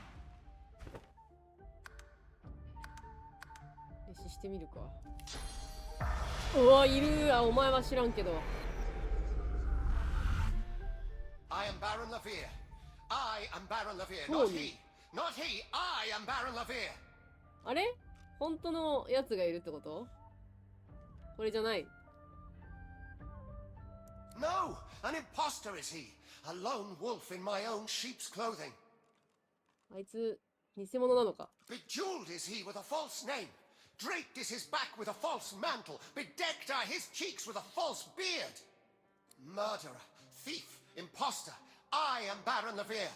練習してみるか。うわ、いる。あ、お前は知らんけど。
I am Baron Lafere. I am Baron Lafere. Not he. Not he. I am Baron Lafere.
あれ？本当のやつがいるってこと？これじゃない。
No, an imposter is he. A lone wolf in my own sheep's clothing.
あいつ偽物なのか。
Bejeweled is he with a false name. Draped is his back with a false mantle. Bedecked are his cheeks with a false beard. Murderer, thief, imposter. I am Baron Lafere.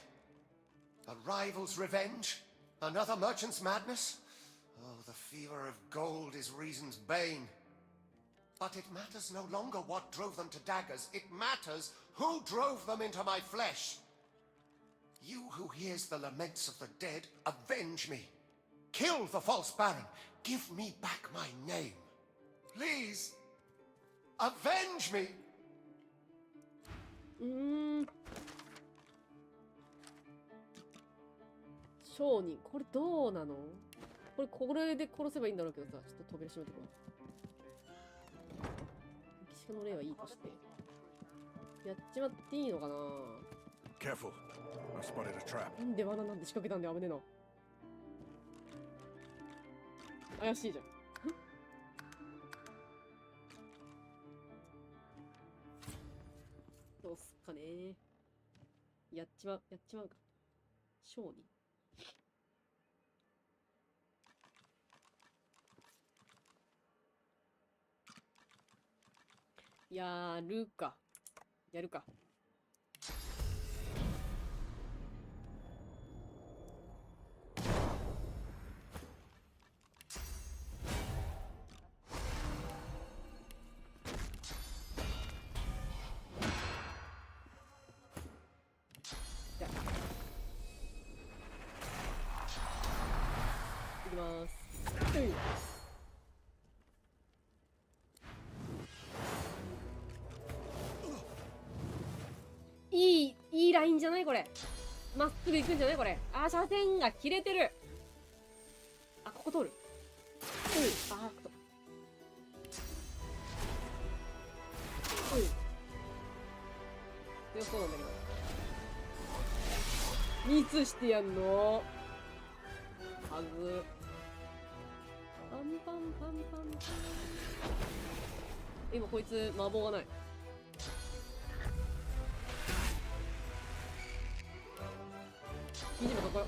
A rival's revenge? Another merchant's madness? Oh, the fever of gold is reason's bane. But it matters no longer what drove them to daggers. It matters who drove them into my flesh. You who hears the laments of the dead, avenge me. Kill the false baron. Give me back my name. Please, avenge me.
商人、これどうなの？これで殺せばいいんだろうけどさ、ちょっと扉閉めてこう。メキシコの例はいいとして。やっちまっていいのかな？
Careful. I spotted a trap.
なんで罠なんで仕掛けたんだよ、危ねえな。怪しいじゃん。どうすっかね。やっちまうか。商人。やるか。やるか。いきます。いいラインじゃないこれ。まっすぐ行くんじゃないこれ。あー、車線が切れてる。あ、ここ通る。あー、強そうなんだけど。ミスしてやんの。はず。パンパンパンパンパン。今こいつ魔法がない。20もかっこよ。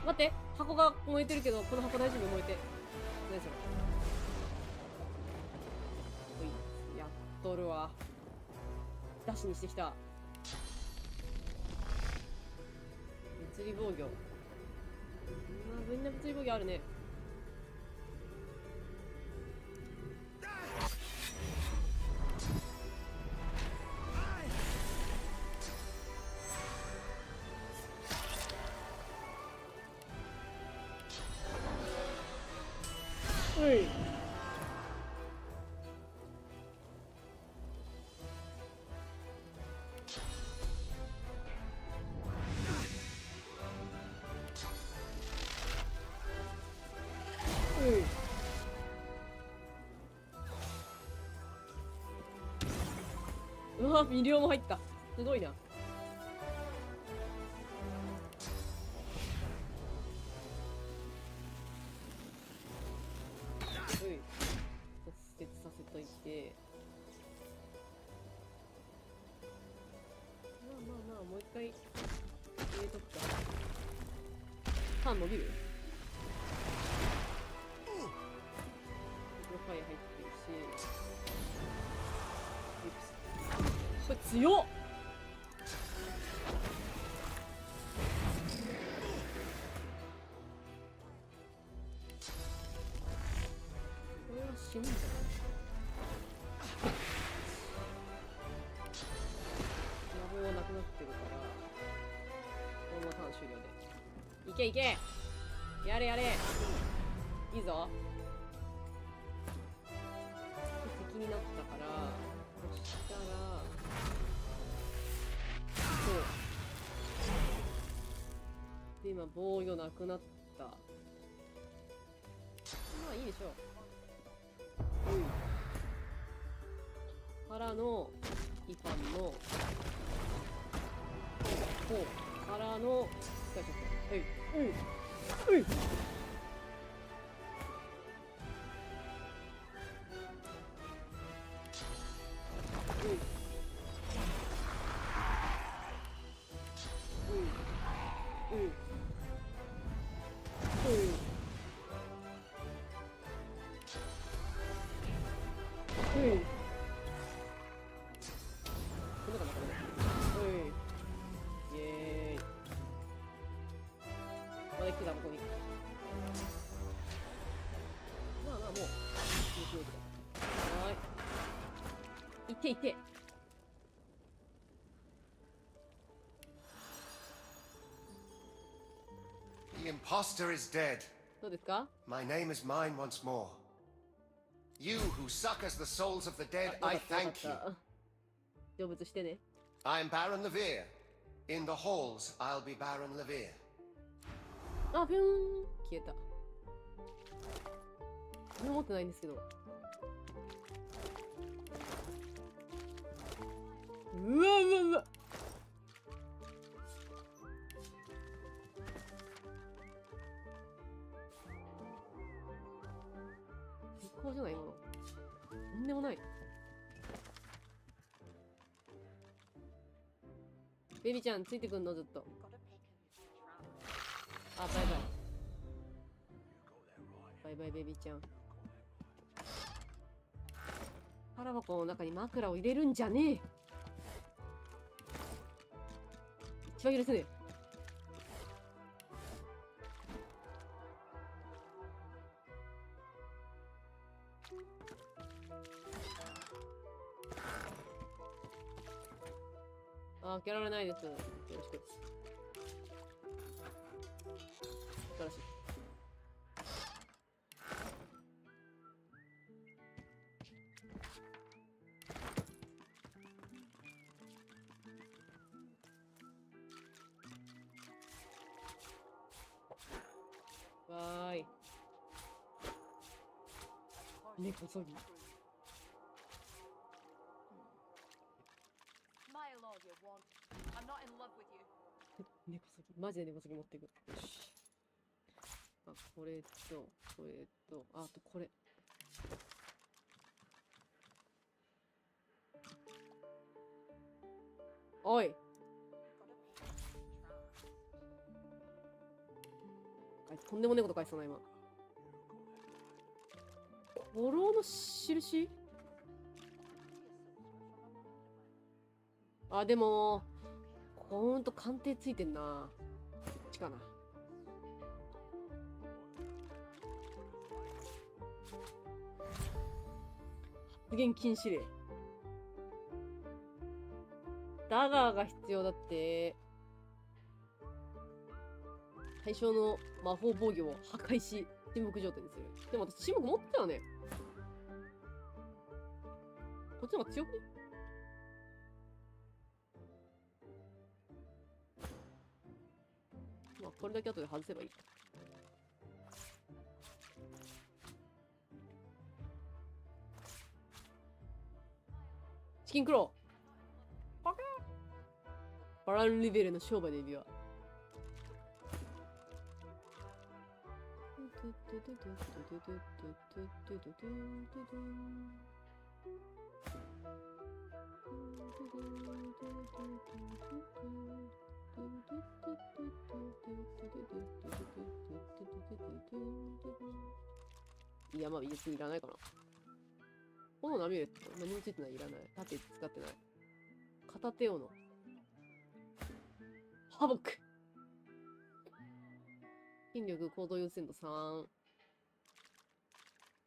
待って、箱が燃えてるけど、この箱大丈夫？燃えて。何それ。ほい、やっとるわ。ダッシュにしてきた。物理防御。みんな物理防御あるね。い。うわ、微量も入った。すごいな。させといて、まあもう一回入れとくか。ターン伸びる？ファイア入ってるし、これ強っ。これは死ぬんじゃない？魔法はなくなってるから、このままターン終了で。いけいけ、やれやれ、いいぞ。敵になったから、そしたらそうで、今防御なくなった。まあいいでしょう。からのイパンのこうからのスカイショット。はい。いて。
The imposter is dead.
どうですか?
My name is mine once more. You who suck as the souls of the dead, I thank you.
成仏してね。
I'm Baron Levere. In the halls, I'll be Baron Levere.
あ、ピューン消えた。何も持ってないんですけど。うわ。最高じゃない今の。なんでもない。ベビちゃんついてくんのずっと。あ、バイバイ。バイバイベビちゃん。空箱の中に枕を入れるんじゃねえ。一番許せねえ。あ、開けられないです。よろしく。素晴らしい。わーい。根こそぎ。根こそぎ。マジで根こそぎ持っていく。よし。あ、これと、これと、あとこれ。おい。あいつとんでもねえこと書いてたな今。フォローの印？あ、でもほんと鑑定ついてんな。こっちかな。発言禁止令。ダガーが必要だって。対象の魔法防御を破壊し沈黙状態にする。でも私沈黙持ってたよね。こっちの方が強くね？まあこれだけ後で外せばいい。チキンクロー。バランリベルの商売の指輪。いや、まあ別にいらないかな。炎のアミュレット何もついてない、いらない。盾使ってない。片手斧。ハボック。筋力、行動優先度3。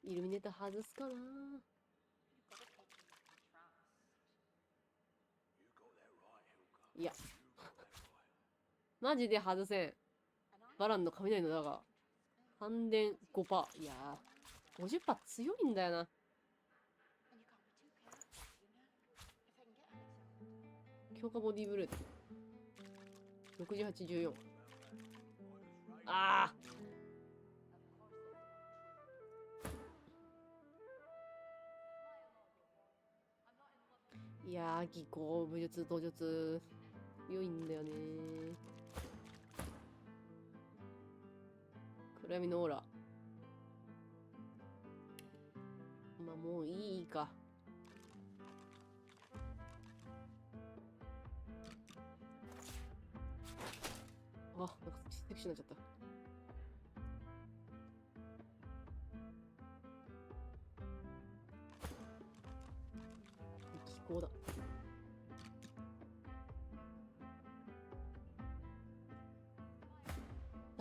イルミネーター外すかな。いや。マジで外せん。バランの雷のだが。反電 5%。いやー。50%強いんだよな。強化ボディブレード。68、14。ああ。いやー、技巧、武術、道術、良いんだよね。暗闇のオーラ。まあ、もういいか。あ、なんかセクシーになっちゃった。気候だ。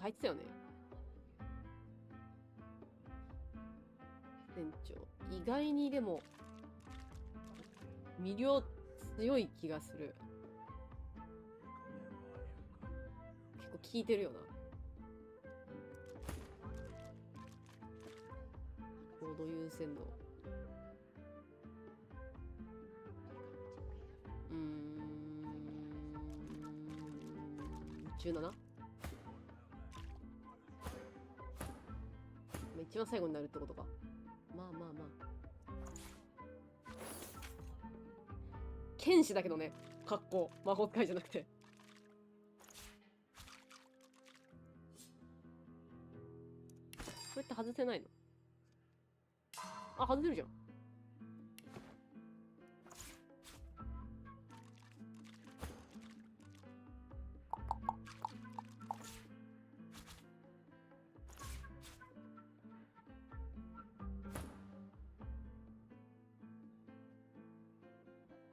入ってたよね。店長。意外にでも、魅了強い気がする。結構効いてるよな。行動優先度。17？一番最後になるってことか。まあまあまあ。剣士だけどね、格好。魔法使いじゃなくて。これって外せないの？あ、外せるじゃん。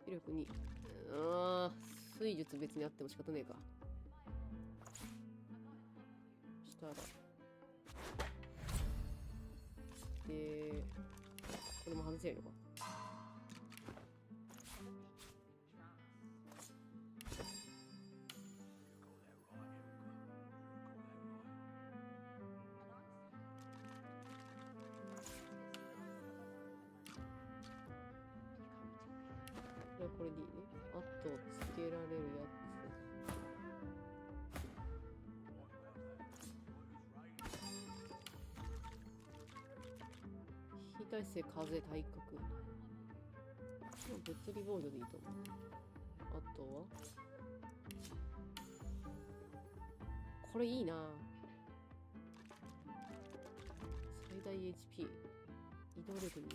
威力2。水術別にあっても仕方ねえか。したら。で、これも外せないのか。これでいいね。あと、つけられるやつ。非耐性、風、体格。物理防御でいいと思う。あとはこれいいな。最大 HP。移動力に。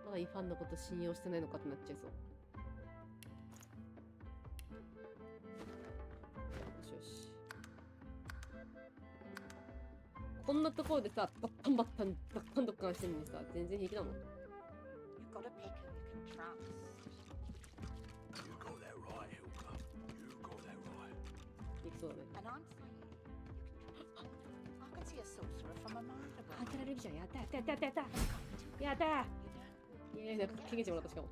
まだイファンのこと信用してないのかってなっちゃいそう。よしよし。こんなところでさ、バッタンバッタンバッタンドッカンしてるのにさ、全然平気なの？
You've got a pick who you can trust. You got that right, Hilka. You got that right.
働れるじゃん。やったやったやったやったやったやったいやいや、経験値もらったしかも。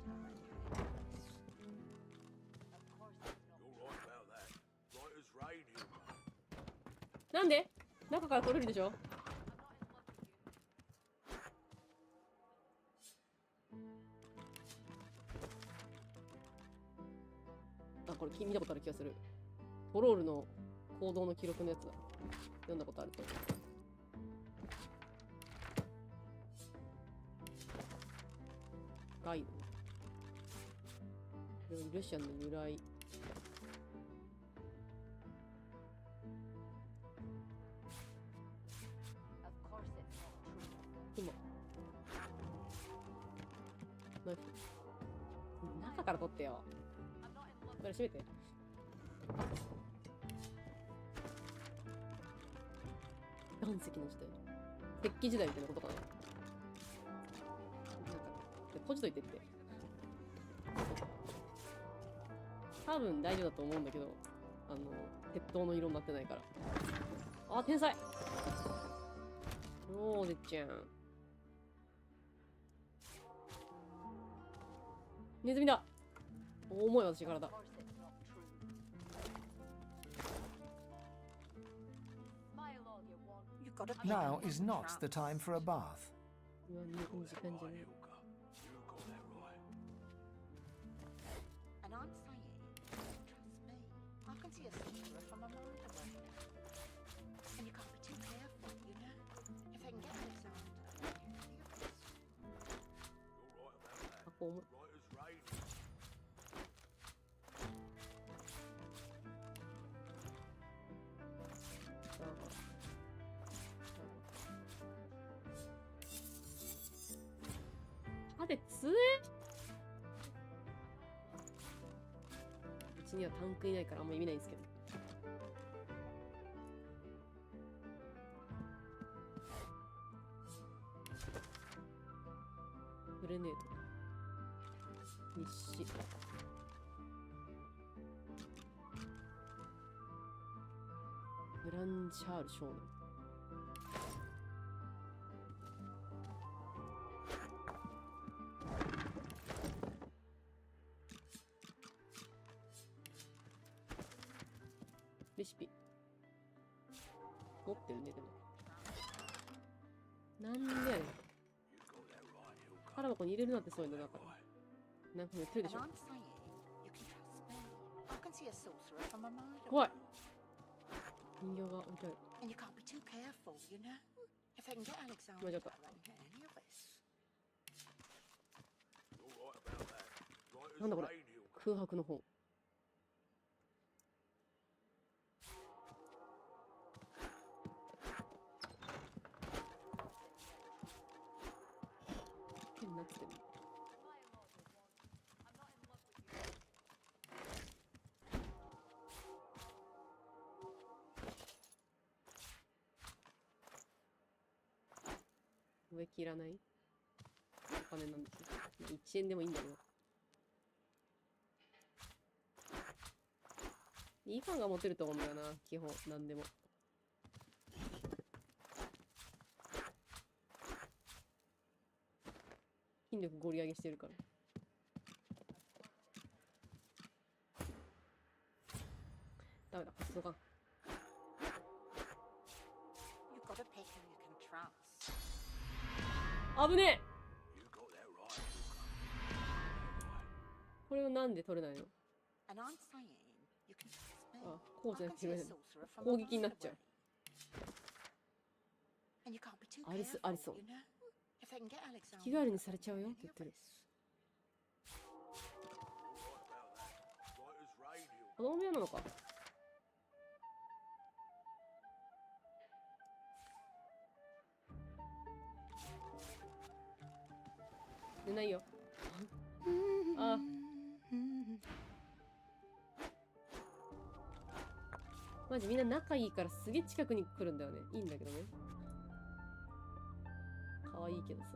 なんで中から取れるでしょ。あ、これ見たことある気がする。トロールの行動の記録のやつだ。読んだことあると。ガイド。これはルシアンの由来。今。ナイフ。中から取ってよ。これ閉めて。岩石の時代。石器時代みたいなことかな。なんか、閉じといてって。多分大丈夫だと思うんだけど、鉄塔の色になってないから。あ、天才ローゼちゃん。ネズミだ。重い私体。
Now is not the time for a bath.
And I'm saying, trust me, I can see a sorcerer from a mile away. And you can't be too careful, you know. If they can get Alexander,
歯で強え。うちにはタンクいないからあんま意味ないんですけど。グレネード。日誌。グランシャール少年。レシピ持ってるね。でもなんでやねん。腹箱に入れるなんてそういうのだからなんか言ってるでしょ。怖い。人形が置いてある。間違った。なんだこれ。空白の本。なってる。植木いらない？お金なんですよ。1円でもいいんだけど。いいファンが持てると思うんだよな、基本、なんでも。筋力ゴリ上げしてるから。ダメだ、発想が。危ねえ。これをなんで取れないの？あ、こうじゃなくて攻撃になっちゃう。アリソン。気軽にされちゃうよって言ってる。子供部屋なのか。寝ないよ。あ。マジみんな仲いいからすげえ近くに来るんだよね。いいんだけどね。可愛いけどさ。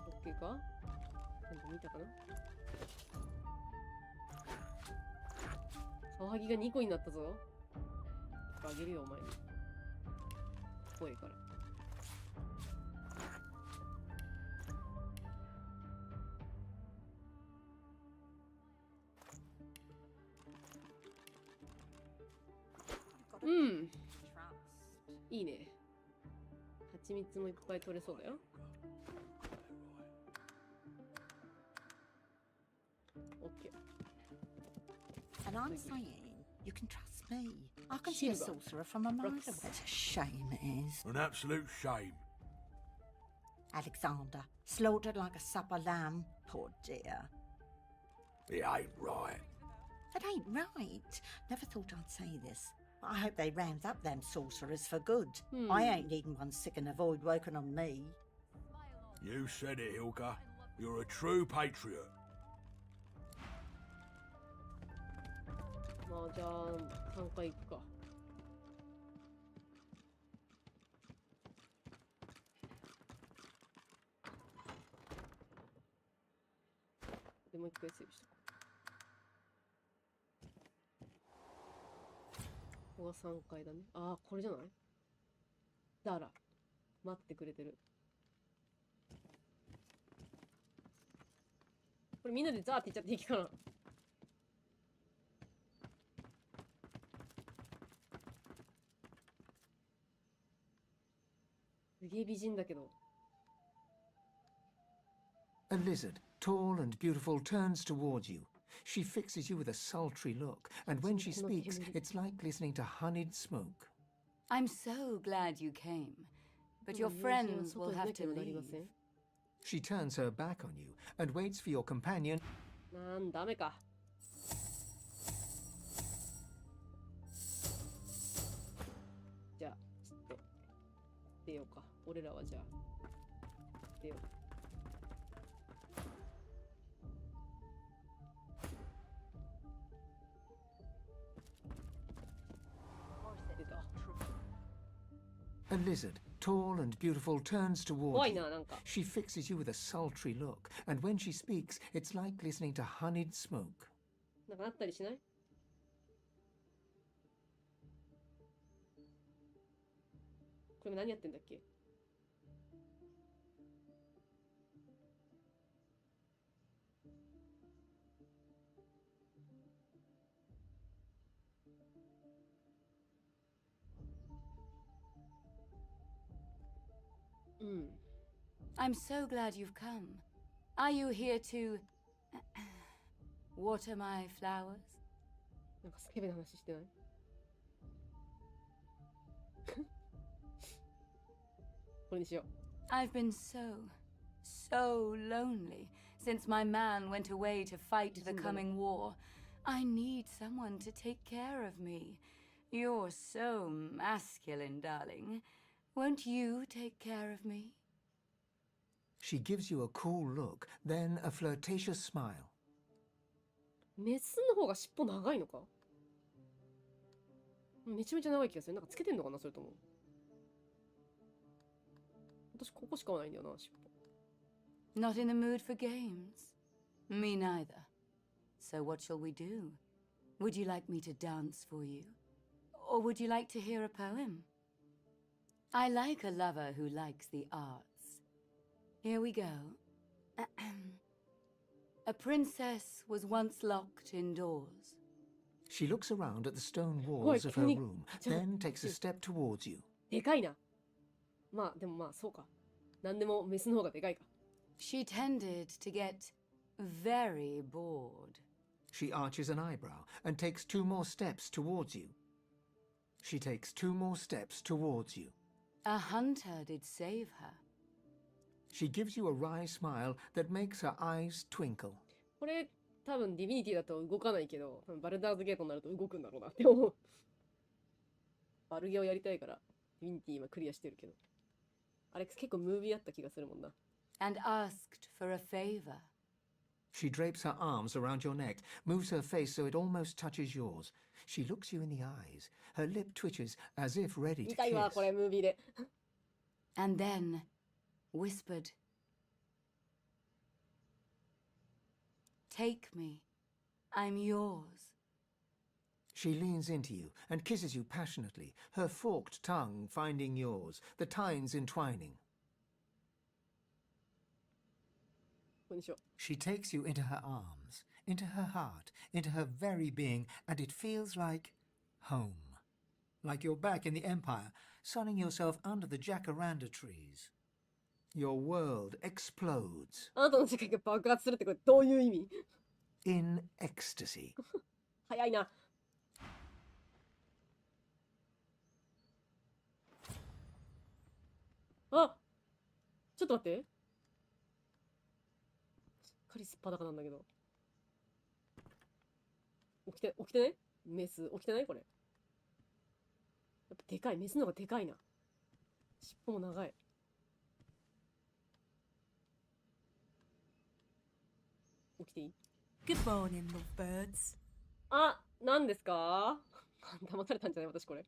オッケーか？なんか見たかな？カワハギが2個になったぞ。1個あげるよ、お前に。怖いから。うん。いいね。蜂蜜もいっぱい取れそうだよ。オッケー。
And I'm saying, you can trust me. I can see a sorcerer from a mile away. It's a shame it is.
An absolute shame.
Alexander, slaughtered like a supper lamb. Poor dear.
It ain't right.
It ain't right. Never thought I'd say this. I hope they round up them sorcerers for good. I ain't needing one sick and avoid woken on me.
You said it, Hilka. You're a true patriot.
まあじゃあ3回行くか。でもう一回セーブしとこう。ここが3回だね。ああ、これじゃない？だら待ってくれてる。これみんなでザーって言っちゃっていいかな。すげえ美人だけど。
A lizard, tall and beautiful, turns towards you. She fixes you with a sultry look, and when she speaks, it's like listening to honeyed smoke.
I'm so glad you came, but your friends will have to leave.
She turns her back on you and waits for your companion.
ダメか。じゃあ、ちょっと出ようか。俺らはじゃあ出よう。
A lizard, tall and beautiful, turns towards
Why
you.
not?
She fixes you with a sultry look, and when she speaks, it's like listening to honeyed smoke.
なんかあったりしない？これ何やってんだっけ？I'm
so glad you've come. Are you here to water my flowers?
なんかスケベな話してない？これにしよう。
I've been so lonely since my man went away to fight the coming war. I need someone to take care of me. You're so masculine, darling. Won't you take care of me?
She gives you a cool look, then a flirtatious smile.
メスの方が尻尾長いのか？めちゃめちゃ長い気がする。なんかつけてんのかな、それとも。私ここしかないんだよな、尻尾。
Not in the mood for games? Me neither. So what shall we do? Would you like me to dance for you? Or would you like to hear a poem? I like a lover who likes the arts. Here we go. A princess was once locked indoors.
She looks around at the stone walls of her room, then takes a step towards you.
でかいな。まあでもまあそうか。なんでもメスの方がでかいか。
She tended to get very bored.
She arches an eyebrow and takes 2 more steps towards you. She takes 2 more steps towards you.
A hunter did save her.
She gives you a wry smile that makes her eyes twinkle.
これ多分ディビニティだと動かないけど、バルダーズゲートになると動くんだろうなって思う。バルゲをやりたいからディビニティ今クリアしてるけど。あれ結構ムービーあった気がするもんな。
And asked for a favor.
She drapes her arms around your neck, moves her face so it almost touches yours. She looks you in the eyes. Her lip twitches as if ready to
見たいわ、
kiss.
これムービーで。
And then whispered, Take me. I'm yours.
She leans into you and kisses you passionately, her forked tongue finding yours, the tines entwining. She takes you into her arms, into her heart, into her very being, and it feels like home. Like you're back in the Empire, sunning yourself under the jacaranda trees. Your world explodes.
あなたの世界が爆発するってこれどういう意味
In ecstasy.
早いな。あ、ちょっと待って。しっかりすっぱだかなんだけど。起きてないメス、起きてないこれ。やっぱでかい。メスの方がでかいな。尻尾も長い。起きていい
Good morning, lovebirds.
あ、何ですか騙されたんじゃない私これ。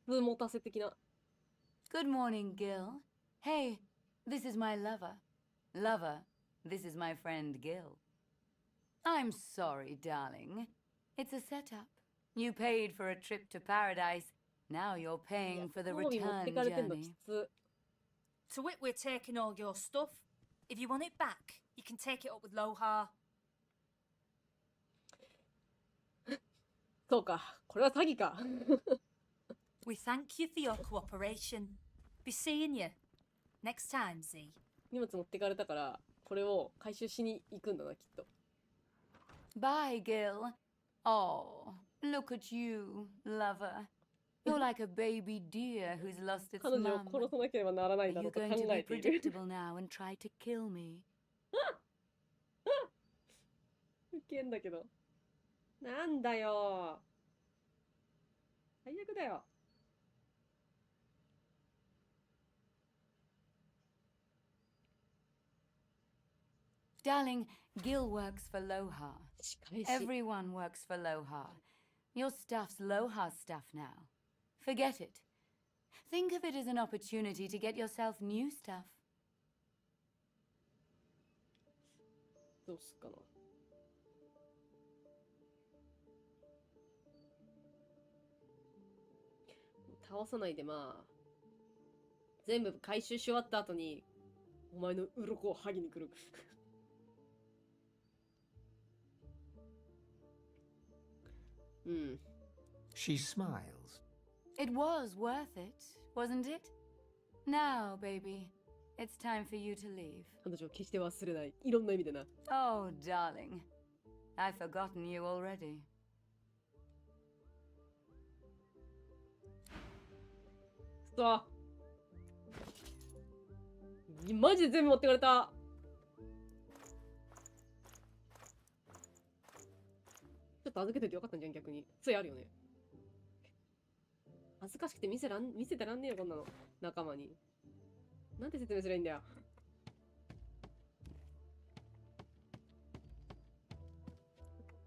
持たせ的な。
Good morning, Gil. Hey, this is my lover. Lover, this is my friend Gil. I'm sorry, darling. It's a setup. You paid for a trip to paradise. Now you're paying for the return journey.
To wit, we're taking all your stuff. If you want it back, you can take it up with Lohar.
そうか、これは詐欺か。
We thank you for your cooperation. Be seeing you next time, Z.
荷物持ってかれたから、これを回収しに行くんだな、きっと。
Bye, Gil. Oh, look at you, lover. You're like a baby deer who's lost its
彼女を
mum.
殺さなければならないだ
Are
ろ
you
うと考
going to be
えている。
predictable now and try to kill me?
ウケんだけど。なんだよ。最悪だよ。
Darling, Gil works for Lohar. Everyone works for Lohar. Your stuff's Lohar's stuff now. Forget it. Think of it as an opportunity to get yourself new stuff.
どうすっかな。倒さないでまあ全部回収し終わった後にお前の鱗を剥ぎに来る。うん。
She smiles.
It was worth it, wasn't it? Now, baby, it's time for you to leave.
彼女を決して忘れない。いろんな意味でな。
Oh, darling. I've forgotten you already.
さあ。マジで全部持ってかれた。ちょっと預けといてよかったんじゃん、逆に。ついあるよね。恥ずかしくて見せてらんねえよ、こんなの。仲間に。なんて説明すればいいんだよ。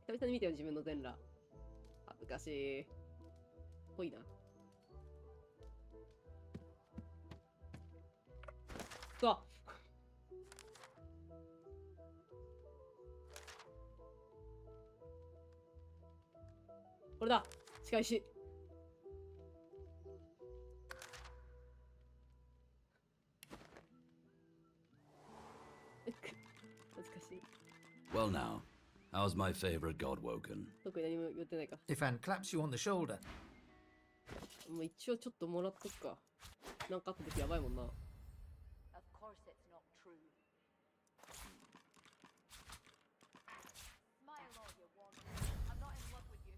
久々に見てよ、自分の全裸。恥ずかしい。ぽいな。うわ。これだ。仕返し。恥ずかしい。
Well now, how's my favorite god woken?
特に何も言ってないか。
Stefan claps you on the shoulder.
もう一応ちょっともらっとくか。なんかあった時やばいもんな。
Of course it's not true. Smile all you want. I'm not in love with you.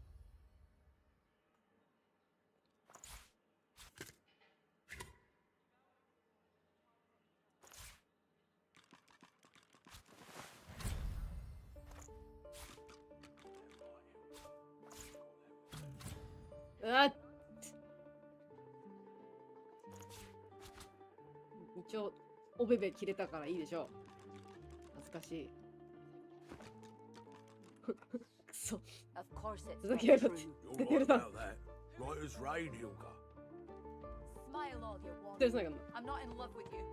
一応おべべ切れたからいいでしょう。恥ずかしい。くそ。
Of course it's
続
not
きやがって
true.
出てるな。
Right as rain, Hilka.
Smile all you want.
出てないかな。
I'm not in love with you.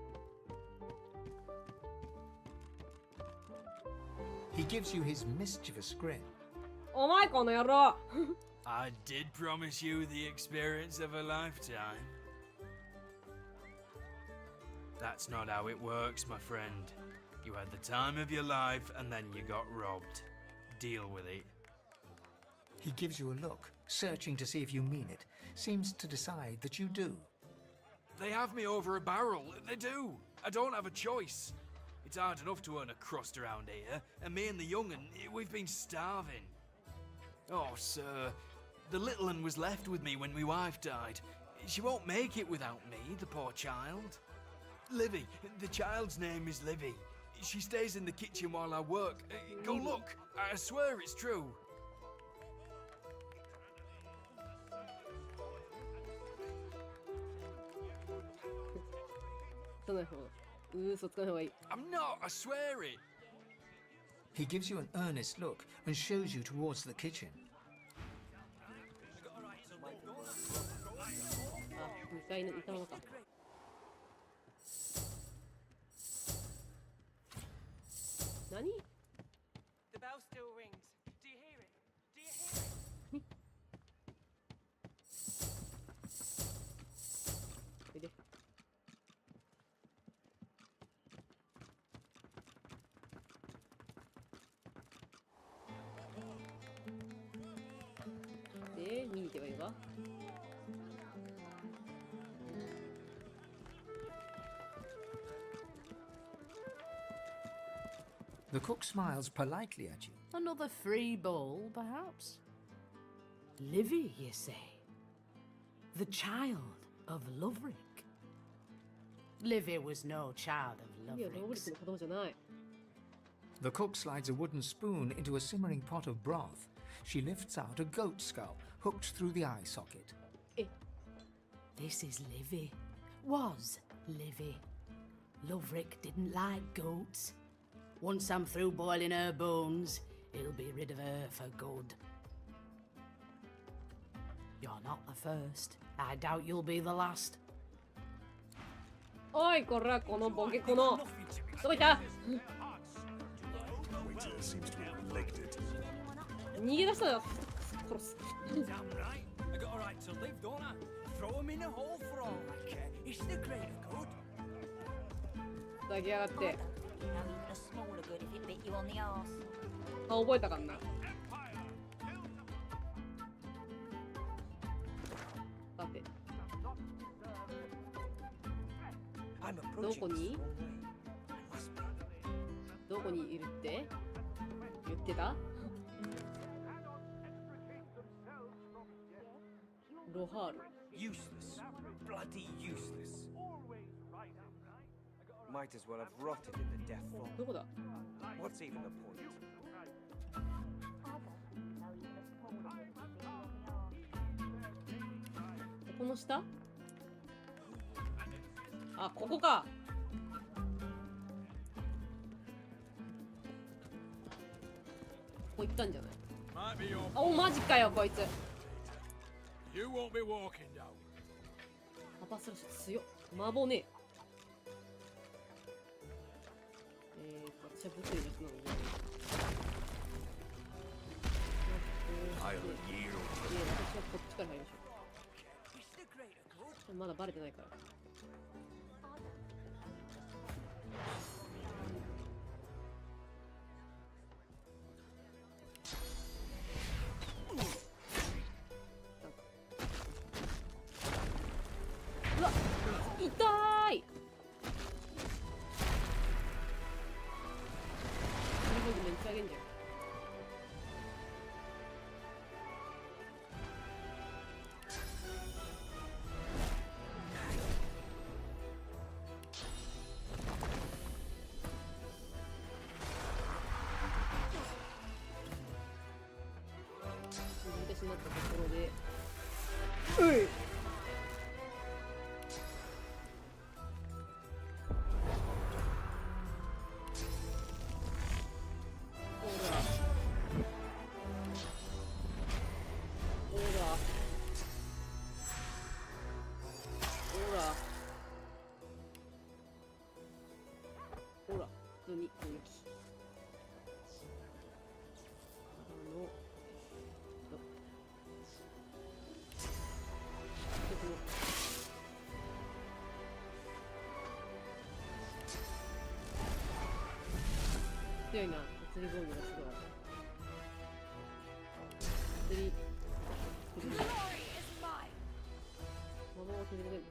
He gives you his mischievous grin.
お前この野郎。
I did promise you the experience of a lifetime. That's not how it works, my friend. You had the time of your life and then you got robbed. Deal with it.
He gives you a look, searching to see if you mean it. Seems to decide that you do.
They have me over a barrel. They do. I don't have a choice. It's hard enough to earn a crust around here, and me and the young'un, we've been starving. Oh, sir, the little un was left with me when my wife died. She won't make it without me, the poor child. Livy, the child's name is Livy. She stays in the kitchen while I work. Go look, I swear it's true. I'm not, I swear it.
He gives you an earnest look and shows you towards the kitchen.
Nani?
The bell still rings. Do you hear it? Do you hear it?
The cook smiles politely at you.
Another free bowl, perhaps? Livy, you say? The child of Loverick? Livy was no child of Loverick's.
The cook slides a wooden spoon into a simmering pot of broth. She lifts out a goat skull, hooked through the eye socket.
This is Livy. Was Livy. Loverick didn't like goats. Once I'm through boiling her bones, he'll be rid of her for good. You're not the first. I doubt you'll be the last.
Oi, corra, kono boke kono. Dokoita?
Waiter seems to have legged it.
逃げ出したよ。殺す。
Damn right. I got a right to live, don't I? Throw him in a hole for all I care. It's the greater good.
抱きやがって。
You know, even a smaller good if it bit you on the arse.
あ、覚えたかんな。さて。どこに？どこにいるって？言ってた？ロハール。
Useless. Bloody useless. Might as well have rotted in the death vault.
どこだ？
What's even the point?
この下？あ、ここか。ここ行ったんじゃない？あ、お、マジかよ、こいつ。
You won't be walking down.
パパスラッシュ強っ。麻婆ね。私は物理の人なので。私はこっちから入りましょう。まだバレてないから。うわ、痛い。めっちゃあげんじゃん。私になったところで、うい。ほら、普通に攻撃。強いな。釣りゴールがすごい。釣り。魔物を削れる。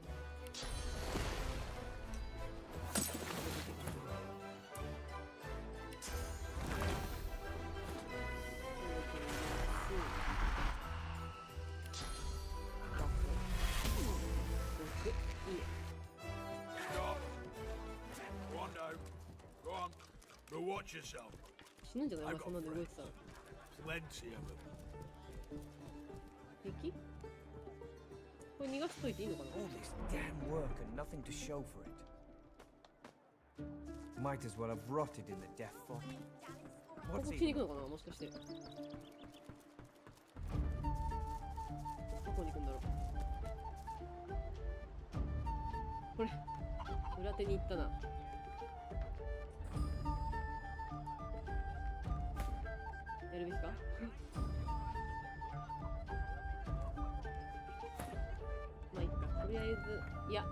Watch yourself.
死ぬんじゃない？そんなの動いてたら。
Plenty of them.
敵？これ逃がしといていいのかな？
All this damn work and nothing to show for it. Might as well have rotted in the death fog.
ここ切り行くのかな？もしかして。どこに行くんだろう。これ裏手に行ったな。やるべきか？まあいいか。とりあえず、いや。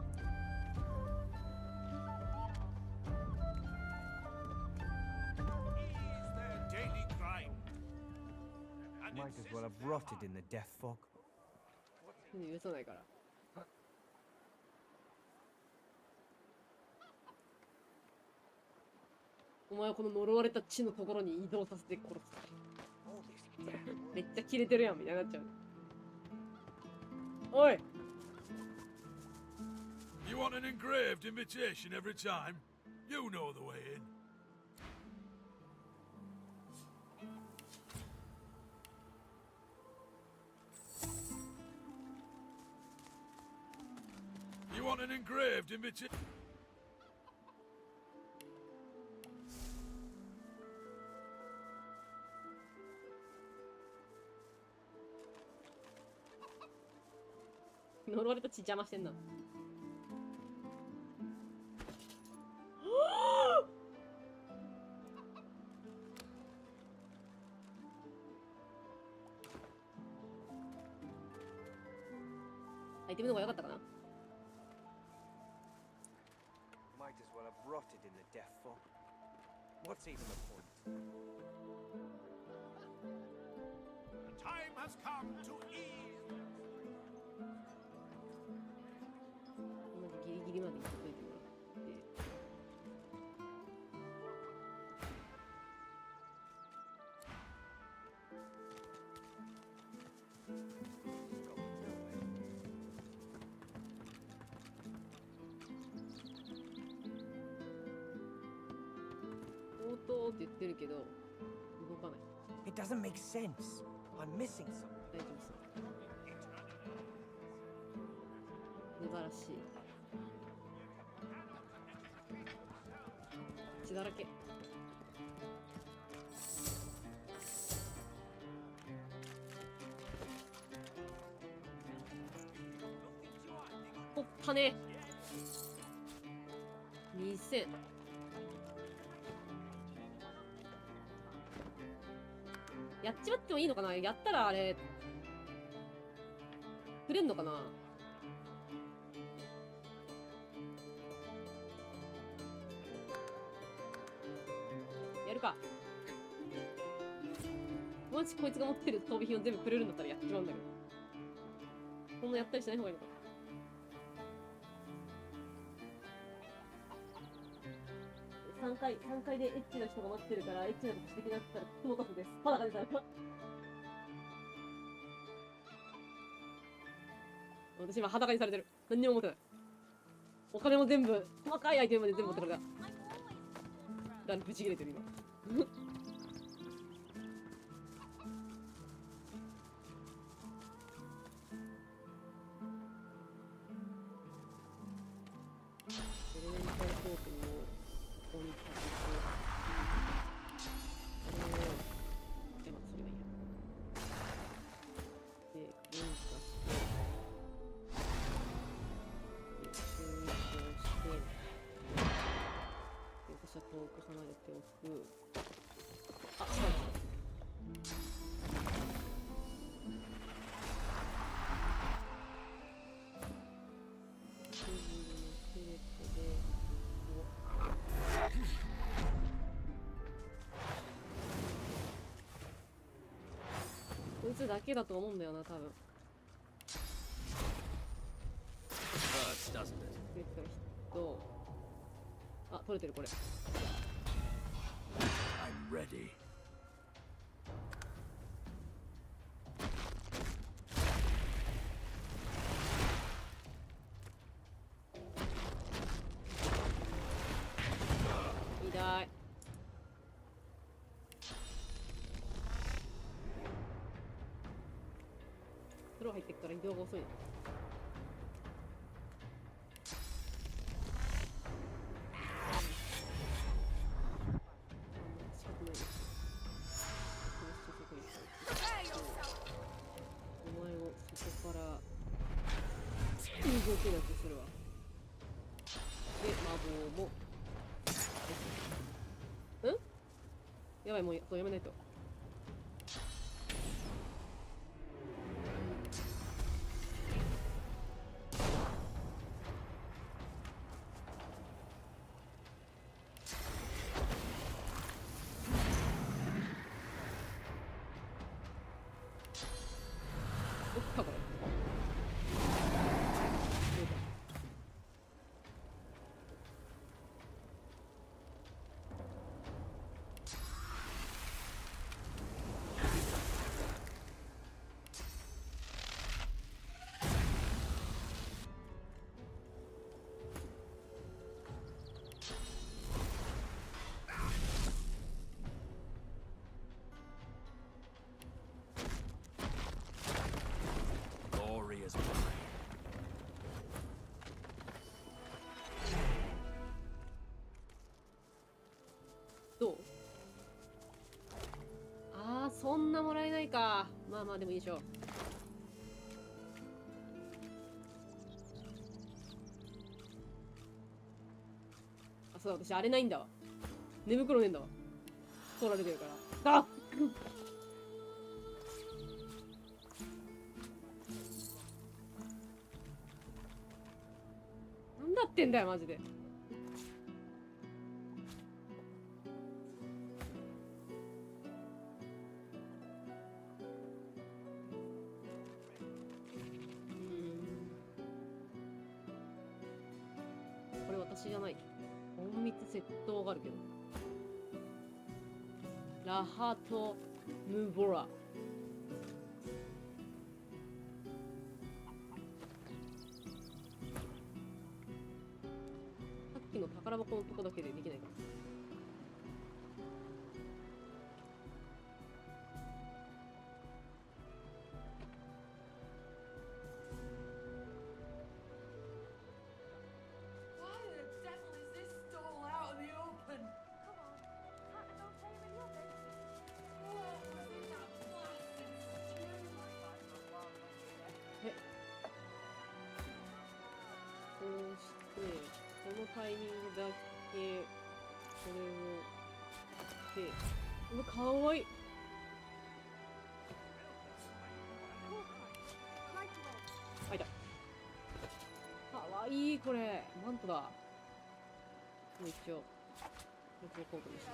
Might as well have rotted in the death fog.
許さないから。お前はこの呪われた地のところに移動させて殺す。めっちゃキレてるやんみたいになっちゃう。おい。
You want an engraved invitation every time? You know the way in. You want an engraved invitation? 呪われた血邪魔してんな。アイテムの方が良かったかな。
Might as well have rotted in the death fog. What's even the point?
The time has come to ease.
ギリギリまで行っといてもらって。応答って言ってるけど動かない。
It doesn't make sense. I'm missing something.
大丈夫そう。素晴らしい。血だらけ。おったね。2000。やっちまってもいいのかな。やったらあれくれんのかな。やるか。もしこいつが持ってる装備品を全部くれるんだったらやっちまうんだけど。こんなやったりしない方がいいのか。3階でエッチな人が待ってるから、エッチなことしてきなかったら雲立つです。裸でされた。私今裸にされてる。何にも持ってない。お金も全部、細かいアイテムまで全部持ってかれた。だからブチ切れてる今。エレメンタルトークンをここに立てて、それを、まあそれがいいや。で、連鎖して、で、中移行して、で、私は遠く離れておく。あ、そうだ。つだけだと思うんだよな、多分。
Hurts, doesn't it?
くれてた人。あ、取れてるこれ。
I'm ready.
痛い。風呂入ってくから移動が遅いな。仕方ないです。お前をそこから動けなくするわ。で、魔法も。ん？やばい、もうそうやめないと。どっかこれ。
Glory is mine.
どう？ああ、そんなもらえないか。まあまあでもいいでしょう。あ、そうだ、私あれないんだわ。寝袋ねえんだわ。取られてるから。あなんだってんだよ、マジで。これ私じゃない。隠密窃盗があるけど。ラハト・ムボラ。さっきの宝箱のとこだけでできないか。こうして、このタイミングだけ、これを、で、うわ、かわいい。あ、いた。かわいい、これ。マントだ。もう一応、これコートにして。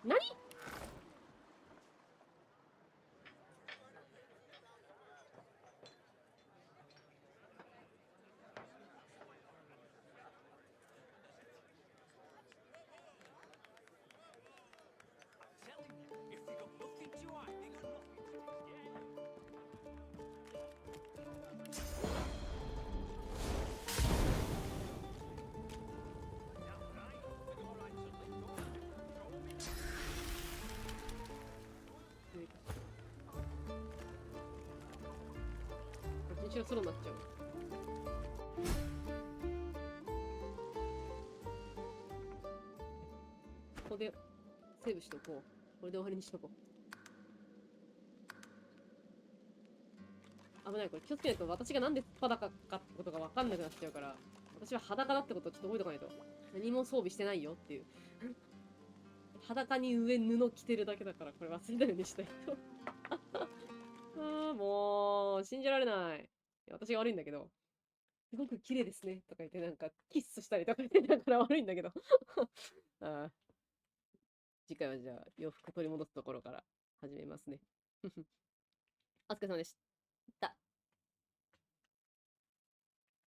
何？一応ソロになっちゃう。ここでセーブしとこう。これで終わりにしとこう。危ない、これ気をつけないと私がなんで裸かってことが分かんなくなっちゃうから、私は裸だってことをちょっと覚えておかないと。何も装備してないよっていう。裸に上布着てるだけだから、これ忘れないようにしたいと。ああ、もう、信じられない。私が悪いんだけど、すごく綺麗ですねとか言ってなんかキスしたりとか言ってだから悪いんだけど。ああ、次回はじゃあ洋服取り戻すところから始めますね。お疲れ様でした。